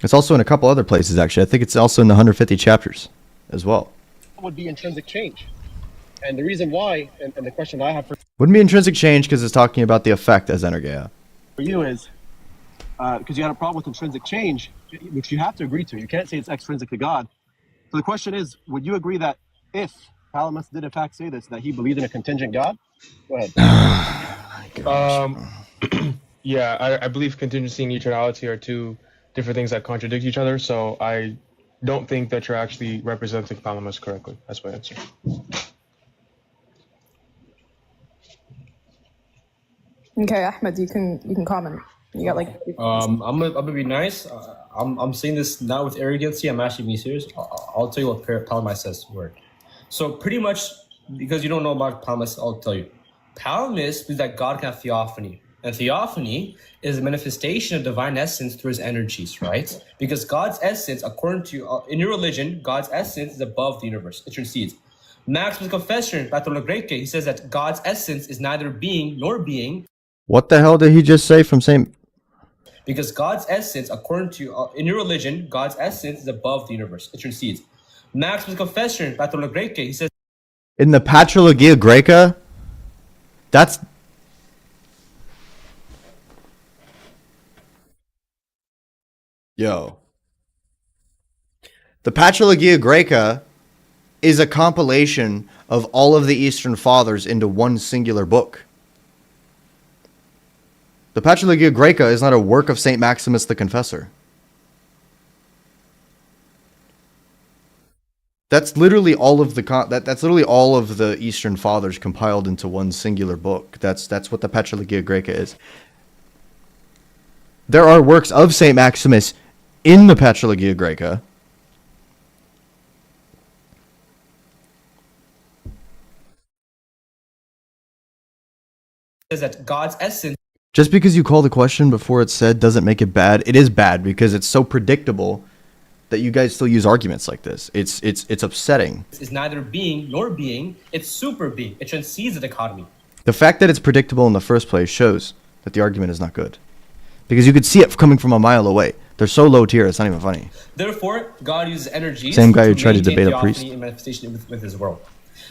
It's also in a couple other places, actually. I think it's also in the 150 chapters as well. would be intrinsic change. And the reason why, and the question I have for Wouldn't be intrinsic change because it's talking about the effect as energeia. you is, because you had a problem with intrinsic change, which you have to agree to. You can't say it's extrinsic to God. So the question is, would you agree that if Palamas did in fact say this, that he believed in a contingent God? Go ahead. Yeah, I believe contingency and eternality are two different things that contradict each other, so I don't think that you're actually representing Palamas correctly. That's my answer. Okay, Ahmed, you can comment. You got like. I'm gonna be nice. I'm saying this not with arrogancy. I'm actually being serious. I'll tell you what Palamas says. Word. So pretty much, because you don't know about Palamas, I'll tell you. Palamas means that God can have theophany, and theophany is a manifestation of divine essence through his energies, right? Because God's essence, according to in your religion, God's essence is above the universe. It transcends. Maximus Confession, Patrona Greca, he says that God's essence is neither being nor being. What the hell did he just say from St. Because God's essence, according to in your religion, God's essence is above the universe. It transcends. Maximus Confession, Patrona Greca, he says. In the Patrologia Graeca, that's... Yo. The Patrologia Graeca is a compilation of all of the Eastern Fathers into one singular book. The Patrologia Graeca is not a work of St. Maximus the Confessor. That's literally all of that's literally all of the Eastern Fathers compiled into one singular book. That's what the Patrologia Graeca is. There are works of St. Maximus in the Patrologia Graeca. Says that God's essence. Just because you call the question before it's said doesn't make it bad. It is bad because it's so predictable that you guys still use arguments like this. It's upsetting. Is neither being nor being, it's super being. It transcends the dichotomy. The fact that it's predictable in the first place shows that the argument is not good. Because you could see it coming from a mile away. They're so low tier, it's not even funny. Therefore, God uses energies Same guy who tried to maintain debate a theophany priest. and manifestation with his world.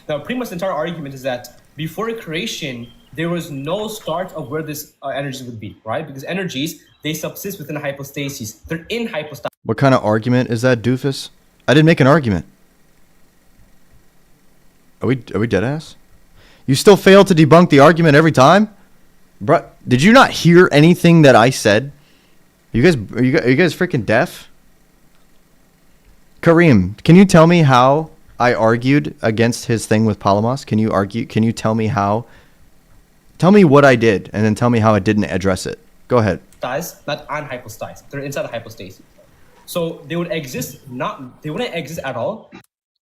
Now, pretty much the entire argument is that before creation, there was no start of where this energies would be, right? Because energies, they subsist within a hypostasis. They're in hypostasis. What kind of argument is that, doofus? I didn't make an argument. Are we dead ass? You still fail to debunk the argument every time? Bruh, did you not hear anything that I said? Are you guys freaking deaf? Kareem, can you tell me how I argued against his thing with Palamos? Can you tell me how? Tell me what I did, and then tell me how I didn't address it. Go ahead. Not unhypostasis. They're inside the hypostasis. So they would exist they wouldn't exist at all.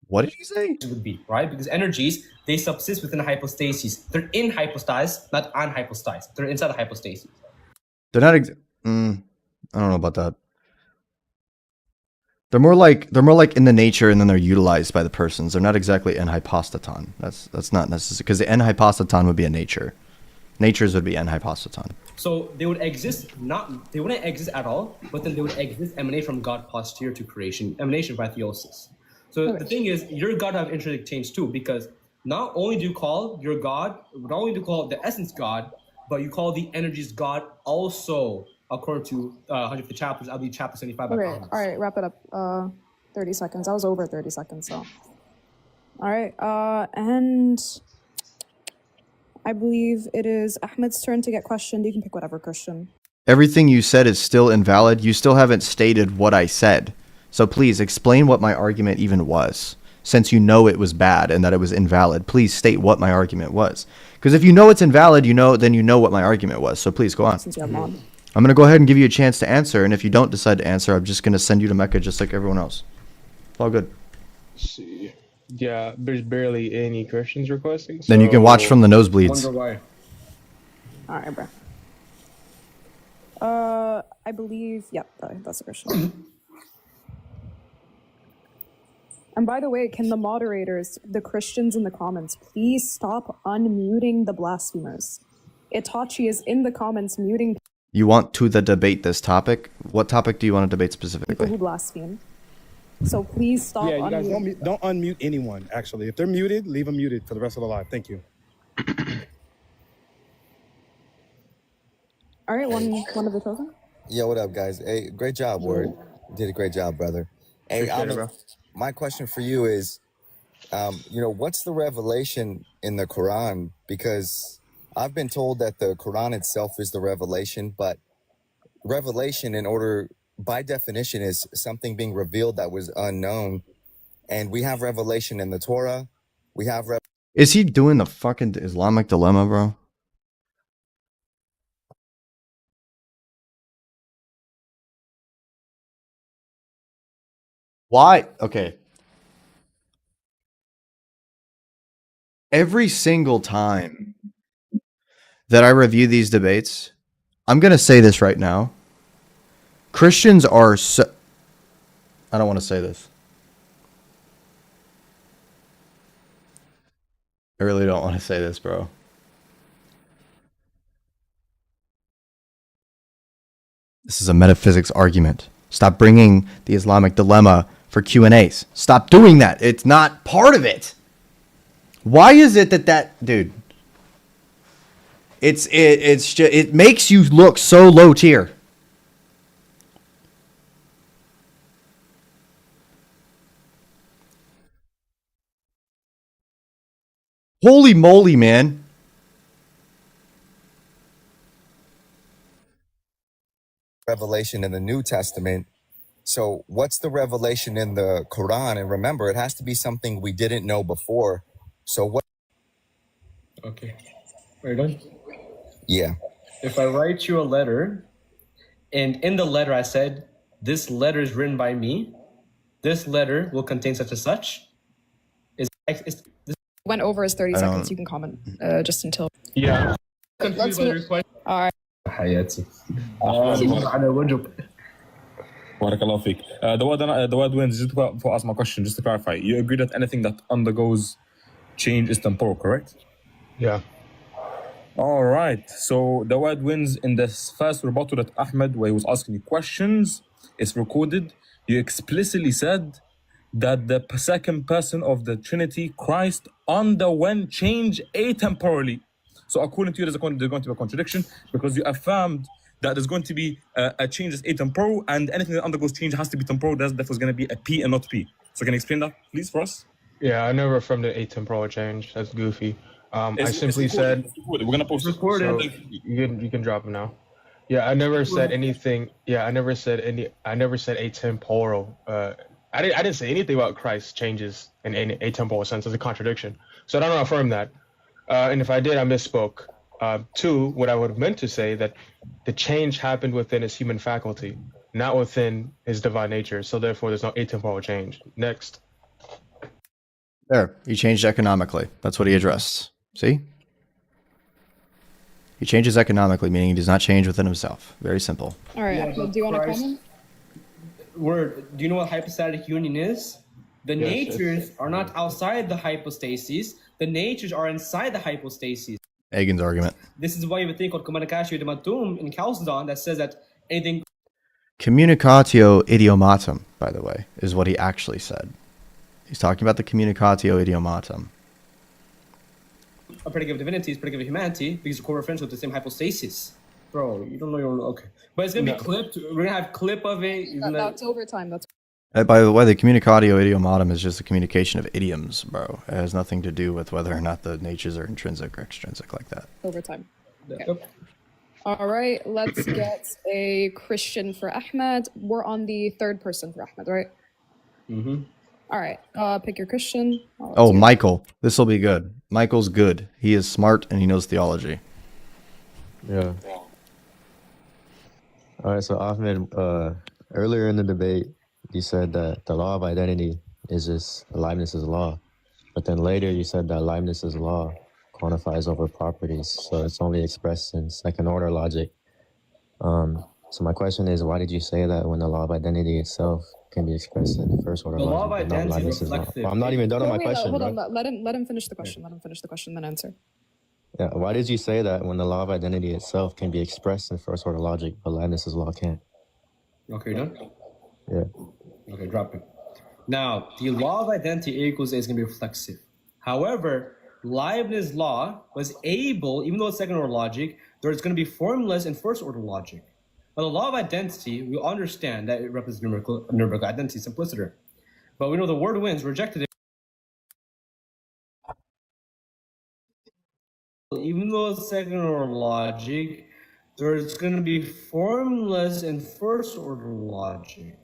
What did you say? Would be, right? Because energies, they subsist within a hypostasis. They're in hypostasis, not unhypostasis. They're inside the hypostasis. They're not I don't know about that. They're more like in the nature, and then they're utilized by the persons. They're not exactly en hypostaton. That's not necessary, because the en hypostaton would be a nature. Natures would be en hypostaton. So they would exist they wouldn't exist at all, but then they would exist, emanate from God posterior to creation, emanation by theosis. So the thing is, your God have intrinsic change too, because not only do you call your God, not only do you call the essence God, but you call the energies God also, according to 150 chapters. I'll be chapter 75. Okay, all right, wrap it up. 30 seconds. I was over 30 seconds, so. All right, and I believe it is Ahmed's turn to get questioned. You can pick whatever, Christian. Everything you said is still invalid. You still haven't stated what I said. So please explain what my argument even was. Since you know it was bad and that it was invalid, please state what my argument was. Because if you know it's invalid, then you know what my argument was. So please go on. Since you have mod. I'm going to go ahead and give you a chance to answer. And if you don't decide to answer, I'm just going to send you to Mecca just like everyone else. It's all good. See. Yeah, there's barely any Christians requesting. Then you can watch from the nosebleeds. Wonder why. All right, bro. I believe, yep, that's a Christian. And by the way, can the moderators, the Christians in the comments, please stop unmuting the blasphemers? Itachi is in the comments muting You want to debate this topic? What topic do you want to debate people specifically? who blaspheme. So please stop Yeah, you guys unmuting. don't unmute anyone, actually. If they're muted, leave them muted for the rest of the live. Thank you. All right, one of the chosen. Yo, what up, guys? Hey, great job, Word. You did a great job, brother. Hey, Appreciate it, bro. my question for you is, what's the revelation in the Quran? Because I've been told that the Quran itself is the revelation, but revelation, by definition, is something being revealed that was unknown. And we have revelation in the Torah. We have Is he doing the fucking Islamic dilemma, bro? Why? Okay. Every single time that I review these debates, I'm going to say this right now. Christians are so... I don't want to say this. I really don't want to say this, bro. This is a metaphysics argument. Stop bringing the Islamic dilemma for Q&As. Stop doing that. It's not part of it. Why is it that dude? It makes you look so low tier. Holy moly, man. revelation in the New Testament. So what's the revelation in the Quran? And remember, it has to be something we didn't know before. So what? Okay. Are you done? Yeah. If I write you a letter, and in the letter I said, this letter is written by me, this letter will contain such and such. Went over his 30 I seconds. don't- You can comment just until. Yeah. Confused by the request. All right. حياتي. Barakallahu feek. The word wins, just to ask my question, just to clarify, you agree that anything that undergoes change is temporal, correct? Yeah. All right. So the word wins in this first rebuttal that Ahmed, where he was asking you questions, it's recorded. You explicitly said that the second person of the Trinity, Christ, underwent change atemporally. So according to you, there's going to be a contradiction because you affirmed that there's going to be a change that's atemporal, and anything that undergoes change has to be temporal. That's therefore going to be a P and not P. So can you explain that, please, for us? Yeah, I never affirmed an atemporal change. That's goofy. I simply said we're gonna post it. so you can drop it now. Yeah, I never said anything. Yeah, I never said atemporal. I didn't say anything about Christ changes in any atemporal sense. It's a contradiction. So I don't affirm that. And if I did, I misspoke. Two, what I would have meant to say that the change happened within his human faculty, not within his divine nature. So therefore, there's no atemporal change. Next. There, he changed economically. That's what he addressed. See? He changes economically, meaning he does not change within himself. Very simple. All right, Yeah, Ahmed, do you want to comment? Word. Do you know what hypostatic union is? The Yes, natures are not outside the hypostases. The natures are inside the hypostases. Egan's argument. This is why you have a thing called communicatio idiomatum in Chalcedon that says that anything Communicatio idiomatum, by the way, is what he actually said. He's talking about the communicatio idiomatum. a predicate of divinity is predicate of humanity because the core referential to the same hypostasis. Bro, you don't know your own. Okay. But it's going to be clipped. We're going to have clip of it. That's overtime. That's By the way, the communicatio idiomatum is just a communication of idioms, bro. It has nothing to do with whether or not the natures are intrinsic or extrinsic like that. overtime. Okay. All right, let's get a Christian for Ahmed. We're on the third person for Ahmed, right? Mm-hmm. All right, pick your Christian. Oh, Michael. This will be good. Michael's good. He is smart and he knows theology. Yeah. All right, so Ahmed, earlier in the debate, you said that the law of identity is just Leibniz's law. But then later you said that Leibniz's law quantifies over properties, so it's only expressed in second order logic. So my question is, why did you say that when the law of identity itself can be expressed in first order The law of logic, but not identity is Leibniz's law? reflective. Well, I'm not even done on my Wait, question, hold bro. on. Let him finish the question. Let him finish the question, then answer. Yeah, why did you say that when the law of identity itself can be expressed in first order logic, but Leibniz's law can't? Okay, done? Yeah. Okay, drop it. Now, the law of identity A equals A is going to be reflexive. However, Leibniz's law was able, even though it's second order logic, there's going to be formless in first order logic. Now, the law of identity, we understand that it represents numerical identity simpliciter. But we know the Thewordwins rejected it. Even though it's second order logic, there's going to be formless in first order logic.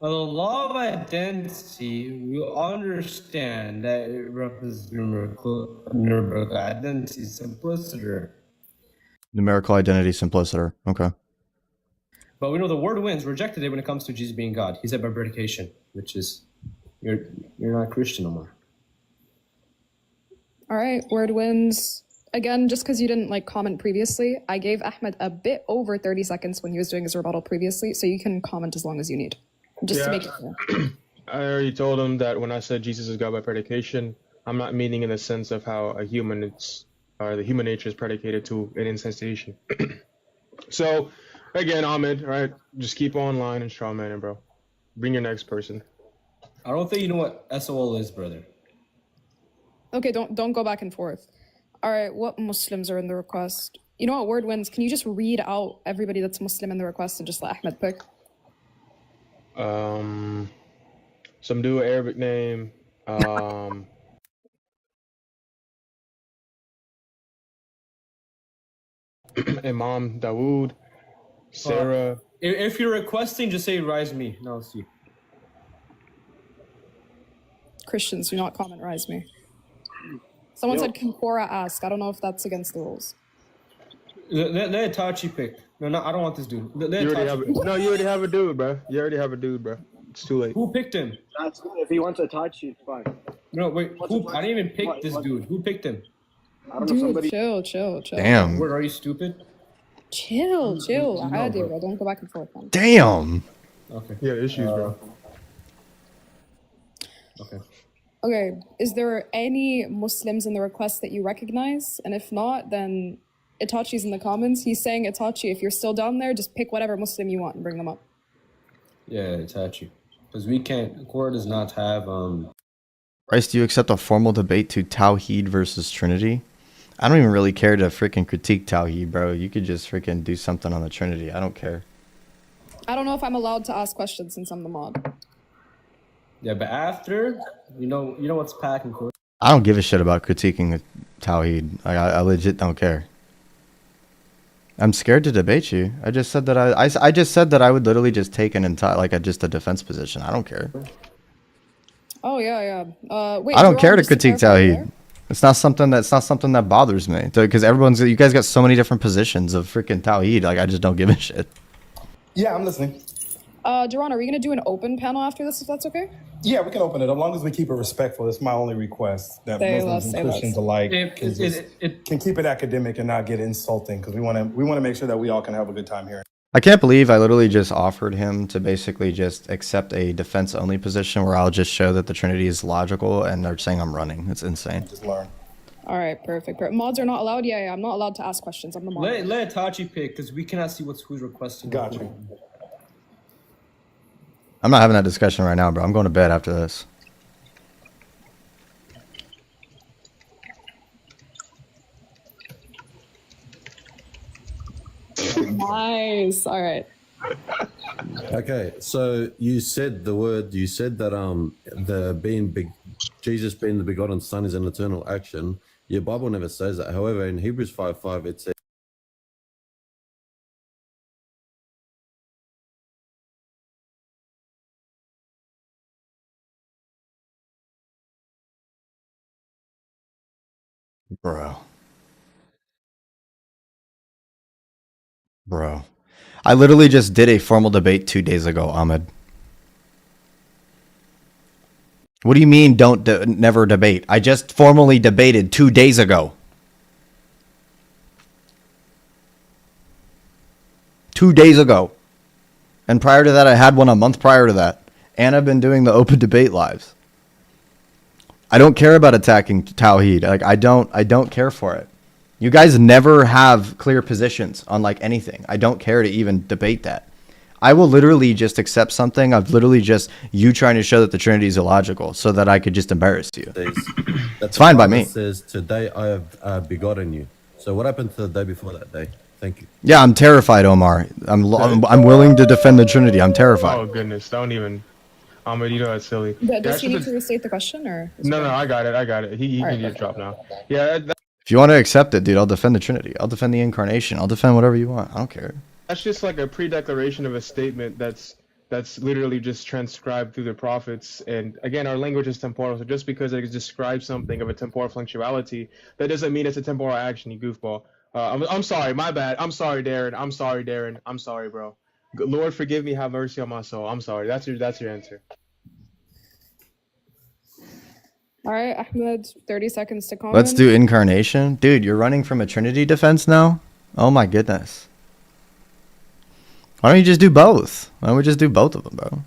Now, the law of identity, we understand that it represents numerical identity simpliciter. Numerical identity simpliciter. Okay. But we know the Thewordwins rejected it when it comes to Jesus being God. He said by predication, which is you're not Christian no more. All right, Thewordwins. Again, just because you didn't comment previously, I gave Ahmed a bit over 30 seconds when he was doing his rebuttal previously, so you can comment as long as you need. Just to make it clear. I already told him that when I said Jesus is God by predication, I'm not meaning in the sense of how the human nature is predicated to an instantiation. So, again, Ahmed, right? Just keep online and straw man, bro. Bring your next person. I don't think you know what SOL is, brother. Okay, don't go back and forth. All right, what Muslims are in the request? You know what, Thewordwins? Can you just read out everybody that's Muslim in the request and just let Ahmed pick? Some dude Arabic name. Imam Dawood, Sarah. If you're requesting, just say rise me. No, I'll see. Christians do not comment rise me. Someone said Kimpora ask. I don't know if that's against the rules. Let Itachi pick. No, I don't want this dude. You already have a dude, bro. You already have a dude, bro. It's too late. Who picked him? That's if he wants to touch you, it's fine. No, wait. I didn't even pick this dude. Who picked him? I don't know, Dude, chill. Damn. Word, are you stupid? Chill. I do, bro. Don't go back and forth, man. Damn. Okay. Yeah, issues, bro. Okay. Okay, is there any Muslims in the request that you recognize? And if not, then Itachi's in the comments. He's saying, Itachi, if you're still down there, just pick whatever Muslim you want and bring them up. Yeah, Itachi. Because we can't. Quora does not have Bryce, do you accept a formal debate to Tawheed versus Trinity? I don't even really care to freaking critique Tawheed, bro. You could just freaking do something on the Trinity. I don't care. I don't know if I'm allowed to ask questions since I'm the mod. Yeah, but after, you know what's packing Quora. I don't give a shit about critiquing the Tawheed. I legit don't care. I'm scared to debate you. I just said that I just said that I would literally just take an entire just a defense position. I don't care. Oh yeah. Wait. I don't care to just critique clarify Tawheed. there. It's not something that bothers me because you guys got so many different positions of freaking Tawheed. Like I just don't give a shit. Yeah, I'm listening. Duran, are we gonna do an open panel after this, if that's okay? Yeah, we can open it as long as we keep it respectful. It's my only request that Say Muslims less, and say Christians less. alike can keep it academic and not get insulting because we want to make sure that we all can have a good time here. I can't believe I literally just offered him to basically just accept a defense-only position where I'll just show that the Trinity is logical, and they're saying I'm running. It's insane. Just learn. All right, perfect. Mods are not allowed? Yeah, I'm not allowed to ask questions. I'm the mod. Let Itachi pick because we cannot see who's requesting. Gotcha. I'm not having that discussion right now, bro. I'm going to bed after this. Nice. All right. Okay, so you said that Jesus being the begotten Son is an eternal action. Your Bible never says that. However, in Hebrews 5:5 it says, Bro. I literally just did a formal debate 2 days ago, Ahmed. What do you mean never debate? I just formally debated 2 days ago. 2 days ago. And prior to that, I had one a month prior to that. And I've been doing the open debate lives. I don't care about attacking Tawheed. Like I don't care for it. You guys never have clear positions on like anything. I don't care to even debate that. I will literally just accept something of literally just you trying to show that the Trinity is illogical so that I could just embarrass you. It's fine by me. It says, today I have begotten you. So what happened to the day before that day? Thank you. Yeah, I'm terrified, Omar. I'm willing to defend the Trinity. I'm terrified. Oh goodness, don't even. Ahmed, you know that's silly. Does he need to restate the question or? No, I got it. He can get dropped now. Yeah. If you want to accept it, dude, I'll defend the Trinity. I'll defend the Incarnation. I'll defend whatever you want. I don't care. That's just like a pre-declaration of a statement that's literally just transcribed through the prophets. And again, our language is temporal, so just because it describes something of a temporal functionality, that doesn't mean it's a temporal action, you goofball. I'm sorry, my bad. I'm sorry, Darren. I'm sorry, bro. Lord, forgive me, have mercy on my soul. I'm sorry. That's your answer. All right, Ahmed, 30 seconds to comment. Let's do Incarnation. Dude, you're running from a Trinity defense now? Oh my goodness. Why don't you just do both? Why don't we just do both of them, bro?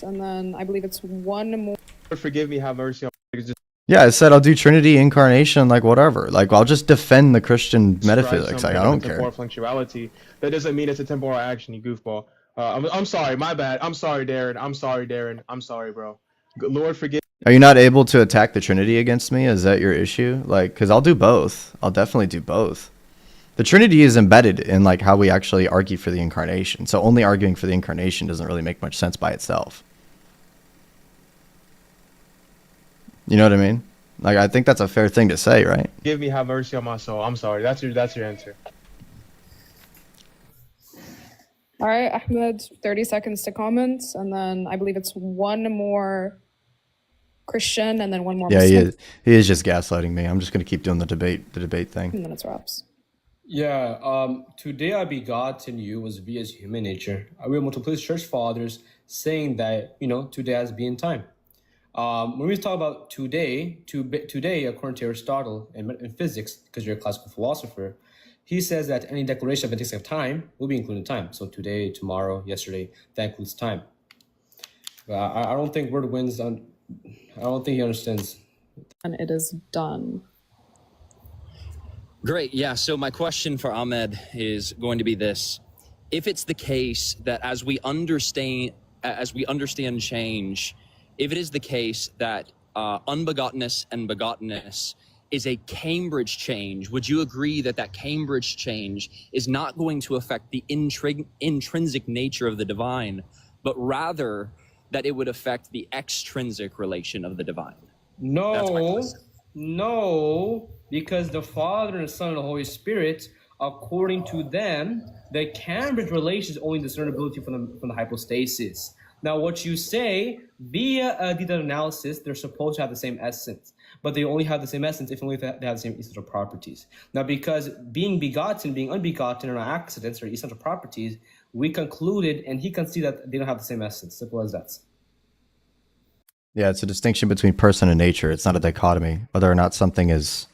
And then I believe it's one more. Lord, forgive me, have mercy on my soul. Yeah, I said I'll do Trinity, Incarnation, like whatever. Like I'll just defend the Christian metaphysics. Like I don't care. Temporal functionality. That doesn't mean it's a temporal action, you goofball. I'm sorry, my bad. I'm sorry, Darren. I'm sorry, bro. Lord, forgive. Are you not able to attack the Trinity against me? Is that your issue? Like, because I'll do both. I'll definitely do both. The Trinity is embedded in like how we actually argue for the Incarnation. So only arguing for the Incarnation doesn't really make much sense by itself. You know what I mean? Like, I think that's a fair thing to say, right? Give me, have mercy on my soul. I'm sorry. That's your answer. All right, Ahmed, 30 seconds to comment, and then I believe it's one more Christian, and then one more. Yeah, Muslim. he is just gaslighting me. I'm just gonna keep doing the debate thing. And then it's wraps. Yeah. Today I begotten you was via human nature. I will multiply church fathers saying that today has been time. When we talk about today, according to Aristotle in physics, because you're a classical philosopher, he says that any declaration of a distinct time will be including time. So today, tomorrow, yesterday, that includes time. I don't think Thewordwins I don't think he understands. And it is done. Great. Yeah. So my question for Ahmed is going to be this: if it's the case that as we understand change, if it is the case that unbegottenness and begottenness is a Cambridge change, would you agree that that Cambridge change is not going to affect the intrinsic nature of the divine, but rather that it would affect the extrinsic relation of the divine? No, because the Father and the Son and the Holy Spirit, according to them, the Cambridge relation is only discernibility from the hypostasis. Now, what you say, via a detailed analysis, they're supposed to have the same essence, but they only have the same essence if only they have the same essential properties. Now, because being begotten, being unbegotten are not accidents or essential properties, we concluded, and he can see that they don't have the same essence. Simple as that. Yeah, it's a distinction between person and nature. It's not a dichotomy. Whether or not something is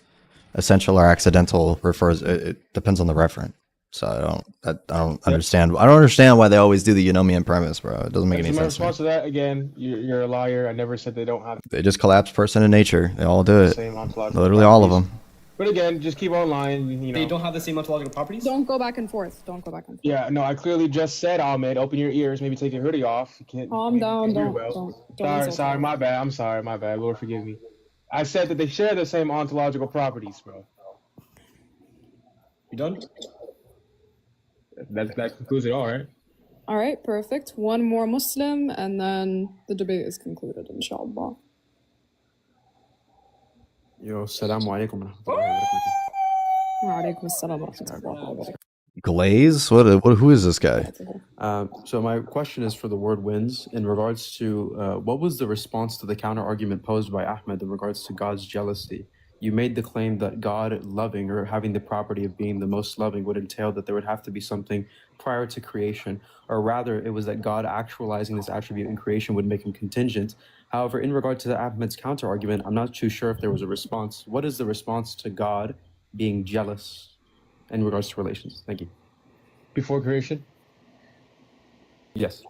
essential or accidental it depends on the referent. So I don't understand. I don't understand why they always do the eunomian premise, bro. It doesn't make any sense. My response to that, again, you're a liar. I never said they don't have. They just collapse person and nature. They all do it. Same ontological Literally all of them. But again, just keep online. You know. They don't have the same ontological properties? Don't go back and forth. Yeah, no, I clearly just said, Ahmed, open your ears, maybe take your hoodie off. You can't. Calm down. Don't. Sorry, my bad. I'm sorry, my bad. Lord, forgive me. I said that they share the same ontological properties, bro. You done? That concludes it all, right? All right, perfect. One more Muslim, and then the debate is concluded, inshallah. Yo, assalamu alaikum wa rahmatullahi wa Wa alaikum assalam wa rahmatullahi wa barakatuh. Glaze? Who is this guy? So my question is for Thewordwins in regards to what was the response to the counter argument posed by Ahmed in regards to God's jealousy? You made the claim that God loving or having the property of being the most loving would entail that there would have to be something prior to creation, or rather it was that God actualizing this attribute in creation would make him contingent. However, in regard to the Ahmed's counter argument, I'm not too sure if there was a response. What is the response to God being jealous in regards to relations? Thank you. Before creation? Yes.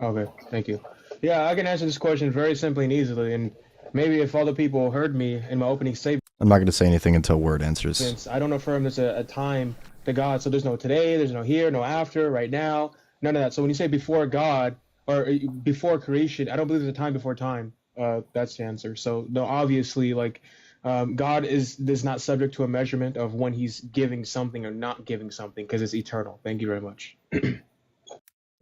Okay, thank you. Yeah, I can answer this question very simply and easily, and maybe if other people heard me in my opening statement. I'm not going to say anything until Word answers. Since I don't affirm there's a time to God, so there's no today, there's no here, no after, right now, none of that. So when you say before God or before creation, I don't believe there's a time before time. That's the answer. So no, obviously, like God is not subject to a measurement of when he's giving something or not giving something because it's eternal. Thank you very much.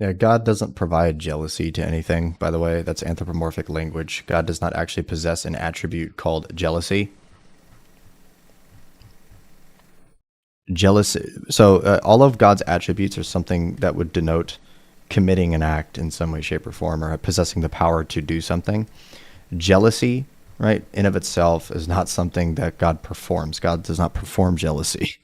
Yeah, God doesn't provide jealousy to anything, by the way. That's anthropomorphic language. God does not actually possess an attribute called jealousy. Jealousy. So all of God's attributes are something that would denote committing an act in some way, shape, or form, or possessing the power to do something. Jealousy, right, in of itself is not something that God performs. God does not perform jealousy.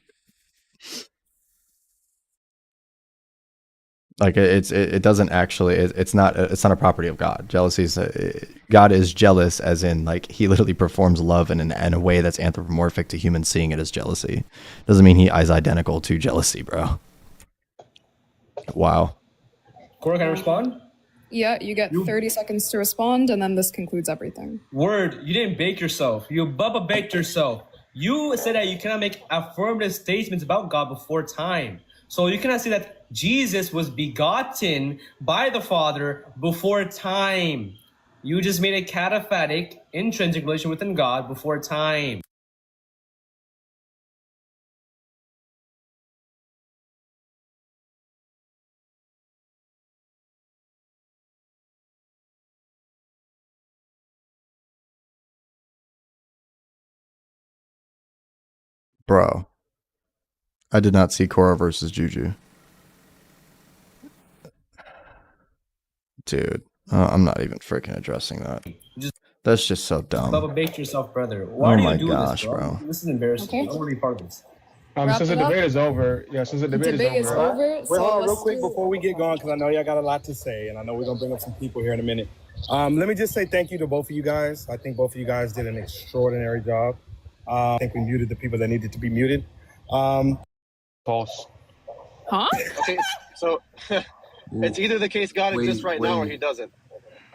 Like it doesn't actually. It's not a property of God. Jealousy is God is jealous, as in like he literally performs love in a way that's anthropomorphic to humans seeing it as jealousy. Doesn't mean he is identical to jealousy, bro. Wow. Cora, can I respond? Yeah, you get 30 seconds to respond, and then this concludes everything. Word, you didn't bake yourself. You Bubba baked yourself. You said that you cannot make affirmative statements about God before time. So you cannot say that Jesus was begotten by the Father before time. You just made a cataphatic intrinsic relation within God before time. Bro, I did not see Korra versus Juju. Dude, I'm not even freaking addressing that. That's just so dumb. Bubba baked yourself, brother. Why do you do gosh, this, bro? This is embarrassing. Okay. I don't want to be part of this. Wrap Since the it up. debate is over, since the debate Debate is is over. over. Wait, So hold on, real let's quick do. before we get going, because I know y'all got a lot to say, and I know we're gonna bring up some people here in a minute. Let me just say thank you to both of you guys. I think both of you guys did an extraordinary job. I think we muted the people that needed to be muted. False. Huh? Okay, so it's either the case God exists right now or he doesn't.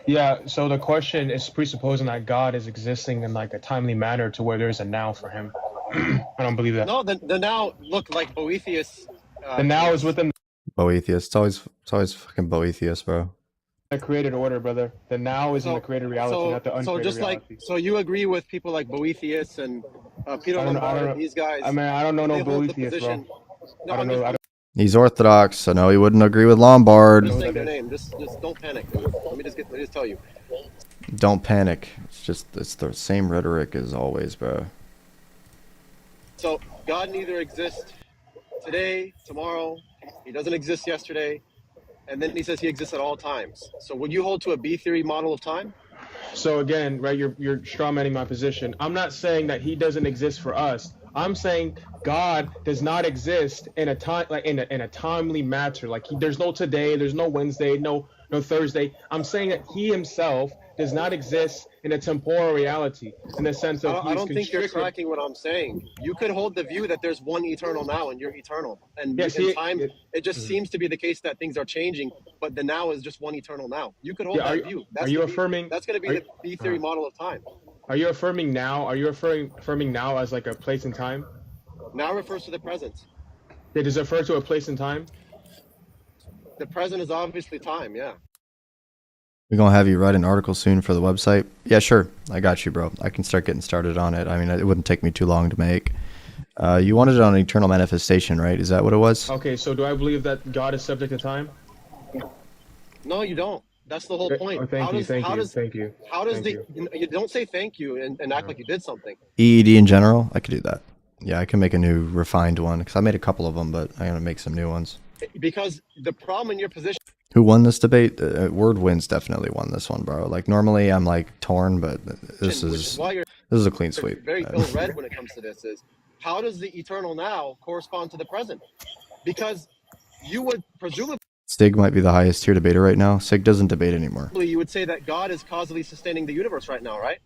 Yeah, so the question is presupposing that God is existing in like a timely manner to where there's a now for him. I don't believe that. No, the now look like Boethius. The now is within Boethius. It's always fucking Boethius, bro. the created order, brother. The now is in the created reality, not the uncreated just reality. like, so you agree with people like Boethius and Peter I don't know. Lombard, these guys. I mean, I don't know no they hold the Boethius, bro. position. No, I don't know. He's Orthodox. I know he wouldn't agree with Lombard. I'm just saying their name. Just don't panic, dude. Let me just tell you. Don't panic. It's the same rhetoric as always, bro. So God neither exists today, tomorrow. He doesn't exist yesterday, and then he says he exists at all times. So would you hold to a B theory model of time? So again, right, you're strawmanning my position. I'm not saying that he doesn't exist for us. I'm saying God does not exist in a time, like in a timely matter. Like there's no today, there's no Wednesday, no Thursday. I'm saying that he himself does not exist in a temporal reality in the sense of I don't think you're tracking what I'm saying. You could hold the view that there's one eternal now and you're eternal. And Yes, in time, it just seems to be the case that things are changing, but the now is just one eternal now. You could hold that view. Are you affirming? That's going to be the B theory model of time. Are you affirming now? Are you affirming now as like a place and time? Now refers to the present. It is refer to a place and time? The present is obviously time, yeah. We're going to have you write an article soon for the website. Yeah, sure. I got you, bro. I can start getting started on it. I mean, it wouldn't take me too long to make. You wanted it on eternal manifestation, right? Is that what it was? Okay, so do I believe that God is subject to time? No, you don't. That's the whole point. Oh, thank you. How does you don't say thank you and act like you did something. EED in general? I could do that. Yeah, I can make a new refined one because I made a couple of them, but I'm going to make some new ones. Because the problem in your position. Who won this debate? Thewordwins definitely won this one, bro. Like normally I'm like torn, but this is a clean sweep. Very ill-read when it comes to this is how does the eternal now correspond to the present? Because you would presumably Stig might be the highest tier debater right now. Sig doesn't debate anymore. you would say that God is causally sustaining the universe right now, right?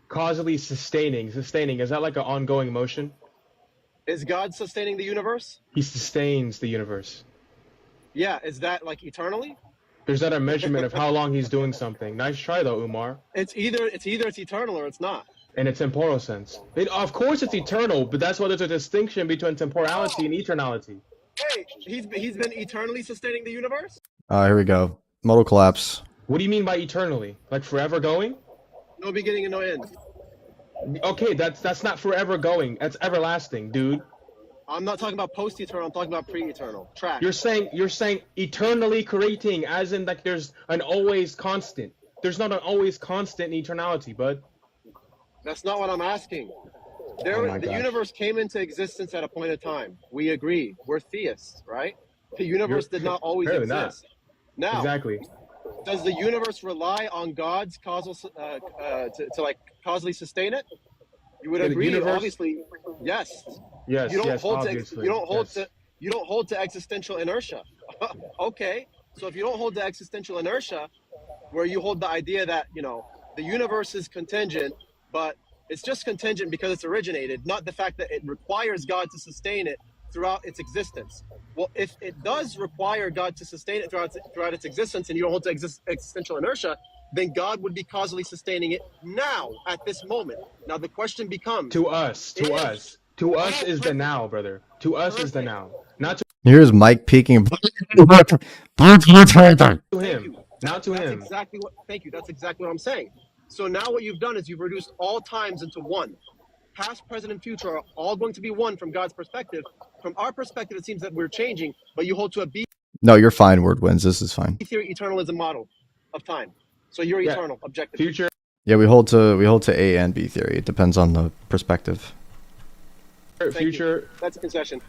Causally sustaining. Sustaining, is that like an ongoing motion? Is God sustaining the universe? He sustains the universe. Yeah, is that like eternally? There's not a measurement of how long he's doing something. Nice try though, Umar. It's either it's eternal or it's not. In a temporal sense. Of course it's eternal, but that's why there's a distinction between temporality and eternality. Hey, he's been eternally sustaining the universe? Here we go. Modal collapse. What do you mean by eternally? Like forever going? No beginning and no end. Okay, that's not forever going. That's everlasting, dude. I'm not talking about post-eternal. I'm talking about pre-eternal. Track. You're saying eternally creating, as in like there's an always constant. There's not an always constant in eternality, bud. That's not what I'm asking. The universe came into existence at a point of time. We agree. We're theists, right? The universe did not always exist. Now, exactly. Does the universe rely on God's causal to like causally sustain it? You would agree, obviously. Yes. Yes. You don't yes, hold obviously. to. You don't hold to existential inertia. Okay. So if you don't hold to existential inertia, where you hold the idea that the universe is contingent, but it's just contingent because it's originated, not the fact that it requires God to sustain it throughout its existence. Well, if it does require God to sustain it throughout its existence, and you don't hold to existential inertia, then God would be causally sustaining it now, at this moment. Now the question becomes... To us is the now, brother. To us is the now. Not to... Here's Mike peeking. to him. Not to him. Thank you. That's exactly what I'm saying. So now what you've done is you've reduced all times into one. Past, present, and future are all going to be one from God's perspective. From our perspective, it seems that we're changing, but you hold to a B No, you're fine, Wordwins. This is fine. theory eternalism model of time. So you're eternal, objective. Future. Yeah, we hold to A and B theory. It depends on the perspective. Future. That's a concession.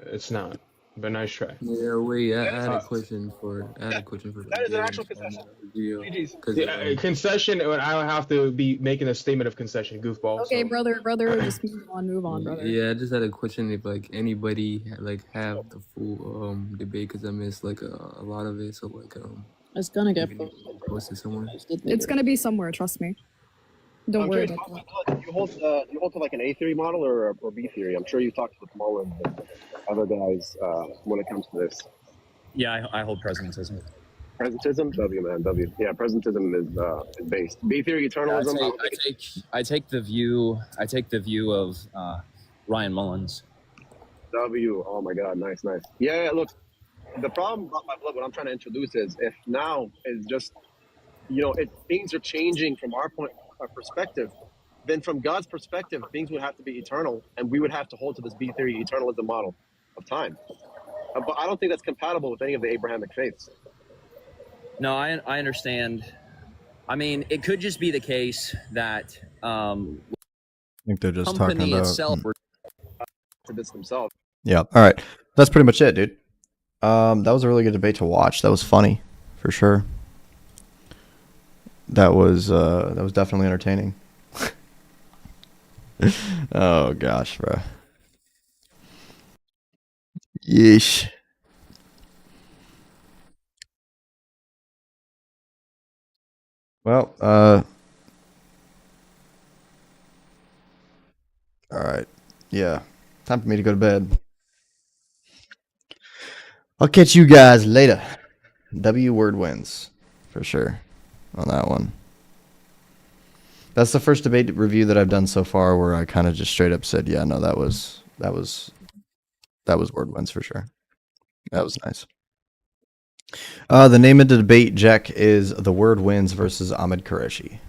It's not. but nice try. Yeah, wait. I had a Uh, question for. I had a question for that is an Gio actual concession. GG's. because Yeah, concession. I would have to be making a statement of concession, goofball. Okay, So brother, just move on, brother. yeah, I just had a question if like anybody like have the full debate because I missed like a lot of it. So like It's gonna get even if you posted somewhere. It's gonna be somewhere, trust me. Don't I'm worry curious, about that. do you hold to like an A theory model or B theory? I'm sure you talked with Mullen and other guys when it comes to this. Yeah, I hold presentism. Presentism, W man, W. Yeah, presentism is based. B theory, eternalism. I take the view. I take the view of Ryan Mullins. W. Oh my God, nice. Yeah, look, the problem about my blood, what I'm trying to introduce is if now is just, things are changing from our perspective, then from God's perspective, things would have to be eternal, and we would have to hold to this B theory eternalism model of time. But I don't think that's compatible with any of the Abrahamic faiths. No, I understand. I mean, it could just be the case that I think they're just company talking about itself. To this themselves. Yeah. All right. That's pretty much it, dude. That was a really good debate to watch. That was funny, for sure. That was definitely entertaining. Oh gosh, bro. Yeesh. Well, all right. Yeah. Time for me to go to bed. I'll catch you guys later. W word wins for sure on that one. That's the first debate review that I've done so far where I kind of just straight up said, yeah, no, that was word wins for sure. That was nice. The name of the debate, Jack, is The Word Wins versus Ahmed Qureshi.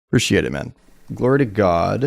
Appreciate it, man. Glory to God.